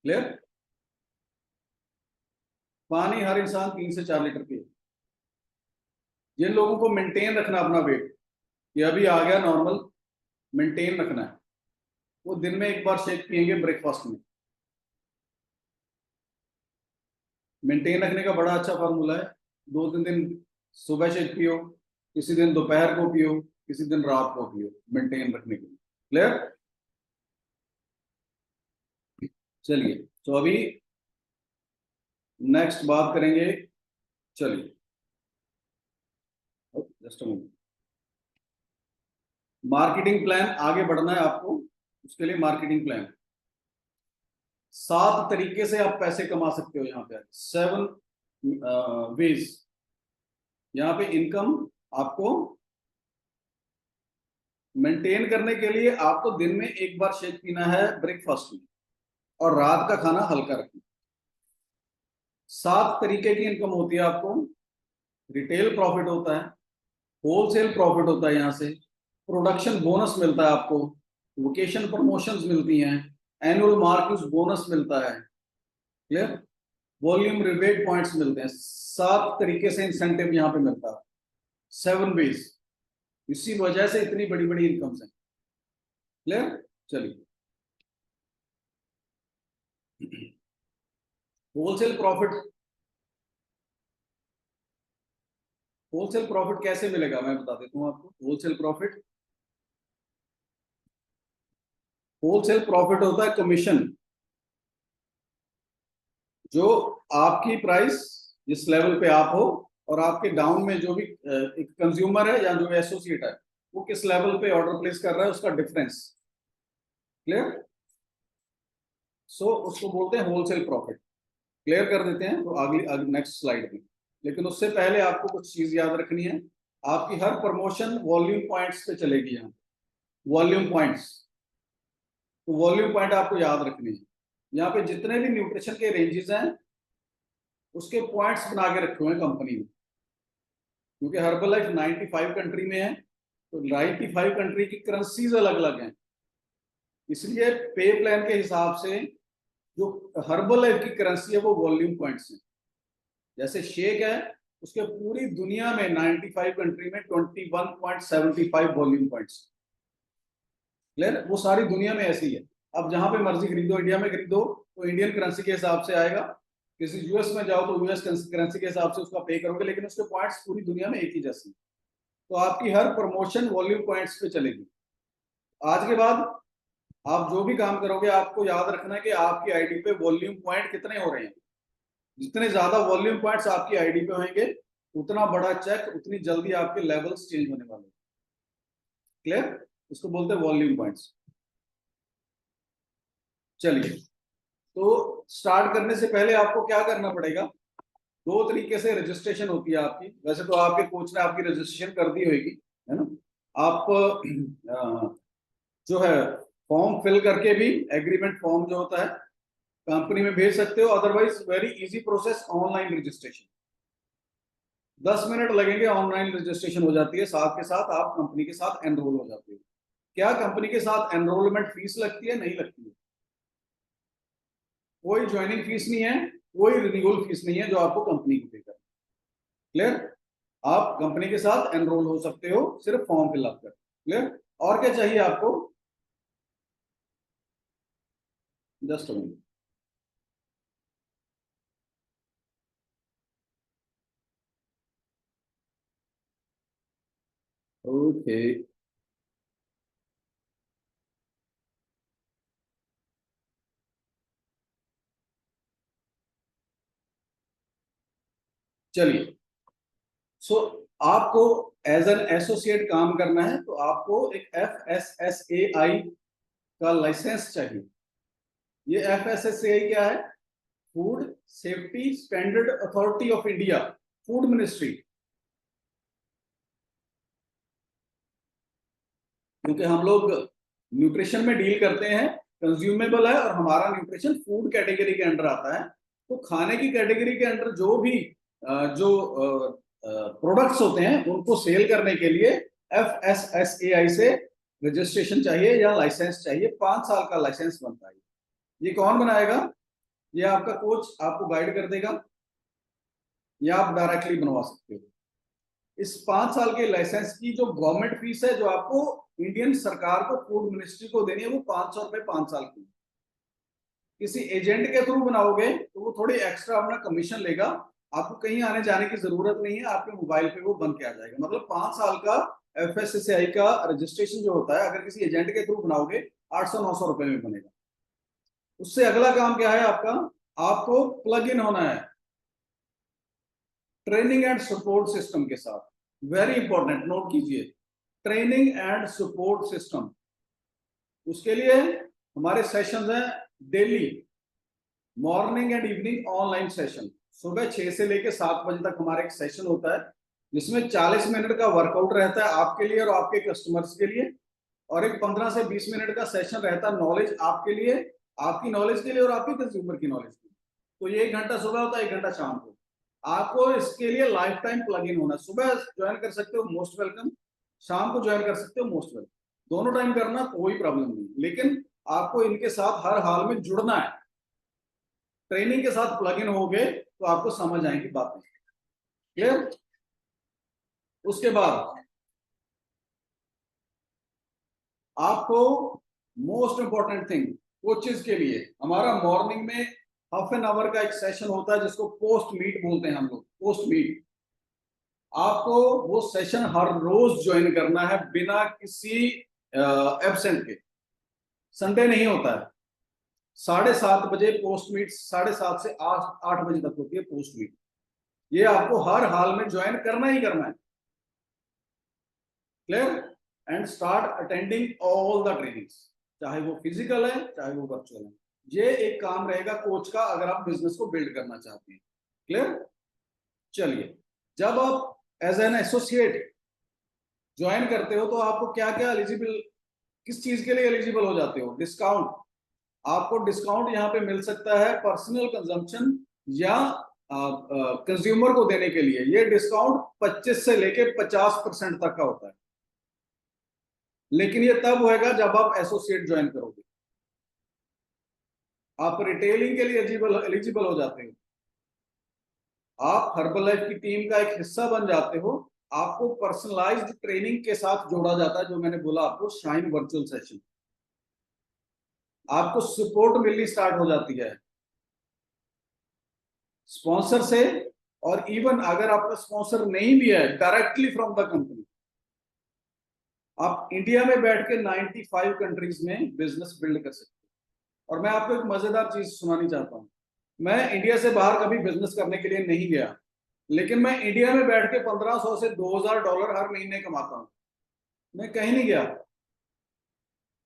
क्लियर? पानी हर इंसान 3 से 4 लीटर पिए। जिन लोगों को मेंटेन रखना अपना वेट, ये अभी आ गया नॉर्मल, मेंटेन रखना है, वो दिन में 1 बार शेक पिएंगे ब्रेकफास्ट में। मेंटेन रखने का बड़ा अच्छा फार्मूला है। 2-3 दिन सुबह शेक पियो, किसी दिन दोपहर को पियो, किसी दिन रात को पियो, मेंटेन रखने के लिए। क्लियर? चलिए, तो अभी नेक्स्ट बात करेंगे। चलिए, just a minute. Marketing plan, आगे बढ़ना है आपको, उसके लिए मार्केटिंग प्लान। 7 तरीके से आप पैसे कमा सकते हो। यहाँ पे 7 वेज। यहाँ पे इनकम आपको मेंटेन करने के लिए आपको दिन में 1 बार शेक पीना है ब्रेकफास्ट में, और रात का खाना हल्का रखना। 7 तरीके की इनकम होती है आपको। रिटेल प्रॉफिट होता है, होलसेल प्रॉफिट होता है, यहाँ से प्रोडक्शन बोनस मिलता है आपको, वोकेशन प्रमोशंस मिलती हैं, एनुअल मार्क बोनस मिलता है। क्लियर? वॉल्यूम रिबेट पॉइंट्स मिलते हैं। 7 तरीके से इंसेंटिव यहाँ पे मिलता है। 7 वेज। इसी वजह से इतनी बड़ी बड़ी इनकम्स हैं। क्लियर? चलिए, होलसेल प्रॉफिट। होलसेल प्रॉफिट कैसे मिलेगा मैं बता देता हूं आपको। होलसेल प्रॉफिट, होलसेल प्रॉफिट होता है कमीशन। जो आपकी प्राइस जिस लेवल पे आप हो, और आपके डाउन में जो भी एक कंज्यूमर है या जो एसोसिएट है, वो किस लेवल पे ऑर्डर प्लेस कर रहा है, उसका डिफरेंस। क्लियर? सो उसको बोलते हैं होलसेल प्रॉफिट। क्लियर कर देते हैं तो अगली नेक्स्ट स्लाइड में। लेकिन उससे पहले आपको कुछ चीज याद रखनी है। आपकी हर प्रमोशन वॉल्यूम पॉइंट्स पे चलेगी। यहाँ वॉल्यूम पॉइंट्स, तो वॉल्यूम पॉइंट आपको याद रखनी है। यहाँ पे जितने भी न्यूट्रिशन के रेंजेस हैं उसके पॉइंट्स बना के रखे हुए हैं कंपनी ने, क्योंकि हर्बल लाइफ 95 कंट्री में है, तो 95 कंट्री की करेंसीज अलग अलग हैं। इसलिए पे प्लान के हिसाब से जो हर्बल लाइफ की करेंसी है वो वॉल्यूम पॉइंट्स है। जैसे शेक है उसके पूरी दुनिया में 95 कंट्री में 21.75 वॉल्यूम पॉइंट्स। क्लियर? वो सारी दुनिया में ऐसी है। अब जहां पे मर्जी खरीदो, इंडिया में खरीदो तो इंडियन करेंसी के हिसाब से आएगा, किसी यूएस में जाओ तो यूएस करेंसी के हिसाब से उसका पे करोगे, लेकिन उसके पॉइंट्स पूरी दुनिया में एक ही जैसे। तो आपकी हर प्रमोशन वॉल्यूम पॉइंट्स पे चलेगी। आज के बाद आप जो भी काम करोगे आपको याद रखना है कि आपकी आईडी पे वॉल्यूम पॉइंट कितने हो रहे हैं। जितने ज्यादा वॉल्यूम पॉइंट्स आपकी आईडी पे होंगे उतना बड़ा चेक, उतनी जल्दी आपके लेवल्स चेंज होने वाले। क्लियर? इसको बोलते हैं वॉल्यूम पॉइंट्स। चलिए, तो स्टार्ट करने से पहले आपको क्या करना पड़ेगा? दो तरीके से रजिस्ट्रेशन होती है आपकी। वैसे तो आपके कोच ने आपकी रजिस्ट्रेशन कर दी होगी, है ना? आप जो है फॉर्म फिल करके भी, एग्रीमेंट फॉर्म जो होता है, कंपनी में भेज सकते हो। Otherwise very easy process, online registration. 10 minute लगेंगे, ऑनलाइन रजिस्ट्रेशन हो जाती है, साथ के साथ आप कंपनी के साथ एनरोल हो जाते हो। क्या कंपनी के साथ एनरोलमेंट फीस लगती है? नहीं लगती है। कोई ज्वाइनिंग फीस नहीं है, कोई रिन्यूअल फीस नहीं है जो आपको कंपनी को पे करना। क्लियर? आप कंपनी के साथ एनरोल हो सकते हो सिर्फ फॉर्म फिलअप कर। क्लियर? और क्या चाहिए आपको? Just a minute. ओके, चलिए। सो आपको एज एन एसोसिएट काम करना है तो आपको एक FSSAI का लाइसेंस चाहिए। ये FSSAI क्या है? Food safety standard authority of India, food ministry. क्योंकि हम लोग न्यूट्रिशन में डील करते हैं, कंज्यूमेबल है, और हमारा न्यूट्रिशन फूड कैटेगरी के अंडर आता है। तो खाने की कैटेगरी के अंडर जो भी जो प्रोडक्ट्स होते हैं उनको सेल करने के लिए FSSAI से रजिस्ट्रेशन चाहिए या लाइसेंस चाहिए। 5 साल का लाइसेंस बनता है। ये कौन बनाएगा? ये आपका कोच आपको गाइड कर देगा, या आप डायरेक्टली बनवा सकते हो। इस 5 साल के लाइसेंस की जो गवर्नमेंट फीस है, जो आपको इंडियन सरकार को, फूड मिनिस्ट्री को देनी है, वो 500 रुपए 5 साल की। किसी एजेंट के थ्रू बनाओगे तो वो थोड़ी एक्स्ट्रा अपना कमीशन लेगा। आपको कहीं आने जाने की जरूरत नहीं है, आपके मोबाइल पे वो बन के आ जाएगा। मतलब 5 साल का FSSAI का रजिस्ट्रेशन जो होता है, अगर किसी एजेंट के थ्रू बनाओगे 800-900 रुपए में बनेगा। उससे अगला काम क्या है आपका? आपको प्लग इन होना है ट्रेनिंग एंड सपोर्ट सिस्टम के साथ। वेरी इंपॉर्टेंट, नोट कीजिए, ट्रेनिंग एंड सपोर्ट सिस्टम। उसके लिए हमारे सेशंस हैं daily, morning and evening online session. सुबह 6 से लेकर 7 बजे तक हमारा एक सेशन होता है, जिसमें 40 मिनट का वर्कआउट रहता है आपके लिए और आपके कस्टमर्स के लिए, और एक 15 से 20 मिनट का सेशन रहता है नॉलेज आपके लिए, आपकी नॉलेज के लिए और आपके कंज्यूमर की नॉलेज के लिए। तो ये 1 घंटा सुबह होता है, 1 घंटा शाम को। आपको इसके लिए लाइफ टाइम प्लग इन होना है। सुबह ज्वाइन कर सकते हो, मोस्ट वेलकम। शाम को ज्वाइन कर सकते हो, मोस्ट वेलकम। दोनों टाइम करना कोई प्रॉब्लम नहीं, लेकिन आपको इनके साथ हर हाल में जुड़ना है। ट्रेनिंग के साथ प्लग इन हो गए तो आपको समझ आएंगी बातें। क्लियर? उसके बाद आपको मोस्ट इंपॉर्टेंट थिंग, कोचेस के लिए हमारा मॉर्निंग में हाफ एन आवर का एक सेशन होता है जिसको पोस्ट मीट बोलते हैं हम लोग, पोस्ट मीट। आपको वो सेशन हर रोज ज्वाइन करना है बिना किसी एब्सेंट के। संडे नहीं होता है। 7:30 बजे पोस्ट मीट, 7:30 से 8 बजे तक होती है पोस्ट मीट। ये आपको हर हाल में ज्वाइन करना ही करना है। Clear? And start attending all the trainings, चाहे वो फिजिकल है चाहे वो वर्चुअल है। ये एक काम रहेगा कोच का अगर आप बिजनेस को बिल्ड करना चाहते हैं। क्लियर? चलिए, जब आप एज एन एसोसिएट ज्वाइन करते हो तो आपको क्या क्या एलिजिबल, किस चीज के लिए एलिजिबल हो जाते हो? डिस्काउंट। आपको डिस्काउंट यहाँ पे मिल सकता है पर्सनल कंजम्पशन या कंज्यूमर को देने के लिए। ये डिस्काउंट 25 से लेके 50% तक का होता है, लेकिन ये तब होएगा जब आप एसोसिएट ज्वाइन करोगे। आप रिटेलिंग के लिए एलिजिबल हो जाते हो। आप हर्बलाइफ की टीम का एक हिस्सा बन जाते हो, आपको पर्सनलाइज्ड ट्रेनिंग के साथ जोड़ा जाता है, जो मैंने बोला आपको शाइन वर्चुअल सेशन, आपको सपोर्ट मिलनी स्टार्ट हो जाती है स्पॉन्सर से, और इवन अगर आपका स्पॉन्सर नहीं भी है, डायरेक्टली फ्रॉम द कंपनी, आप इंडिया में बैठ के 95 कंट्रीज में बिजनेस बिल्ड कर सकते हो। और मैं आपको एक मजेदार चीज सुनानी चाहता हूँ, मैं इंडिया से बाहर कभी बिजनेस करने के लिए नहीं गया, लेकिन मैं इंडिया में बैठ के 1500 से $2000 हर महीने कमाता हूँ। मैं कहीं नहीं गया।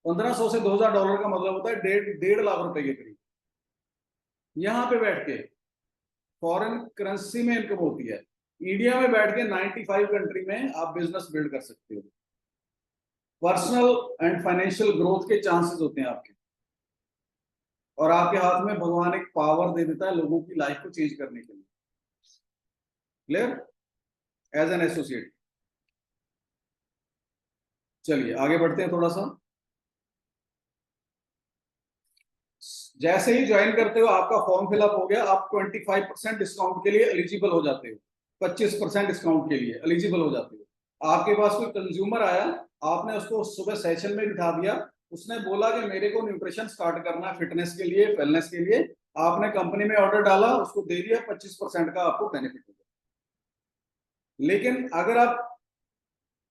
1500 से $2000 का मतलब होता है 1.5 लाख रुपए के करीब। यहाँ पे बैठ के फॉरेन करेंसी में इनकम होती है। इंडिया में बैठ के 95 कंट्री में आप बिजनेस बिल्ड कर सकते हो। पर्सनल एंड फाइनेंशियल ग्रोथ के चांसेस होते हैं आपके, और आपके हाथ में भगवान एक पावर दे देता है लोगों की लाइफ को चेंज करने के लिए। क्लियर? As an associate. चलिए आगे बढ़ते हैं थोड़ा सा। जैसे ही ज्वाइन करते हो, आपका फॉर्म फिलअप हो गया, आप 25% डिस्काउंट के लिए एलिजिबल हो जाते हो, 25% डिस्काउंट के लिए एलिजिबल हो जाते हो। आपके पास कोई कंज्यूमर आया, आपने उसको सुबह सेशन में बिठा दिया, उसने बोला कि मेरे को न्यूट्रिशन स्टार्ट करना है फिटनेस के लिए, वेलनेस के लिए, आपने कंपनी में ऑर्डर डाला, उसको दे दिया, 25% का आपको बेनिफिट हो गया। लेकिन अगर आप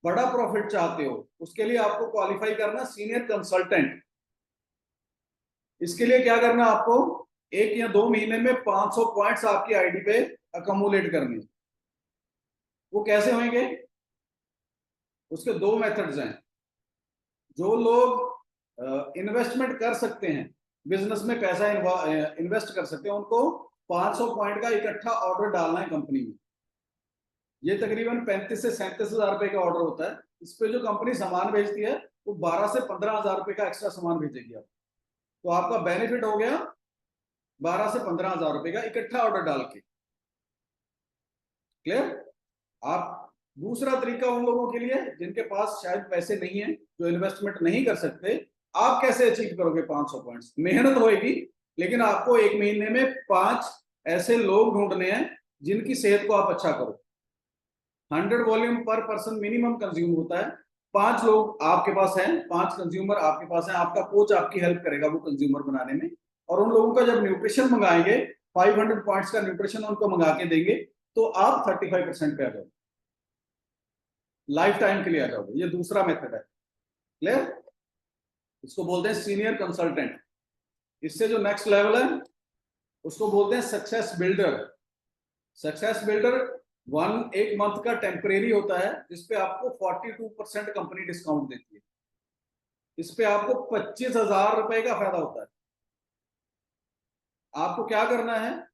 बड़ा प्रॉफिट चाहते हो, उसके लिए आपको क्वालिफाई करना सीनियर कंसल्टेंट। इसके लिए क्या करना, आपको 1 या 2 महीने में 500 पॉइंट्स आपकी आईडी पे अकोमुलेट करने। वो कैसे होंगे? उसके 2 मेथड्स हैं। जो लोग इन्वेस्टमेंट कर सकते हैं, बिजनेस में पैसा इन्वेस्ट कर सकते हैं, उनको 500 पॉइंट का इकट्ठा ऑर्डर डालना है कंपनी में। ये तकरीबन 35 से 37 हजार रुपए का ऑर्डर होता है। इस पे जो कंपनी सामान भेजती है, वो 12 से 15 हजार रुपए का एक्स्ट्रा सामान भेजेगी आप। तो आपका बेनिफिट हो गया 12 से 15 हजार रुपए का इकट्ठा ऑर्डर डाल के। क्लियर? आप दूसरा तरीका उन लोगों के लिए जिनके पास शायद पैसे नहीं है, जो इन्वेस्टमेंट नहीं कर सकते, आप कैसे अचीव करोगे 500 पॉइंट्स? मेहनत होएगी, लेकिन आपको 1 महीने में 5 ऐसे लोग ढूंढने हैं जिनकी सेहत को आप अच्छा करो। 100 वॉल्यूम पर पर्सन मिनिमम कंज्यूम होता है। 5 लोग आपके पास हैं, 5 कंज्यूमर आपके पास हैं, आपका कोच आपकी हेल्प करेगा वो कंज्यूमर बनाने में। और उन लोगों का जब न्यूट्रिशन मंगाएंगे, 500 पॉइंट्स का न्यूट्रिशन उनको मंगा के देंगे, तो आप 35% पे आ जाओगे, लाइफ टाइम के लिए आ जाओगे। ये दूसरा मेथड है। क्लियर? इसको बोलते हैं सीनियर कंसल्टेंट। इससे जो नेक्स्ट लेवल है, उसको बोलते हैं success builder. Success builder 1 month का टेम्परेरी होता है, जिसपे आपको 42% कंपनी डिस्काउंट देती है। इस पे आपको 25,000 रुपए का फायदा होता है। आपको क्या करना है?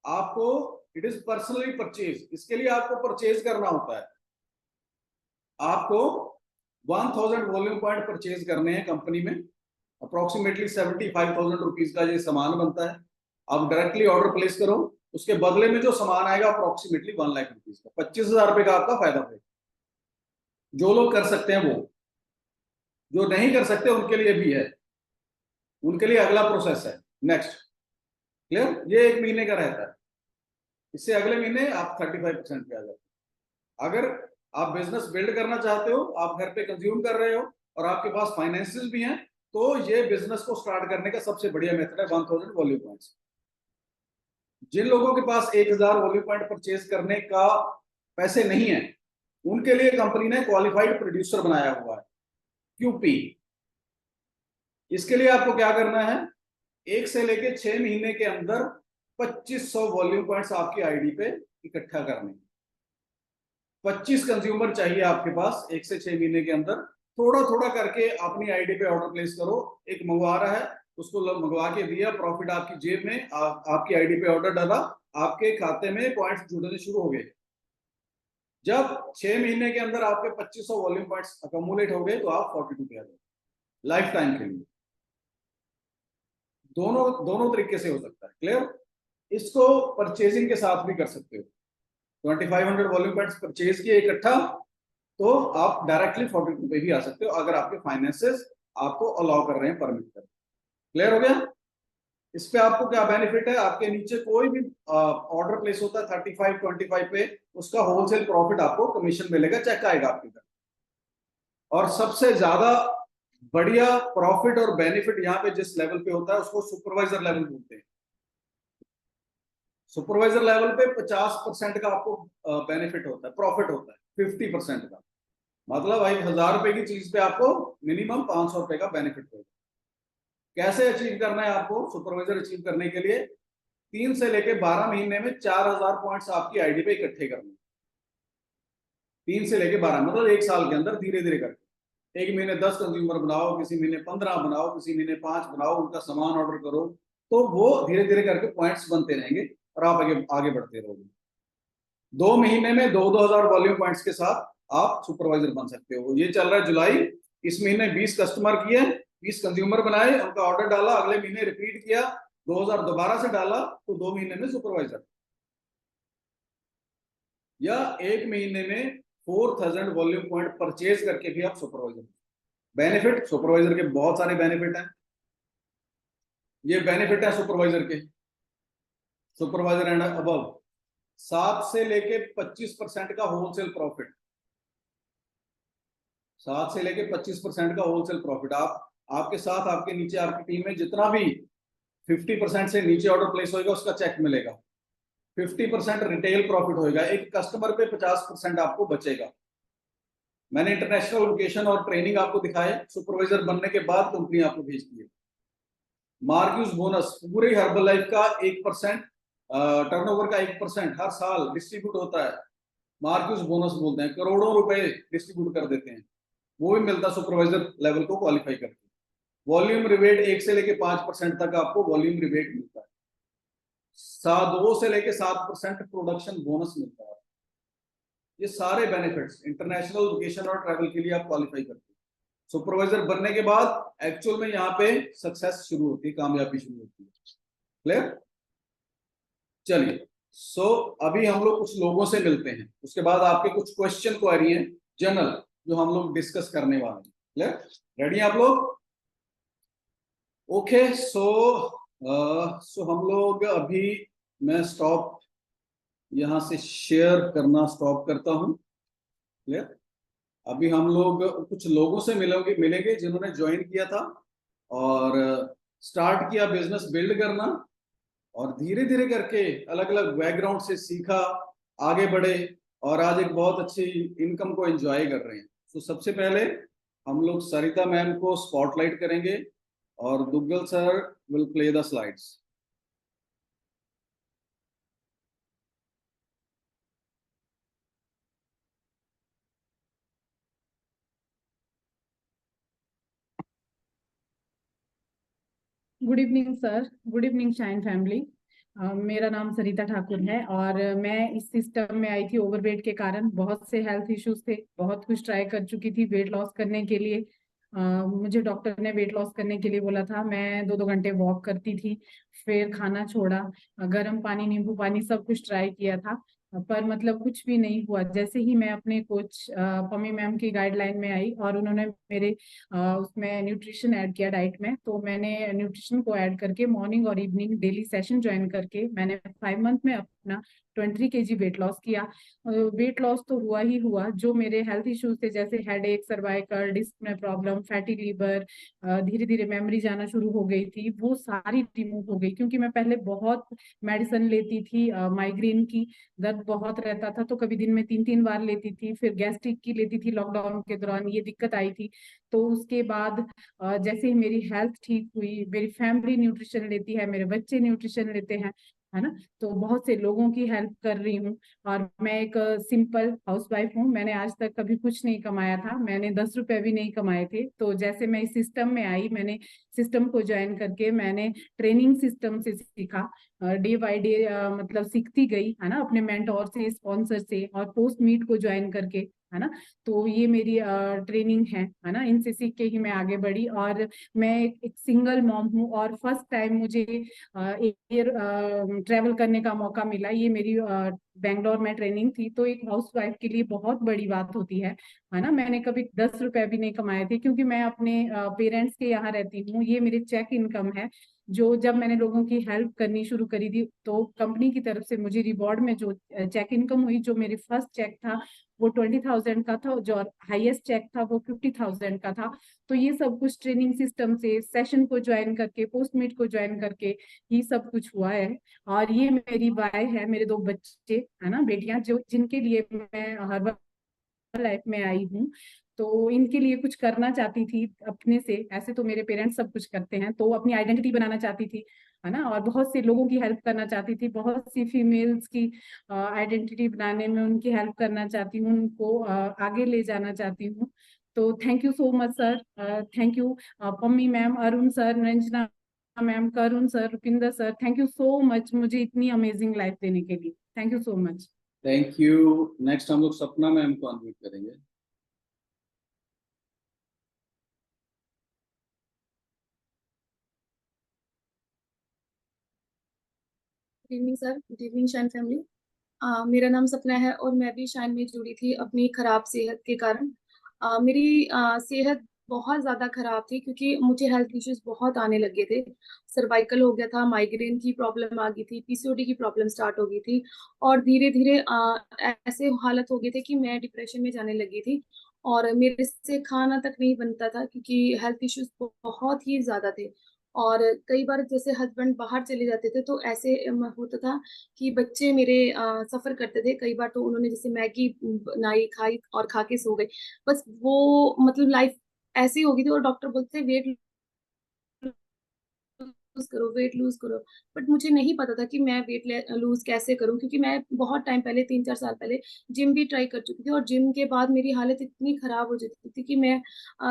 आपको इट इज पर्सनली परचेज। इसके लिए आपको परचेज करना होता है। आपको 1000 वॉल्यूम पॉइंट परचेज करने हैं कंपनी में। अप्रोक्सीमेटली 75,000 रुपीज का ये सामान बनता है। आप डायरेक्टली ऑर्डर प्लेस करो, उसके बदले में जो सामान आएगा अप्रोक्सीमेटली 1 लाख रुपीज का, 25,000 रुपए का आपका फायदा होगा। जो लोग कर सकते हैं वो, जो नहीं कर सकते उनके लिए भी है, उनके लिए अगला प्रोसेस है नेक्स्ट। क्लियर? ये 1 महीने का रहता है। इससे अगले महीने आप 35% पे आ जाते हैं। अगर आप बिजनेस बिल्ड करना चाहते हो, आप घर पे कंज्यूम कर रहे हो और आपके पास फाइनेंसेस भी हैं, तो ये बिजनेस को स्टार्ट करने का सबसे बढ़िया मेथड है 1000 वॉल्यूम पॉइंट्स। जिन लोगों के पास 1000 वॉल्यूम पॉइंट परचेज करने का पैसे नहीं है, उनके लिए कंपनी ने क्वालिफाइड प्रोड्यूसर बनाया हुआ है, क्यूपी। इसके लिए आपको क्या करना है? 1 से लेके 6 महीने के अंदर 2500 वॉल्यूम पॉइंट्स आपकी आईडी पे इकट्ठा करने। 25 कंज्यूमर चाहिए आपके पास 1 से 6 महीने के अंदर। थोड़ा थोड़ा करके अपनी आईडी पे ऑर्डर प्लेस करो। एक मंगवा रहा है, उसको मंगवा के दिया, प्रॉफिट आपकी जेब में, आपकी आईडी पे ऑर्डर डाला, आपके खाते में पॉइंट्स जुड़ने शुरू हो गए। जब 6 महीने के अंदर आपके 2500 वॉल्यूम पॉइंट्स अकोमुलेट हो गए, तो आप 42 पे आ जाओ लाइफ टाइम के लिए। दोनों दोनों तरीके से हो सकता है। क्लियर? इसको परचेजिंग के साथ भी कर सकते हो। 2500 वॉल्यूम पॉइंट्स परचेज किए इकट्ठा, तो आप डायरेक्टली 42 पे भी आ सकते हो, अगर आपके फाइनेंसेस आपको अलाउ कर रहे हैं, परमिट कर। क्लियर हो गया? इस पे आपको क्या बेनिफिट है, आपके नीचे कोई भी ऑर्डर प्लेस होता है 35 25 पे, उसका होलसेल प्रॉफिट आपको कमीशन मिलेगा, चेक आएगा आपके घर। और सबसे ज्यादा बढ़िया प्रॉफिट और बेनिफिट यहाँ पे जिस लेवल पे होता है उसको सुपरवाइजर लेवल बोलते हैं। सुपरवाइजर लेवल पे 50% का आपको बेनिफिट होता है, प्रॉफिट होता है 50% का, मतलब भाई 1000 रुपए की चीज पे आपको मिनिमम 500 रुपए का बेनिफिट होगा। कैसे अचीव करना है आपको सुपरवाइजर अचीव करने के लिए? 3 से लेके 12 महीने में 4000 पॉइंट्स आपकी आईडी पे इकट्ठे करने। 3 से लेके 12 मतलब 1 साल के अंदर धीरे धीरे करके, एक महीने 10 कंज्यूमर बनाओ, किसी महीने 15 बनाओ, किसी महीने 5 बनाओ, उनका सामान ऑर्डर करो, तो वो धीरे धीरे करके पॉइंट्स बनते रहेंगे और आप आगे आगे बढ़ते रहोगे। 2 महीने में 2-2000 वॉल्यूम पॉइंट्स के साथ आप सुपरवाइजर बन सकते हो। ये चल रहा है जुलाई, इस महीने 20 कस्टमर किए, 20 कंज्यूमर बनाए, उनका ऑर्डर डाला, अगले महीने रिपीट किया, 2000 दोबारा से डाला, तो 2 महीने में सुपरवाइजर। या 1 महीने में 4000 वॉल्यूम पॉइंट परचेज करके भी आप सुपरवाइजर। बेनिफिट, सुपरवाइजर के बहुत सारे बेनिफिट हैं। ये बेनिफिट है सुपरवाइजर के, सुपरवाइजर एंड अबव 7 से लेके 25% का होलसेल प्रॉफिट, 7 से लेके 25% का होलसेल प्रॉफिट। आप आपके साथ आपके नीचे आपकी टीम में जितना भी 50% से नीचे ऑर्डर प्लेस होगा उसका चेक मिलेगा, 50% रिटेल प्रॉफिट होगा, एक कस्टमर पे 50% आपको बचेगा। मैंने इंटरनेशनल लोकेशन और ट्रेनिंग आपको दिखाए, सुपरवाइजर बनने के बाद कंपनी आपको भेजती है। मार्क्यूस बोनस पूरे हर्बल लाइफ का 1%, टर्नओवर का 1% हर साल डिस्ट्रीब्यूट होता है, मार्क्यूस बोनस बोलते हैं, करोड़ों रुपए डिस्ट्रीब्यूट कर देते हैं, वो भी मिलता है सुपरवाइजर लेवल को क्वालिफाई करके। वॉल्यूम रिबेट 1 से लेके 5% तक आपको वॉल्यूम रिबेट मिलता है, 2 से लेके 7% प्रोडक्शन बोनस मिलता है। ये सारे बेनिफिट्स इंटरनेशनल लोकेशन और ट्रैवल के लिए आप क्वालिफाई करते हैं। सुपरवाइजर बनने के बाद एक्चुअल में यहाँ पे सक्सेस शुरू होती है, कामयाबी शुरू होती है। क्लियर? चलिए, सो अभी हम लोग कुछ लोगों से मिलते हैं, उसके बाद आपके कुछ क्वेश्चन क्वेरी हैं जनरल जो हम लोग डिस्कस करने वाले हैं। क्लियर? रेडी आप लोग? ओके, सो हम लोग अभी, मैं स्टॉप यहां से शेयर करना स्टॉप करता हूं। क्लियर? अभी हम लोग कुछ लोगों से मिलेंगे जिन्होंने ज्वाइन किया था और स्टार्ट किया बिजनेस बिल्ड करना, और धीरे धीरे करके अलग अलग बैकग्राउंड से सीखा, आगे बढ़े और आज एक बहुत अच्छी इनकम को एंजॉय कर रहे हैं। तो सबसे पहले हम लोग सरिता मैम को स्पॉटलाइट करेंगे और Duggal sir will play the slides. Good evening sir, good evening shine family. मेरा नाम सरिता ठाकुर है और मैं इस सिस्टम में आई थी ओवरवेट के कारण। बहुत से हेल्थ इश्यूज थे, बहुत कुछ ट्राई कर चुकी थी वेट लॉस करने के लिए। मुझे डॉक्टर ने वेट लॉस करने के लिए बोला था, मैं 2-2 घंटे वॉक करती थी, फिर खाना छोड़ा, गर्म पानी नींबू पानी सब कुछ ट्राई किया था, पर मतलब कुछ भी नहीं हुआ। जैसे ही मैं अपने कोच पमी मैम की गाइडलाइन में आई और उन्होंने मेरे उसमें न्यूट्रिशन ऐड किया डाइट में, तो मैंने न्यूट्रिशन को ऐड करके मॉर्निंग और इवनिंग डेली सेशन ज्वाइन करके मैंने 5 मंथ में अपना 23 kg वेट लॉस किया। वेट लॉस तो हुआ ही हुआ, जो मेरे हेल्थ इश्यूज थे जैसे हेडेक, सर्वाइकल, डिस्क में प्रॉब्लम, फैटी लीवर, धीरे धीरे मेमोरी जाना शुरू हो गई थी, वो सारी रिमूव हो गई। क्योंकि मैं पहले बहुत मेडिसिन लेती थी, माइग्रेन की दर्द बहुत रहता था तो कभी दिन में 3-3 बार लेती थी, फिर गैस्ट्रिक की लेती थी, लॉकडाउन के दौरान ये दिक्कत आई थी। तो उसके बाद जैसे ही मेरी हेल्थ ठीक हुई, मेरी फैमिली न्यूट्रिशन लेती है, मेरे बच्चे न्यूट्रिशन लेते हैं, है ना, तो बहुत से लोगों की हेल्प कर रही हूँ। और मैं एक सिंपल हाउसवाइफ हूँ, मैंने आज तक कभी कुछ नहीं कमाया था, मैंने 10 रुपए भी नहीं कमाए थे। तो जैसे मैं इस सिस्टम में आई, मैंने सिस्टम को ज्वाइन करके मैंने ट्रेनिंग सिस्टम से सीखा, डे बाय डे मतलब सीखती गई, है ना, अपने मेंटोर से, स्पॉन्सर से, और पोस्ट मीट को ज्वाइन करके है ना। तो ये मेरी ट्रेनिंग है ना, इनसे सीख के ही मैं आगे बढ़ी। और मैं एक सिंगल मॉम हूँ और फर्स्ट टाइम मुझे एयर ट्रैवल करने का मौका मिला। ये मेरी बेंगलोर में ट्रेनिंग थी, तो एक हाउस वाइफ के लिए बहुत बड़ी बात होती है ना। मैंने कभी 10 रुपए भी नहीं कमाए थे, क्योंकि मैं अपने पेरेंट्स के यहाँ रहती हूँ। ये मेरे चेक इनकम है। जो जब मैंने लोगों की हेल्प करनी शुरू करी थी, तो कंपनी की तरफ से मुझे रिवॉर्ड में जो चेक इनकम हुई, जो मेरे फर्स्ट चेक था वो 20,000 का था, जो हाईएस्ट चेक था वो 50,000 का था। तो ये सब कुछ ट्रेनिंग सिस्टम से, सेशन को ज्वाइन करके, पोस्ट मीट को ज्वाइन करके ही सब कुछ हुआ है। और ये मेरी वाई है, मेरे 2 बच्चे है ना, बेटियां, जो जिनके लिए मैं हर लाइफ में आई हूँ। तो इनके लिए कुछ करना चाहती थी अपने से। ऐसे तो मेरे पेरेंट्स सब कुछ करते हैं, तो अपनी आइडेंटिटी बनाना चाहती थी, है ना। और बहुत से लोगों की हेल्प करना चाहती थी, बहुत सी फीमेल्स की आइडेंटिटी बनाने में उनकी हेल्प करना चाहती हूँ, उनको आगे ले जाना चाहती हूँ। तो thank you so much sir, thank you Pammi ma'am, Arun sir, Ranjana ma'am, Karun sir, Rupinder sir, thank you so much मुझे इतनी अमेजिंग लाइफ देने के लिए। Thank you so much. Thank you. Next हम लोग सपना मैम को अनम्यूट करेंगे। Good evening sir, good evening shine family. मेरा नाम सपना है और मैं भी शाइन में जुड़ी थी अपनी खराब सेहत के कारण। मेरी सेहत बहुत ज़्यादा खराब थी क्योंकि मुझे हेल्थ इश्यूज बहुत आने लगे थे। सर्वाइकल हो गया था, माइग्रेन की प्रॉब्लम आ गई थी, पीसीओडी की प्रॉब्लम स्टार्ट हो गई थी। और धीरे धीरे ऐसे हालत हो गए थे कि मैं डिप्रेशन में जाने लगी थी। और मेरे से खाना तक नहीं बनता था क्योंकि हेल्थ इश्यूज बहुत ही ज़्यादा थे। और कई बार जैसे हस्बैंड बाहर चले जाते थे तो ऐसे होता था कि बच्चे मेरे सफर करते थे। कई बार तो उन्होंने जैसे मैगी बनाई, खाई और खा के सो गए। बस वो मतलब लाइफ ऐसी हो गई थी। और डॉक्टर बोलते थे वेट लूज करो, वेट लूज करो। बट मुझे नहीं पता था कि मैं वेट लूज कैसे करूं, क्योंकि मैं बहुत टाइम पहले, 3-4 साल पहले जिम भी ट्राई कर चुकी थी। और जिम के बाद मेरी हालत इतनी खराब हो जाती थी कि मैं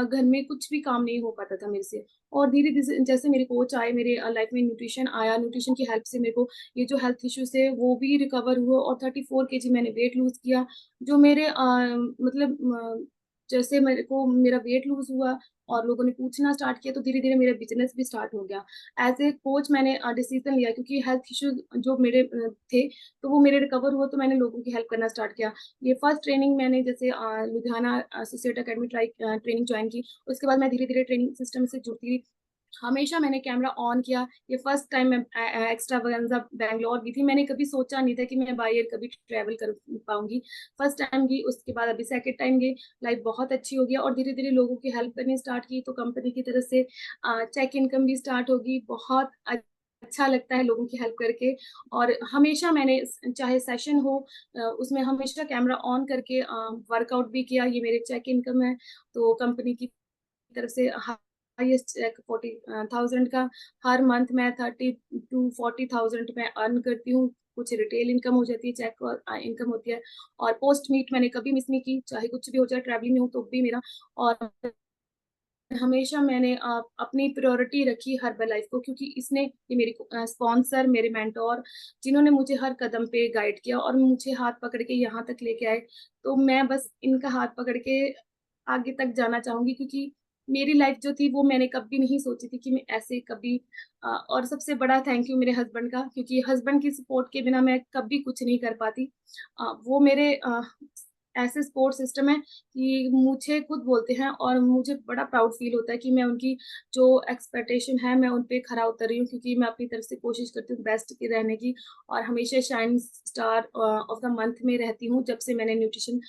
घर में कुछ भी काम नहीं हो पाता था मेरे से। और धीरे धीरे जैसे मेरे कोच आए, मेरे लाइफ में न्यूट्रिशन आया, न्यूट्रिशन की हेल्प से मेरे को ये जो हेल्थ इश्यूज थे वो भी रिकवर हुआ। और 34 kg मैंने वेट लूज किया। जो मेरे मतलब जैसे मेरे को मेरा वेट लूज हुआ और लोगों ने पूछना स्टार्ट किया, तो धीरे धीरे मेरा बिजनेस भी स्टार्ट हो गया। एज ए कोच मैंने डिसीजन लिया, क्योंकि हेल्थ इश्यूज जो मेरे थे तो वो मेरे रिकवर हुआ, तो मैंने लोगों की हेल्प करना स्टार्ट किया। ये फर्स्ट ट्रेनिंग मैंने जैसे Ludhiana associate academy training join की। उसके बाद मैं धीरे धीरे ट्रेनिंग सिस्टम से जुड़ती रही। हमेशा मैंने कैमरा ऑन किया। ये फर्स्ट टाइम मैं एक्स्ट्रावागेंजा बैंगलोर भी थी। मैंने कभी सोचा नहीं था कि मैं बाय एयर कभी ट्रैवल कर पाऊंगी। फर्स्ट टाइम गई, उसके बाद अभी सेकंड टाइम गई। लाइफ बहुत अच्छी हो गया और धीरे धीरे लोगों की हेल्प करनी स्टार्ट की, तो कंपनी की तरफ से चेक इनकम भी स्टार्ट होगी। बहुत अच्छा लगता है लोगों की हेल्प करके। और हमेशा मैंने चाहे सेशन हो उसमें हमेशा कैमरा ऑन करके वर्कआउट भी किया। ये मेरे चेक इनकम है। तो कंपनी की तरफ से हाईएस्ट चेक 40,000 का। हर मंथ मैं 30 to 40,000 में अर्न करती हूँ। कुछ रिटेल इनकम हो जाती है, चेक और इनकम होती है। और पोस्ट मीट मैंने कभी मिस नहीं की, चाहे कुछ भी हो जाए, ट्रैवलिंग में हूँ तो भी मेरा। और हमेशा मैंने अपनी प्रायोरिटी रखी हर्बल लाइफ को, क्योंकि इसने, ये मेरी स्पॉन्सर, मेरे मेंटोर, जिन्होंने मुझे हर कदम पे गाइड किया और मुझे हाथ पकड़ के यहाँ तक लेके आए। तो मैं बस इनका हाथ पकड़ के आगे तक जाना चाहूंगी, क्योंकि मेरी लाइफ जो थी वो मैंने कभी नहीं सोची थी कि मैं ऐसे कभी और सबसे बड़ा थैंक यू मेरे हस्बैंड का, क्योंकि हस्बैंड की सपोर्ट के बिना मैं कभी कुछ नहीं कर पाती। वो मेरे ऐसे सपोर्ट सिस्टम है कि मुझे खुद बोलते हैं और मुझे बड़ा प्राउड फील होता है कि मैं उनकी जो एक्सपेक्टेशन है मैं उन पे खरा उतर रही हूँ, क्योंकि मैं अपनी तरफ से कोशिश करती हूँ बेस्ट की रहने की। और हमेशा shine star of the month में रहती हूँ जब से मैंने न्यूट्रिशन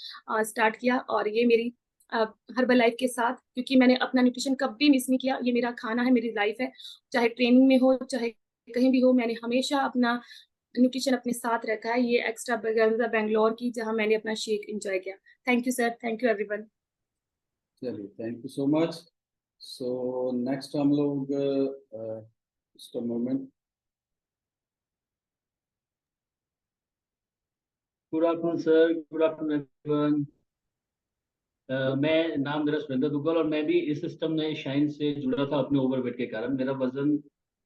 स्टार्ट किया। और ये मेरी हर्बल लाइफ के साथ, क्योंकि मैंने अपना न्यूट्रिशन कभी मिस नहीं किया। ये मेरा खाना है, मेरी लाइफ है। चाहे ट्रेनिंग में हो, चाहे कहीं भी हो, मैंने हमेशा अपना न्यूट्रिशन अपने साथ रखा है। ये एक्स्ट्रा बैंगलोर की, जहां मैंने अपना शेक एंजॉय किया। Thank you sir, thank you everyone. चलिए, thank you so much. So next हम लोग moment. Good afternoon sir, good afternoon everyone. मैं नाम मेरा सुरेंद्र दुग्गल और मैं भी इस सिस्टम में शाइन से जुड़ा था अपने ओवरवेट के कारण। मेरा वजन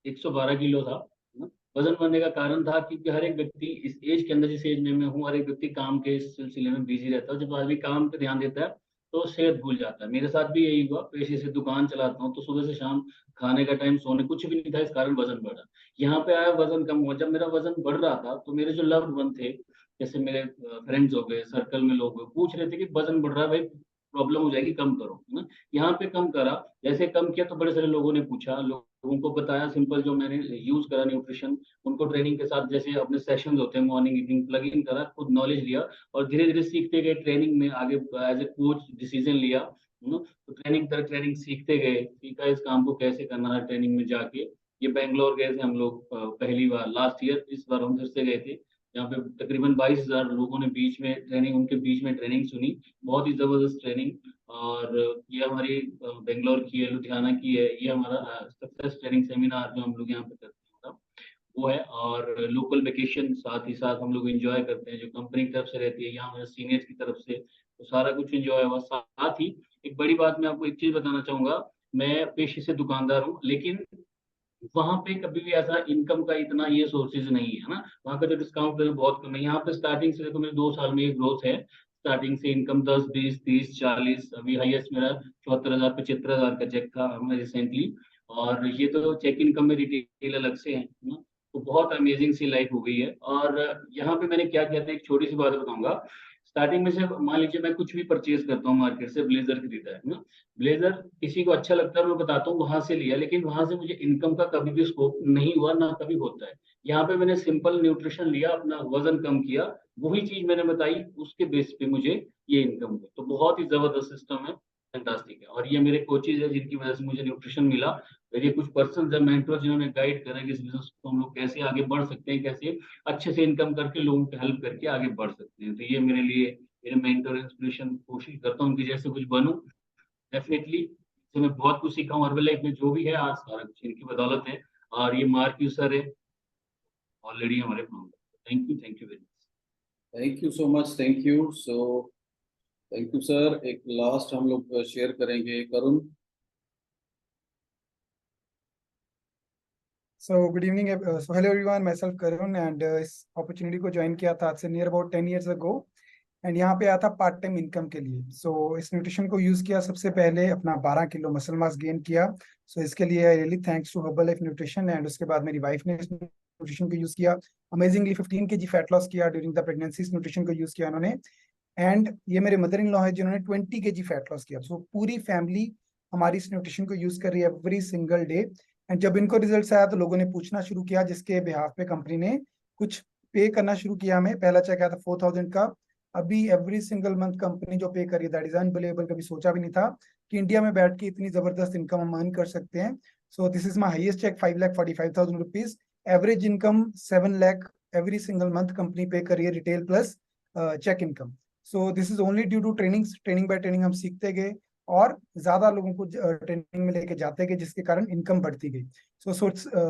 112 किलो था, है ना। वजन बढ़ने का कारण था क्योंकि हर एक व्यक्ति इस एज के अंदर, जिस एज में मैं हूँ, हर एक व्यक्ति काम के सिलसिले में बिजी रहता है। जब आदमी काम पे ध्यान देता है तो सेहत भूल जाता है। मेरे साथ भी यही हुआ, पेशे से दुकान चलाता हूँ तो सुबह से शाम खाने का टाइम, सोने कुछ भी नहीं था, इस कारण वजन बढ़ा। यहाँ पे आया, वजन कम हुआ। जब मेरा वजन बढ़ रहा था तो मेरे जो लव्ड वन थे, जैसे मेरे फ्रेंड्स हो गए, सर्कल में लोग हुए, पूछ रहे थे कि वजन बढ़ रहा है भाई, प्रॉब्लम हो जाएगी, कम करो, है ना। यहाँ पे कम करा, जैसे कम किया तो बड़े सारे लोगों ने पूछा, लोगों को बताया, सिंपल जो मैंने यूज करा न्यूट्रिशन, उनको ट्रेनिंग के साथ, जैसे अपने सेशंस होते हैं मॉर्निंग इवनिंग, प्लग इन करा, खुद नॉलेज लिया और धीरे धीरे सीखते गए। ट्रेनिंग में आगे एज ए कोच डिसीजन लिया, तो ट्रेनिंग तर ट्रेनिंग सीखते गए, सीखा इस काम को कैसे करना है ट्रेनिंग में जाके। ये बैंगलोर गए थे हम लोग पहली बार लास्ट ईयर, इस बार हम फिर से गए थे, जहाँ पे तकरीबन 22,000 लोगों ने बीच में ट्रेनिंग, उनके बीच में ट्रेनिंग सुनी। बहुत ही जबरदस्त ट्रेनिंग। और ये हमारी बेंगलोर की है, लुधियाना की है, ये हमारा सक्सेस ट्रेनिंग सेमिनार जो हम लोग यहाँ पे करते हैं वो है। और लोकल वेकेशन साथ ही साथ हम लोग एंजॉय करते हैं, जो कंपनी की तरफ से रहती है, यहाँ हमारे सीनियर्स की तरफ से, तो सारा कुछ एंजॉय हुआ। साथ ही एक बड़ी बात मैं आपको एक चीज बताना चाहूंगा, मैं पेशे से दुकानदार हूँ, लेकिन वहां पे कभी भी ऐसा इनकम का इतना ये सोर्सेज नहीं है ना, वहाँ का जो डिस्काउंट लेवल बहुत कम है। यहाँ पे स्टार्टिंग से देखो, मेरे 2 साल में ये ग्रोथ है, स्टार्टिंग से इनकम 10, 20, 30, 40, अभी हाईएस्ट मेरा 74,000, 75,000 का चेक था हमें रिसेंटली। और ये तो चेक इनकम में डिटेल अलग से है ना। तो बहुत अमेजिंग सी लाइफ हो गई है। और यहाँ पे मैंने क्या किया था, एक छोटी सी बात बताऊंगा। स्टार्टिंग में से मान लीजिए मैं कुछ भी परचेज करता हूँ मार्केट से, ब्लेजर खरीदा है ना, ब्लेजर किसी को अच्छा लगता है, मैं बताता हूँ वहां से लिया, लेकिन वहां से मुझे इनकम का कभी भी स्कोप नहीं हुआ, ना कभी होता है। यहाँ पे मैंने सिंपल न्यूट्रिशन लिया, अपना वजन कम किया, वही चीज मैंने बताई, उसके बेस पे मुझे ये इनकम हुई। तो बहुत ही जबरदस्त सिस्टम है, फैंटास्टिक है। और ये मेरे कोचेज है जिनकी वजह से मुझे न्यूट्रिशन मिला। मेरे कुछ पर्सन है, मेंटर, जिन्होंने गाइड करा कि इस बिजनेस को हम लोग कैसे आगे बढ़ सकते हैं, कैसे अच्छे से इनकम करके लोगों की हेल्प करके आगे बढ़ सकते हैं। तो ये मेरे लिए, मेरे मेंटर इंस्पिरेशन, कोशिश करता हूँ उनकी जैसे कुछ बनूं डेफिनेटली। तो मैं बहुत कुछ सीखा हूँ हर्बल लाइफ में, जो भी है आज सारा कुछ इनकी बदौलत है। और ये मार्क यू सर है, ऑलरेडी हमारे founder. Thank you very much. Thank you so much, thank you. So thank you sir. एक लास्ट हम लोग शेयर करेंगे, करुण। So good evening. So hello everyone, myself Karun and इस opportunity को join किया था आज से near about 10 years ago and यहाँ पे आया था पार्ट टाइम इनकम के लिए। सो इस न्यूट्रिशन को यूज किया, सबसे पहले अपना 12 किलो मसल मास गेन किया। सो इसके लिए I really thanks to Herbalife nutrition. And उसके बाद मेरी वाइफ ने इस न्यूट्रिशन को यूज किया, अमेजिंगली 15 kg फैट लॉस किया ड्यूरिंग द प्रेगनेंसी। इस न्यूट्रिशन को यूज किया उन्होंने। एंड ये मेरे मदर इन लॉ है जिन्होंने 20 kg फैट लॉस किया। सो पूरी फैमिली हमारी इस न्यूट्रिशन को यूज कर रही है एवरी सिंगल डे। एंड जब इनको रिजल्ट्स आया तो लोगों ने पूछना शुरू किया, जिसके बिहाफ पे कंपनी ने कुछ पे करना शुरू किया हमें। पहला चेक आया था 4,000 का। अभी एवरी सिंगल मंथ कंपनी जो पे कर रही है, दैट इज अनबिलीवेबल। कभी सोचा भी नहीं था कि इंडिया में बैठ के इतनी जबरदस्त इनकम हम अर्न कर सकते हैं। So this is my highest cheque, 5,45,000 rupees. Average income 7 lakh every single month company pay कर रही है, retail plus cheque income. So this is only due to training by training हम सीखते गए और ज्यादा लोगों को ट्रेनिंग में लेके जाते गए, जिसके कारण इनकम बढ़ती गई। सो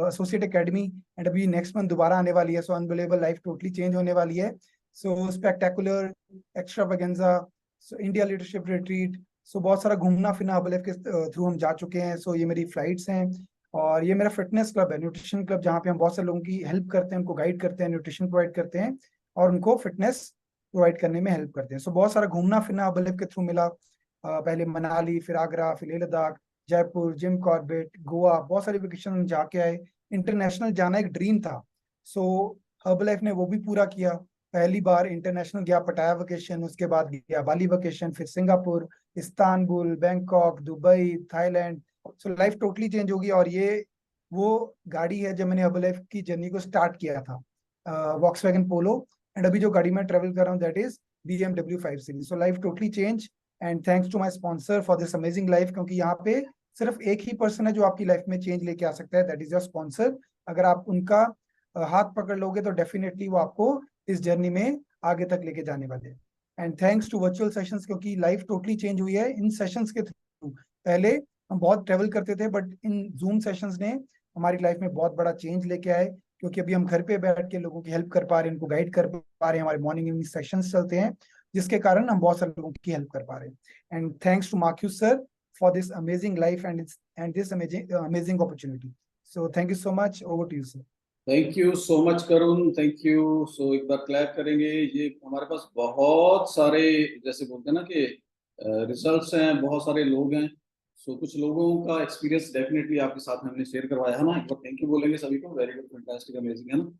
एसोसिएट एकेडमी एंड अभी नेक्स्ट मंथ दोबारा आने वाली है। So unbelievable, life totally change होने वाली है। So spectacular, extravaganza, so India leadership retreat, so बहुत सारा घूमना फिरना हर्बल के थ्रू हम जा चुके हैं। सो ये मेरी फ्लाइट्स हैं और ये मेरा फिटनेस क्लब है, न्यूट्रिशन क्लब, जहाँ पे हम बहुत सारे लोगों की हेल्प करते हैं, उनको गाइड करते हैं, न्यूट्रिशन प्रोवाइड करते हैं और उनको फिटनेस प्रोवाइड करने में हेल्प करते हैं। सो बहुत सारा घूमना फिरना हर्बल के थ्रू मिला। पहले मनाली, फिर आगरा, फिर लेह लद्दाख, जयपुर, जिम कॉर्बेट, गोवा, बहुत सारे वेकेशन जाके आए। इंटरनेशनल जाना एक ड्रीम था, सो हर्बल लाइफ ने वो भी पूरा किया। पहली बार इंटरनेशनल गया, पटाया वेकेशन, उसके बाद गया बाली वेकेशन, फिर Singapore, Istanbul, Bangkok, Dubai, Thailand. सो लाइफ टोटली चेंज होगी। और ये वो गाड़ी है जब मैंने हर्बल लाइफ की जर्नी को स्टार्ट किया था, वॉक्सवैगन पोलो। एंड अभी जो गाड़ी में ट्रेवल कर रहा हूँ that is BMW 5 series. So life totally change and thanks to my sponsor for this amazing life. क्योंकि यहाँ पे सिर्फ एक ही पर्सन है जो आपकी लाइफ में चेंज लेके आ सकता है, दैट इज योर स्पॉन्सर। अगर आप उनका हाथ पकड़ लोगे तो डेफिनेटली वो आपको इस जर्नी में आगे तक लेके जाने वाले हैं। And thanks to virtual sessions, क्योंकि लाइफ टोटली चेंज हुई है इन सेशंस के थ्रू। पहले हम बहुत ट्रेवल करते थे बट इन जूम सेशंस ने हमारी लाइफ में बहुत बड़ा चेंज लेके आए, क्योंकि अभी हम घर पे बैठ के लोगों की हेल्प कर पा रहे हैं, उनको गाइड कर पा रहे हैं, हमारे मॉर्निंग इवनिंग सेशंस चलते हैं, जिसके कारण हम बहुत सारे लोगों की हेल्प कर पा रहे हैं। And thanks to Mark you sir for this amazing life and this amazing opportunity. So thank you so much, over to you sir. Thank you so much Karun, thank you. So एक बार clap करेंगे। ये हमारे पास बहुत सारे, जैसे बोलते हैं ना कि रिजल्ट्स हैं, बहुत सारे लोग हैं। सो कुछ लोगों का एक्सपीरियंस डेफिनेटली आपके साथ में हमने शेयर करवाया है ना। एक बार थैंक यू बोलेंगे सभी को। वेरी गुड, फैंटास्टिक, अमेजिंग, है ना।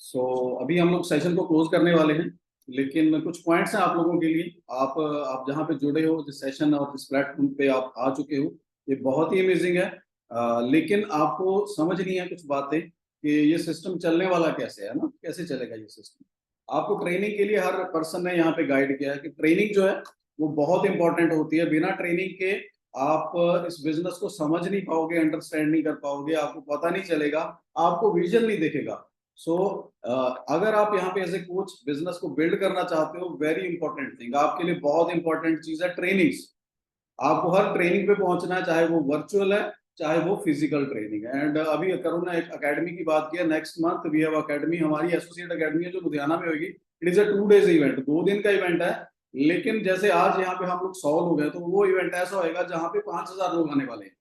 सो अभी हम लोग सेशन को क्लोज करने वाले हैं, लेकिन कुछ पॉइंट्स हैं आप लोगों के लिए। आप जहाँ पे जुड़े हो, जिस सेशन और जिस प्लेटफॉर्म पे आप आ चुके हो, ये बहुत ही अमेजिंग है। लेकिन आपको समझ नहीं है कुछ बातें कि ये सिस्टम चलने वाला कैसे है ना, कैसे चलेगा ये सिस्टम। आपको ट्रेनिंग के लिए हर पर्सन ने यहाँ पे गाइड किया है कि ट्रेनिंग जो है वो बहुत इंपॉर्टेंट होती है। बिना ट्रेनिंग के आप इस बिजनेस को समझ नहीं पाओगे, अंडरस्टैंड नहीं कर पाओगे, आपको पता नहीं चलेगा, आपको विजन नहीं दिखेगा। सो अगर आप यहाँ पे एज ए कोच बिजनेस को बिल्ड करना चाहते हो, वेरी इंपॉर्टेंट थिंग आपके लिए, बहुत इंपॉर्टेंट चीज है ट्रेनिंग्स। आपको हर ट्रेनिंग पे पहुंचना है, चाहे वो वर्चुअल है चाहे वो फिजिकल ट्रेनिंग है। एंड अभी करुण ने एक अकेडमी की बात किया, next month we have academy, हमारी एसोसिएट अकेडमी है जो लुधियाना में होगी। It is a 2 days event, 2 दिन का इवेंट है। लेकिन जैसे आज यहाँ पे हम लोग 100 लोग हैं, तो वो इवेंट ऐसा होएगा जहाँ पे 5000 लोग आने वाले हैं।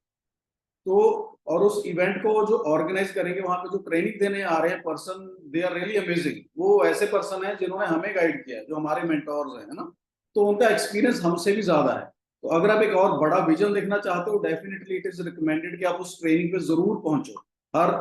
तो और उस इवेंट को जो ऑर्गेनाइज करेंगे, वहां पे जो ट्रेनिंग देने आ रहे हैं person, they are really amazing. वो ऐसे पर्सन है जिन्होंने हमें गाइड किया है, जो हमारे मेंटोर्स हैं, है ना। तो उनका एक्सपीरियंस हमसे भी ज्यादा है। तो अगर आप एक और बड़ा विजन देखना चाहते हो, डेफिनेटली इट इज रिकमेंडेड कि आप उस ट्रेनिंग पे जरूर पहुंचो, हर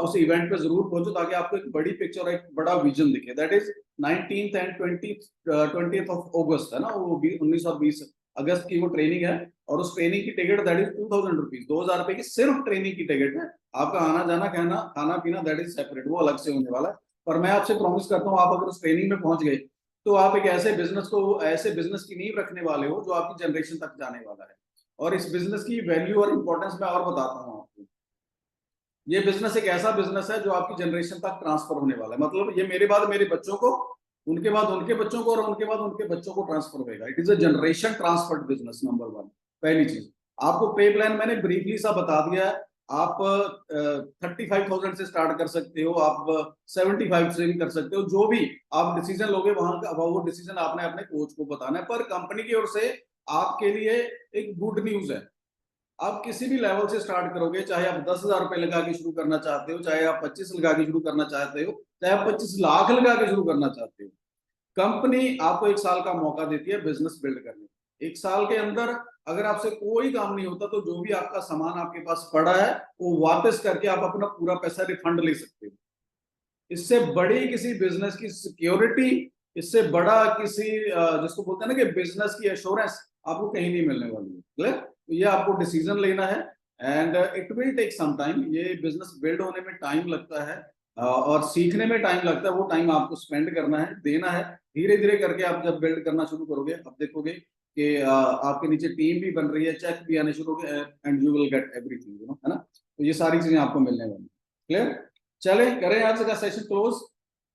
उस इवेंट पे जरूर पहुंचो, ताकि आपको एक बड़ी पिक्चर, एक बड़ा विजन दिखे। That is 19th and 20th of अगस्त, है ना, वो 19 और 20 अगस्त की वो ट्रेनिंग है। और उस ट्रेनिंग की टिकट दैट इज 2000 रुपीज, 2000 रुपए की सिर्फ ट्रेनिंग की टिकट है। आपका आना जाना कहना खाना पीना दैट इज सेपरेट, वो अलग से होने वाला है। पर मैं आपसे प्रॉमिस करता हूँ, आप अगर उस ट्रेनिंग में पहुंच गए तो आप एक ऐसे बिजनेस की नींव रखने वाले हो जो आपकी जनरेशन तक जाने वाला है। और इस बिजनेस की वैल्यू और इंपॉर्टेंस मैं और बताता हूँ आपको। ये बिजनेस एक ऐसा बिजनेस है जो आपकी जनरेशन तक ट्रांसफर होने वाला है। मतलब ये मेरे बाद मेरे बच्चों को, उनके बाद उनके बच्चों को, और उनके बाद उनके बच्चों को ट्रांसफर होगा। It is a generation transferred business, number 1। पहली चीज, आपको पे प्लान मैंने ब्रीफली सा बता दिया है। आप 35,000 से स्टार्ट कर सकते हो, आप 75 से भी कर सकते हो। जो भी आप डिसीजन लोगे वहां का, वो डिसीजन आपने अपने कोच को बताना है। पर कंपनी की ओर से आपके लिए एक गुड न्यूज है, आप किसी भी लेवल से स्टार्ट करोगे, चाहे आप 10,000 रुपए लगा के शुरू करना चाहते हो, चाहे आप 25 लगा के शुरू करना चाहते हो, चाहे आप 25 लाख लगा के शुरू करना चाहते हो, कंपनी आपको 1 साल का मौका देती है बिजनेस बिल्ड करने का। 1 साल के अंदर अगर आपसे कोई काम नहीं होता, तो जो भी आपका सामान आपके पास पड़ा है वो वापस करके आप अपना पूरा पैसा रिफंड ले सकते हो। इससे बड़ी किसी बिजनेस की सिक्योरिटी, इससे बड़ा किसी जिसको बोलते हैं ना कि बिजनेस की एश्योरेंस, आपको कहीं नहीं मिलने वाली है। क्लियर? तो ये आपको डिसीजन लेना है, and it will take some time. ये बिजनेस बिल्ड होने में टाइम लगता है, और सीखने में टाइम लगता है। वो टाइम आपको स्पेंड करना है, देना है। धीरे धीरे करके आप जब बिल्ड करना शुरू करोगे, आप देखोगे कि आपके नीचे टीम भी बन रही है, चेक भी आने शुरू हो गए, and you will get everything, है ना। तो ये सारी चीजें आपको मिलने वाली। क्लियर? चले करें आज का सेशन क्लोज।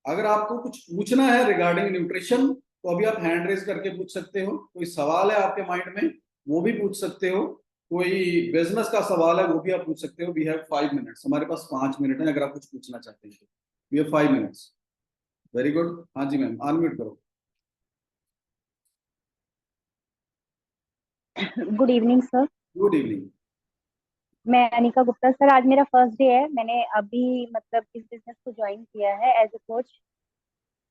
अगर आपको कुछ पूछना है रिगार्डिंग न्यूट्रिशन, तो अभी आप हैंड रेज करके पूछ सकते हो। कोई सवाल है आपके माइंड में, वो भी पूछ सकते हो। कोई बिजनेस का सवाल है, वो भी आप पूछ सकते हो। वी हैव 5 मिनट्स, हमारे पास 5 मिनट है। अगर आप कुछ पूछना चाहते हैं, we have 5 minutes. Very good. हाँ जी मैम, अनम्यूट करो। Good evening sir. Good evening. मैं अनिका गुप्ता सर। आज मेरा फर्स्ट डे है। मैंने अभी मतलब इस बिजनेस को ज्वाइन किया है एज ए कोच।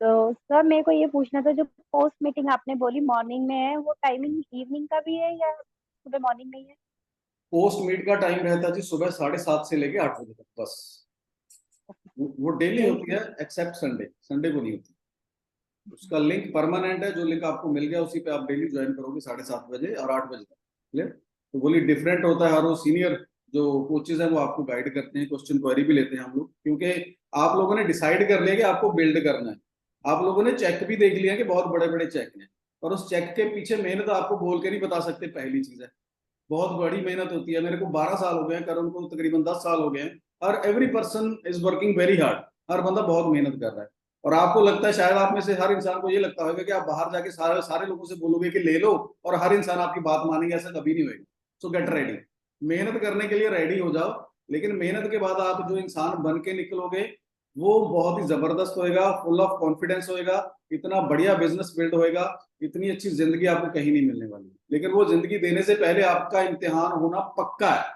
तो सर मेरे को ये पूछना था, जो पोस्ट मीटिंग आपने बोली मॉर्निंग में है, वो टाइमिंग इवनिंग का भी है या सुबह मॉर्निंग में ही है? पोस्ट मीट का टाइम रहता है जी सुबह 7:30 से लेके 8 बजे तक, बस। वो डेली होती है, एक्सेप्ट संडे, संडे को नहीं होती। उसका लिंक परमानेंट है, जो लिंक आपको मिल गया उसी पे आप डेली ज्वाइन करोगे 7:30 बजे और 8 बजे तक। क्लियर? तो बोली डिफरेंट होता है, और वो सीनियर जो कोचेज हैं वो आपको गाइड करते हैं, क्वेश्चन क्वेरी भी लेते हैं हम लोग। क्योंकि आप लोगों ने डिसाइड कर लिया कि आपको बिल्ड करना है। आप लोगों ने चेक भी देख लिया कि बहुत बड़े बड़े चेक हैं, और उस चेक के पीछे मेहनत आपको बोल के नहीं बता सकते। पहली चीज है, बहुत बड़ी मेहनत होती है। मेरे को 12 साल हो गए हैं, करण को तकरीबन 10 साल हो गए हैं। और every person is working very hard, हर बंदा बहुत मेहनत कर रहा है। और आपको लगता है, शायद आप में से हर इंसान को ये लगता होगा कि आप बाहर जाके सारे सारे लोगों से बोलोगे कि ले लो, और हर इंसान आपकी बात मानेंगे, ऐसा कभी नहीं होगा। सो गेट रेडी, मेहनत करने के लिए रेडी हो जाओ। लेकिन मेहनत के बाद आप जो इंसान बन के निकलोगे, वो बहुत ही जबरदस्त होएगा, फुल ऑफ कॉन्फिडेंस होएगा, इतना बढ़िया बिजनेस बिल्ड होएगा, इतनी अच्छी जिंदगी आपको कहीं नहीं मिलने वाली। लेकिन वो जिंदगी देने से पहले आपका इम्तिहान होना पक्का है।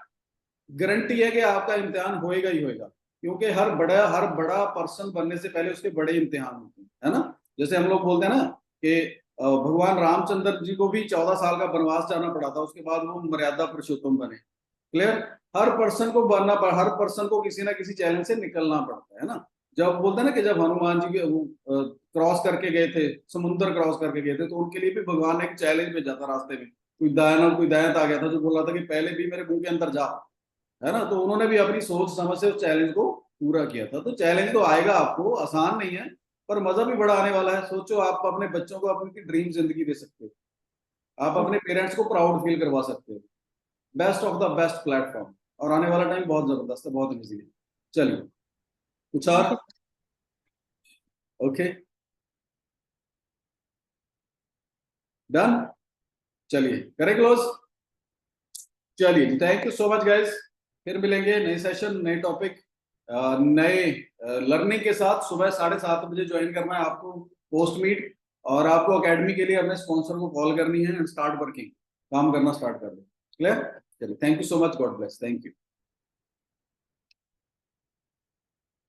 गारंटी है कि आपका इम्तिहान होएगा ही होएगा। क्योंकि हर बड़ा पर्सन बनने से पहले उसके बड़े इम्तिहान होते हैं, है ना। जैसे हम लोग बोलते हैं ना कि भगवान रामचंद्र जी को भी 14 साल का वनवास जाना पड़ा था, उसके बाद वो मर्यादा पुरुषोत्तम बने। क्लियर। हर पर्सन को हर पर्सन को किसी ना किसी चैलेंज से निकलना पड़ता है ना। जब बोलते हैं ना कि जब हनुमान जी क्रॉस करके गए थे, समुद्र क्रॉस करके गए थे, तो उनके लिए भी भगवान ने एक चैलेंज भेजा था रास्ते में। कोई दानव आ गया था जो बोल रहा था कि पहले भी मेरे मुंह के अंदर जा, है ना। तो उन्होंने भी अपनी सोच समझ से उस चैलेंज को पूरा किया था। तो चैलेंज तो आएगा आपको, आसान नहीं है, पर मजा भी बड़ा आने वाला है। सोचो आप अपने बच्चों को अपनी ड्रीम जिंदगी दे सकते हो, आप अपने पेरेंट्स को प्राउड फील करवा सकते हो। Best of the best platform, और आने वाला टाइम बहुत जबरदस्त है, बहुत इजी है। चलिए कुछ और। ओके डन, चलिए करें क्लोज। चलिए जी, thank you so much guys. फिर मिलेंगे नए सेशन, नए टॉपिक, नए लर्निंग के साथ। सुबह 7:30 बजे ज्वाइन करना है आपको पोस्ट मीट, और आपको एकेडमी के लिए अपने स्पॉन्सर को कॉल करनी है एंड स्टार्ट वर्किंग, काम करना स्टार्ट कर दो। क्लियर। चलिए, thank you so much, God bless, thank you.